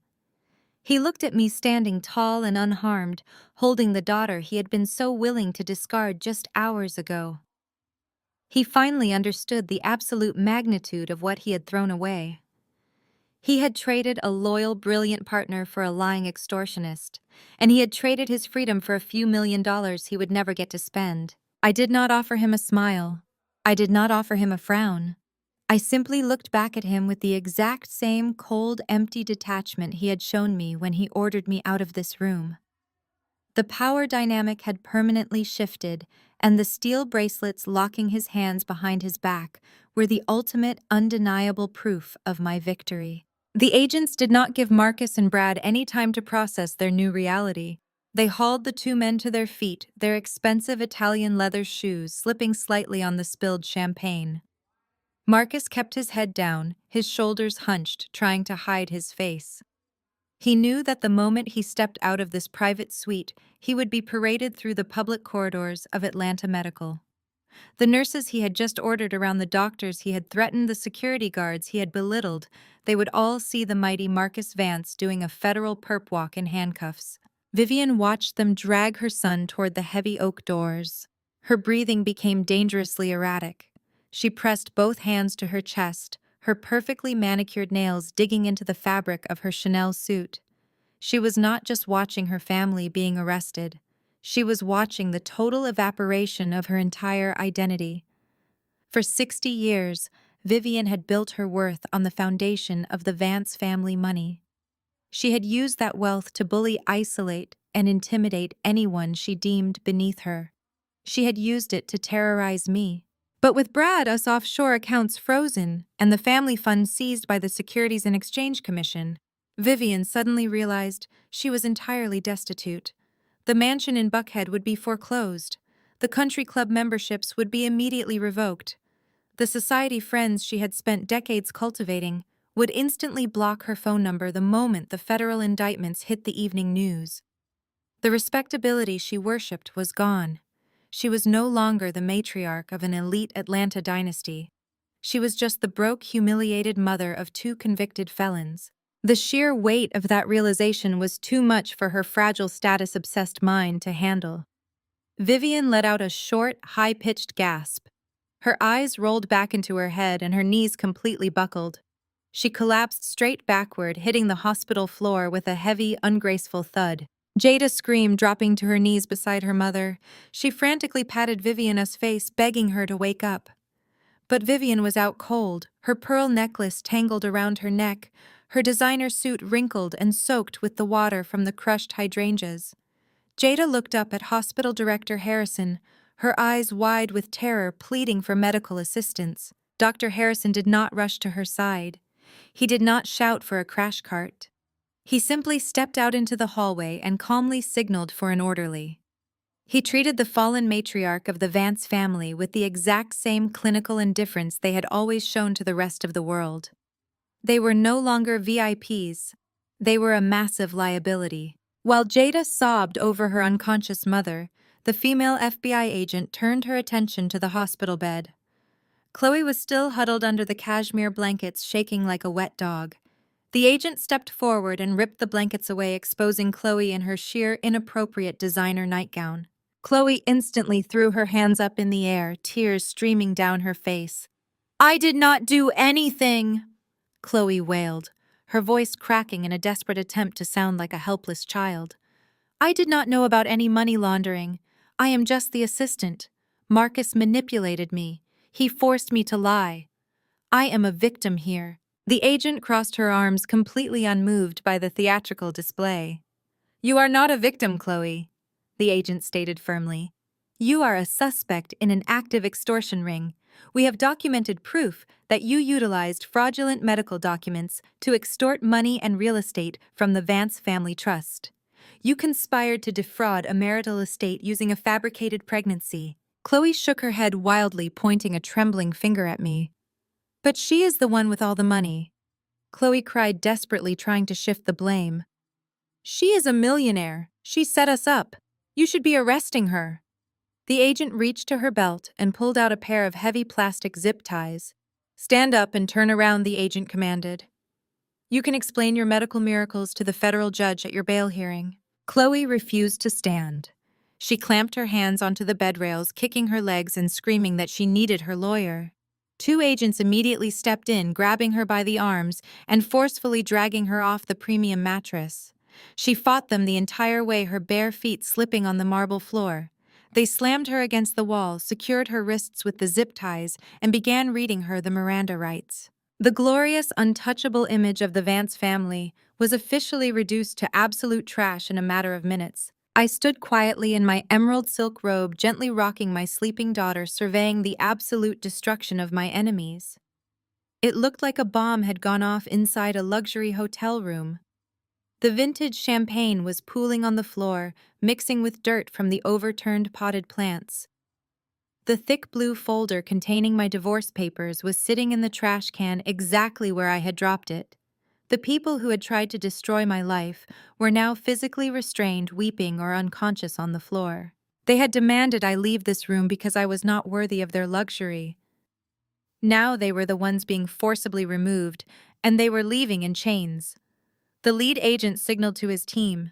He looked at me standing tall and unharmed, holding the daughter he had been so willing to discard just hours ago. He finally understood the absolute magnitude of what he had thrown away. He had traded a loyal, brilliant partner for a lying extortionist, and he had traded his freedom for a few $1,000,000 he would never get to spend. I did not offer him a smile. I did not offer him a frown. I simply looked back at him with the exact same cold, empty detachment he had shown me when he ordered me out of this room. The power dynamic had permanently shifted, and the steel bracelets locking his hands behind his back were the ultimate, undeniable proof of my victory. The agents did not give Marcus and Brad any time to process their new reality. They hauled the 2 men to their feet, their expensive Italian leather shoes slipping slightly on the spilled champagne. Marcus kept his head down, his shoulders hunched, trying to hide his face. He knew that the moment he stepped out of this private suite, he would be paraded through the public corridors of Atlanta Medical. The nurses he had just ordered around the doctors he had threatened, the security guards he had belittled, they would all see the mighty Marcus Vance doing a federal perp walk in handcuffs. Vivian watched them drag her son toward the heavy oak doors. Her breathing became dangerously erratic. She pressed both hands to her chest, her perfectly manicured nails digging into the fabric of her Chanel suit. She was not just watching her family being arrested. She was watching the total evaporation of her entire identity. For 60 years, Vivian had built her worth on the foundation of the Vance family money. She had used that wealth to bully, isolate, and intimidate anyone she deemed beneath her. She had used it to terrorize me. But with Brad's offshore accounts frozen and the family funds seized by the Securities and Exchange Commission, Vivian suddenly realized she was entirely destitute. The mansion in Buckhead would be foreclosed. The country club memberships would be immediately revoked. The society friends she had spent decades cultivating would instantly block her phone number the moment the federal indictments hit the evening news. The respectability she worshipped was gone. She was no longer the matriarch of an elite Atlanta dynasty. She was just the broke, humiliated mother of 2 convicted felons. The sheer weight of that realization was too much for her fragile, status-obsessed mind to handle. Vivian let out a short, high-pitched gasp. Her eyes rolled back into her head and her knees completely buckled. She collapsed straight backward, hitting the hospital floor with a heavy, ungraceful thud. Jada screamed, dropping to her knees beside her mother. She frantically patted Vivian's face, begging her to wake up. But Vivian was out cold, her pearl necklace tangled around her neck, her designer suit wrinkled and soaked with the water from the crushed hydrangeas. Jada looked up at Hospital Director Harrison, her eyes wide with terror, pleading for medical assistance. Dr. Harrison did not rush to her side. He did not shout for a crash cart. He simply stepped out into the hallway and calmly signaled for an orderly. He treated the fallen matriarch of the Vance family with the exact same clinical indifference they had always shown to the rest of the world. They were no longer VIPs. They were a massive liability. While Jada sobbed over her unconscious mother, the female FBI agent turned her attention to the hospital bed. Chloe was still huddled under the cashmere blankets, shaking like a wet dog. The agent stepped forward and ripped the blankets away, exposing Chloe in her sheer, inappropriate designer nightgown. Chloe instantly threw her hands up in the air, tears streaming down her face. "I did not do anything!" Chloe wailed, her voice cracking in a desperate attempt to sound like a helpless child. "I did not know about any money laundering. I am just the assistant. Marcus manipulated me. He forced me to lie. I am a victim here." The agent crossed her arms, completely unmoved by the theatrical display. "You are not a victim, Chloe," the agent stated firmly. "You are a suspect in an active extortion ring. We have documented proof that you utilized fraudulent medical documents to extort money and real estate from the Vance Family Trust. You conspired to defraud a marital estate using a fabricated pregnancy." Chloe shook her head wildly, pointing a trembling finger at me. "But she is the one with all the money." Chloe cried desperately, trying to shift the blame. "She is a millionaire. She set us up. You should be arresting her." The agent reached to her belt and pulled out a pair of heavy plastic zip ties. "Stand up and turn around," the agent commanded. "You can explain your medical miracles to the federal judge at your bail hearing." Chloe refused to stand. She clamped her hands onto the bed rails, kicking her legs and screaming that she needed her lawyer. 2 agents immediately stepped in, grabbing her by the arms and forcefully dragging her off the premium mattress. She fought them the entire way, her bare feet slipping on the marble floor. They slammed her against the wall, secured her wrists with the zip ties, and began reading her the Miranda rights. The glorious, untouchable image of the Vance family was officially reduced to absolute trash in a matter of minutes. I stood quietly in my emerald silk robe, gently rocking my sleeping daughter, surveying the absolute destruction of my enemies. It looked like a bomb had gone off inside a luxury hotel room. The vintage champagne was pooling on the floor, mixing with dirt from the overturned potted plants. The thick blue folder containing my divorce papers was sitting in the trash can exactly where I had dropped it. The people who had tried to destroy my life were now physically restrained, weeping or unconscious on the floor. They had demanded I leave this room because I was not worthy of their luxury. Now they were the ones being forcibly removed, and they were leaving in chains. The lead agent signaled to his team.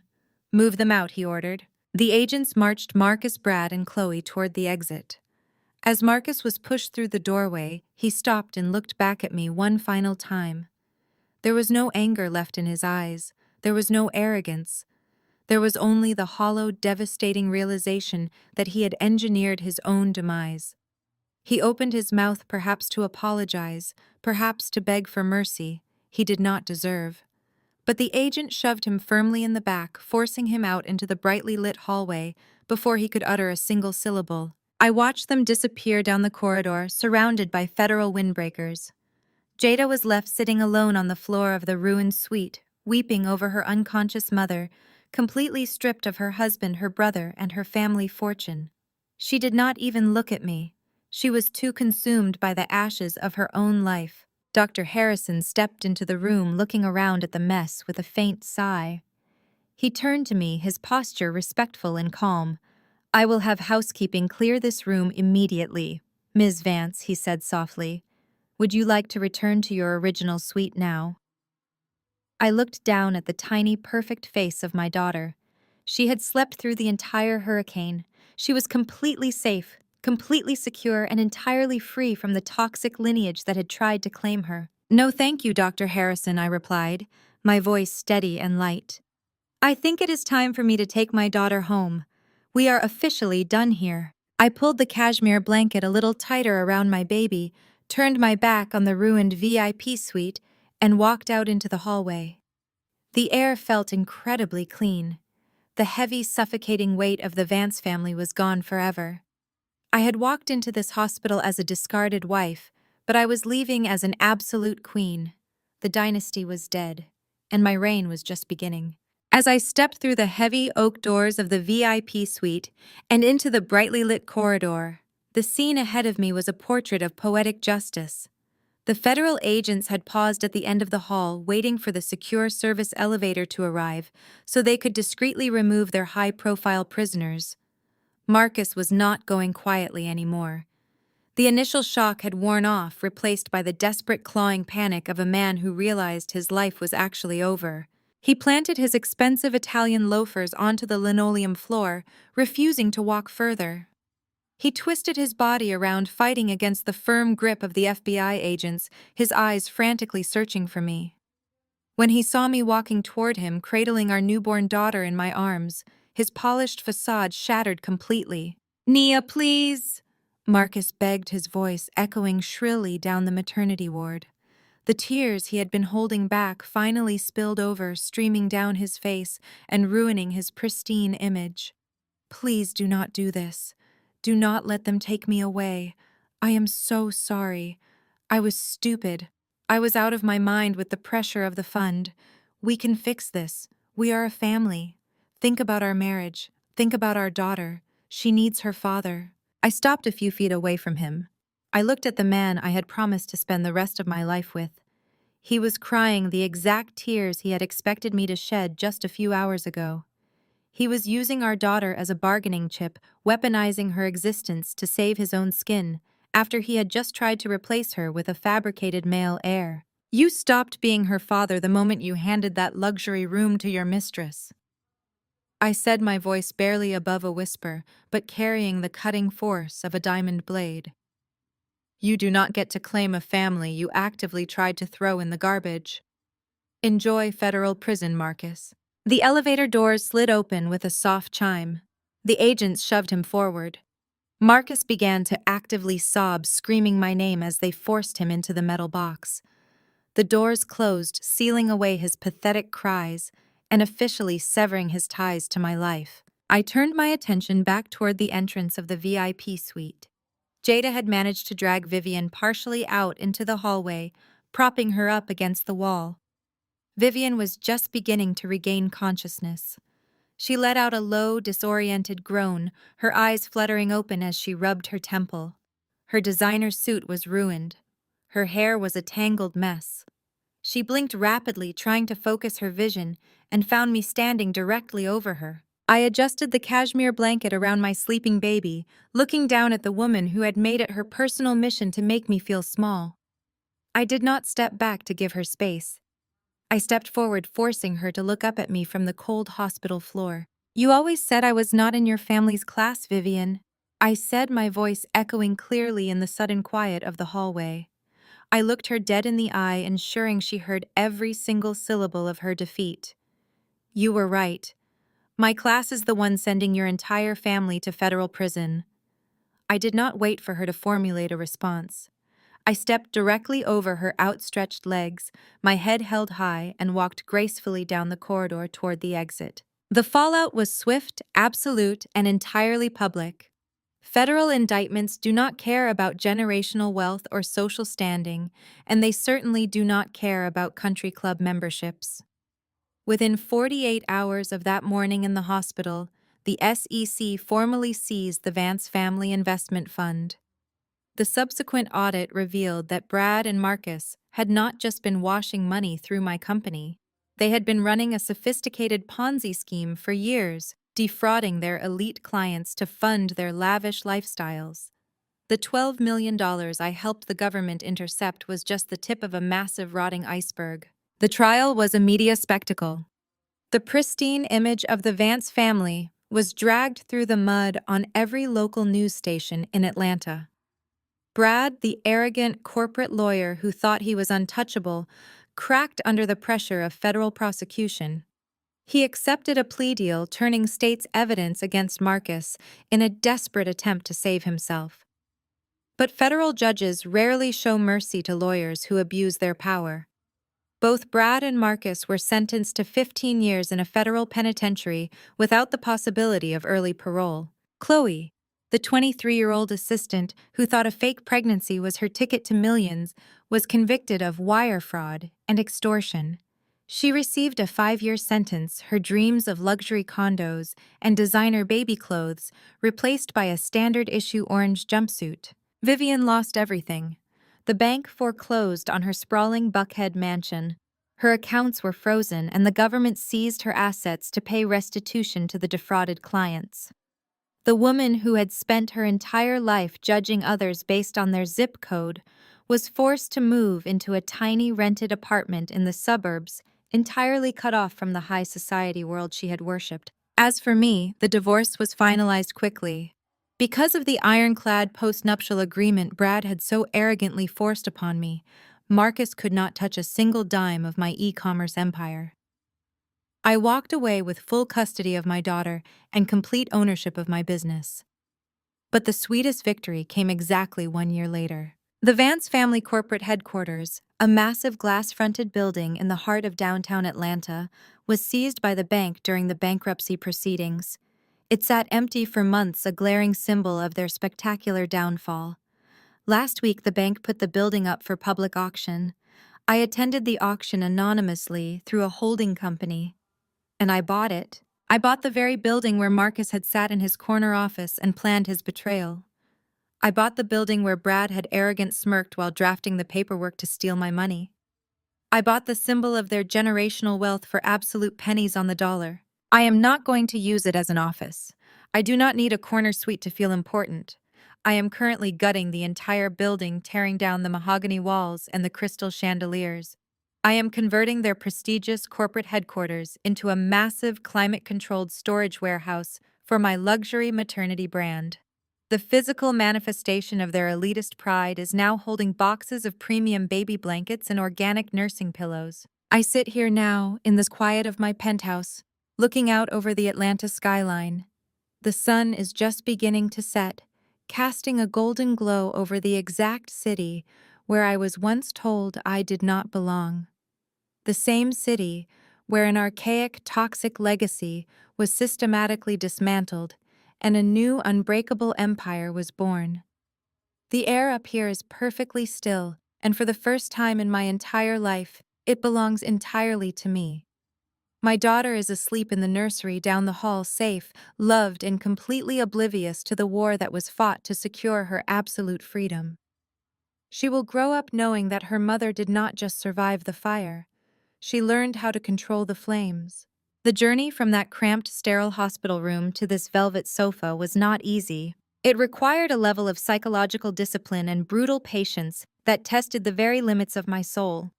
"Move them out," he ordered. The agents marched Marcus, Brad, and Chloe toward the exit. As Marcus was pushed through the doorway, he stopped and looked back at me one final time. There was no anger left in his eyes. There was no arrogance. There was only the hollow, devastating realization that he had engineered his own demise. He opened his mouth, perhaps to apologize, perhaps to beg for mercy he did not deserve. But the agent shoved him firmly in the back, forcing him out into the brightly lit hallway before he could utter a single syllable. I watched them disappear down the corridor, surrounded by federal windbreakers. Jada was left sitting alone on the floor of the ruined suite, weeping over her unconscious mother, completely stripped of her husband, her brother, and her family fortune. She did not even look at me. She was too consumed by the ashes of her own life. Dr. Harrison stepped into the room, looking around at the mess with a faint sigh. He turned to me, his posture respectful and calm. "I will have housekeeping clear this room immediately. Ms. Vance," he said softly. "Would you like to return to your original suite now?" I looked down at the tiny, perfect face of my daughter. She had slept through the entire hurricane. She was completely safe, completely secure, and entirely free from the toxic lineage that had tried to claim her. "No, thank you, Dr. Harrison," I replied, my voice steady and light. "I think it is time for me to take my daughter home. We are officially done here." I pulled the cashmere blanket a little tighter around my baby, turned my back on the ruined VIP suite, and walked out into the hallway. The air felt incredibly clean. The heavy, suffocating weight of the Vance family was gone forever. I had walked into this hospital as a discarded wife, but I was leaving as an absolute queen. The dynasty was dead, and my reign was just beginning. As I stepped through the heavy oak doors of the VIP suite and into the brightly lit corridor, the scene ahead of me was a portrait of poetic justice. The federal agents had paused at the end of the hall, waiting for the secure service elevator to arrive so they could discreetly remove their high-profile prisoners. Marcus was not going quietly anymore. The initial shock had worn off, replaced by the desperate clawing panic of a man who realized his life was actually over. He planted his expensive Italian loafers onto the linoleum floor, refusing to walk further. He twisted his body around, fighting against the firm grip of the FBI agents, his eyes frantically searching for me. When he saw me walking toward him, cradling our newborn daughter in my arms, his polished facade shattered completely. "Nia, please!" Marcus begged, his voice echoing shrilly down the maternity ward. The tears he had been holding back finally spilled over, streaming down his face and ruining his pristine image. "Please do not do this. Do not let them take me away. I am so sorry. I was stupid. I was out of my mind with the pressure of the fund. We can fix this. We are a family. Think about our marriage. Think about our daughter. She needs her father." I stopped a few feet away from him. I looked at the man I had promised to spend the rest of my life with. He was crying the exact tears he had expected me to shed just a few hours ago. He was using our daughter as a bargaining chip, weaponizing her existence to save his own skin, after he had just tried to replace her with a fabricated male heir. "You stopped being her father the moment you handed that luxury room to your mistress," I said, my voice barely above a whisper, but carrying the cutting force of a diamond blade. "You do not get to claim a family you actively tried to throw in the garbage. Enjoy federal prison, Marcus." The elevator doors slid open with a soft chime. The agents shoved him forward. Marcus began to actively sob, screaming my name as they forced him into the metal box. The doors closed, sealing away his pathetic cries and officially severing his ties to my life. I turned my attention back toward the entrance of the VIP suite. Jada had managed to drag Vivian partially out into the hallway, propping her up against the wall. Vivian was just beginning to regain consciousness. She let out a low, disoriented groan, her eyes fluttering open as she rubbed her temple. Her designer suit was ruined. Her hair was a tangled mess. She blinked rapidly, trying to focus her vision, and found me standing directly over her. I adjusted the cashmere blanket around my sleeping baby, looking down at the woman who had made it her personal mission to make me feel small. I did not step back to give her space. I stepped forward, forcing her to look up at me from the cold hospital floor. "You always said I was not in your family's class, Vivian," I said, my voice echoing clearly in the sudden quiet of the hallway. I looked her dead in the eye, ensuring she heard every single syllable of her defeat. "You were right. My class is the one sending your entire family to federal prison." I did not wait for her to formulate a response. I stepped directly over her outstretched legs, my head held high, and walked gracefully down the corridor toward the exit. The fallout was swift, absolute, and entirely public. Federal indictments do not care about generational wealth or social standing, and they certainly do not care about country club memberships. Within 48 hours of that morning in the hospital, the SEC formally seized the Vance Family Investment Fund. The subsequent audit revealed that Brad and Marcus had not just been washing money through my company. They had been running a sophisticated Ponzi scheme for years, defrauding their elite clients to fund their lavish lifestyles. The $12 million I helped the government intercept was just the tip of a massive rotting iceberg. The trial was a media spectacle. The pristine image of the Vance family was dragged through the mud on every local news station in Atlanta. Brad, the arrogant corporate lawyer who thought he was untouchable, cracked under the pressure of federal prosecution. He accepted a plea deal, turning state's evidence against Marcus in a desperate attempt to save himself. But federal judges rarely show mercy to lawyers who abuse their power. Both Brad and Marcus were sentenced to 15 years in a federal penitentiary without the possibility of early parole. Chloe, the 23-year-old assistant who thought a fake pregnancy was her ticket to millions, was convicted of wire fraud and extortion. She received a 5-year sentence, her dreams of luxury condos and designer baby clothes replaced by a standard-issue orange jumpsuit. Vivian lost everything. The bank foreclosed on her sprawling Buckhead mansion. Her accounts were frozen, and the government seized her assets to pay restitution to the defrauded clients. The woman who had spent her entire life judging others based on their zip code was forced to move into a tiny rented apartment in the suburbs, entirely cut off from the high society world she had worshipped. As for me, the divorce was finalized quickly. Because of the ironclad postnuptial agreement Brad had so arrogantly forced upon me, Marcus could not touch a single dime of my e-commerce empire. I walked away with full custody of my daughter and complete ownership of my business. But the sweetest victory came exactly 1 year later. The Vance family corporate headquarters, a massive glass-fronted building in the heart of downtown Atlanta, was seized by the bank during the bankruptcy proceedings. It sat empty for months, a glaring symbol of their spectacular downfall. Last week, the bank put the building up for public auction. I attended the auction anonymously through a holding company, and I bought it. I bought the very building where Marcus had sat in his corner office and planned his betrayal. I bought the building where Brad had arrogantly smirked while drafting the paperwork to steal my money. I bought the symbol of their generational wealth for absolute pennies on the dollar. I am not going to use it as an office. I do not need a corner suite to feel important. I am currently gutting the entire building, tearing down the mahogany walls and the crystal chandeliers. I am converting their prestigious corporate headquarters into a massive climate-controlled storage warehouse for my luxury maternity brand. The physical manifestation of their elitist pride is now holding boxes of premium baby blankets and organic nursing pillows. I sit here now, in the quiet of my penthouse, looking out over the Atlanta skyline. The sun is just beginning to set, casting a golden glow over the exact city where I was once told I did not belong. The same city where an archaic, toxic legacy was systematically dismantled and a new, unbreakable empire was born. The air up here is perfectly still, and for the first time in my entire life, it belongs entirely to me. My daughter is asleep in the nursery down the hall, safe, loved, and completely oblivious to the war that was fought to secure her absolute freedom. She will grow up knowing that her mother did not just survive the fire. She learned how to control the flames. The journey from that cramped, sterile hospital room to this velvet sofa was not easy. It required a level of psychological discipline and brutal patience that tested the very limits of my soul.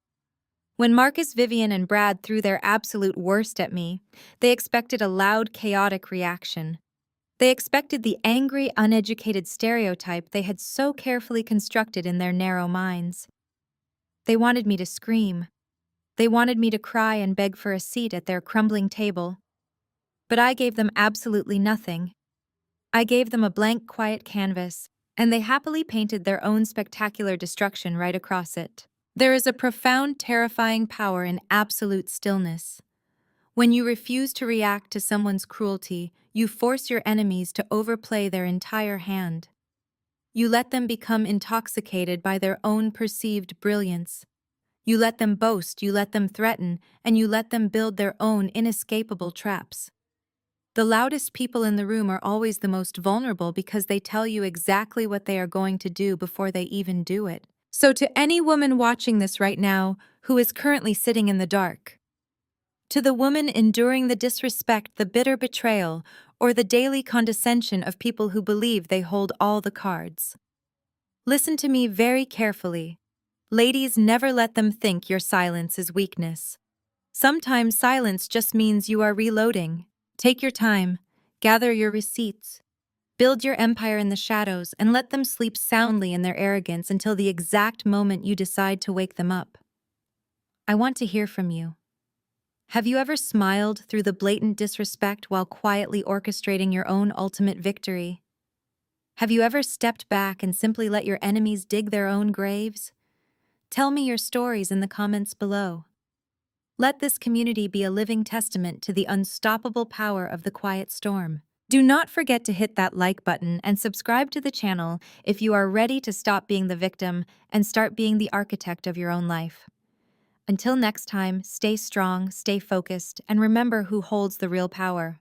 When Marcus, Vivian, and Brad threw their absolute worst at me, they expected a loud, chaotic reaction. They expected the angry, uneducated stereotype they had so carefully constructed in their narrow minds. They wanted me to scream. They wanted me to cry and beg for a seat at their crumbling table. But I gave them absolutely nothing. I gave them a blank, quiet canvas, and they happily painted their own spectacular destruction right across it. There is a profound, terrifying power in absolute stillness. When you refuse to react to someone's cruelty, you force your enemies to overplay their entire hand. You let them become intoxicated by their own perceived brilliance. You let them boast, you let them threaten, and you let them build their own inescapable traps. The loudest people in the room are always the most vulnerable because they tell you exactly what they are going to do before they even do it. So to any woman watching this right now who is currently sitting in the dark, to the woman enduring the disrespect, the bitter betrayal, or the daily condescension of people who believe they hold all the cards, listen to me very carefully. Ladies, never let them think your silence is weakness. Sometimes silence just means you are reloading. Take your time, gather your receipts, build your empire in the shadows, and let them sleep soundly in their arrogance until the exact moment you decide to wake them up. I want to hear from you. Have you ever smiled through the blatant disrespect while quietly orchestrating your own ultimate victory? Have you ever stepped back and simply let your enemies dig their own graves? Tell me your stories in the comments below. Let this community be a living testament to the unstoppable power of the quiet storm. Do not forget to hit that like button and subscribe to the channel if you are ready to stop being the victim and start being the architect of your own life. Until next time, stay strong, stay focused, and remember who holds the real power.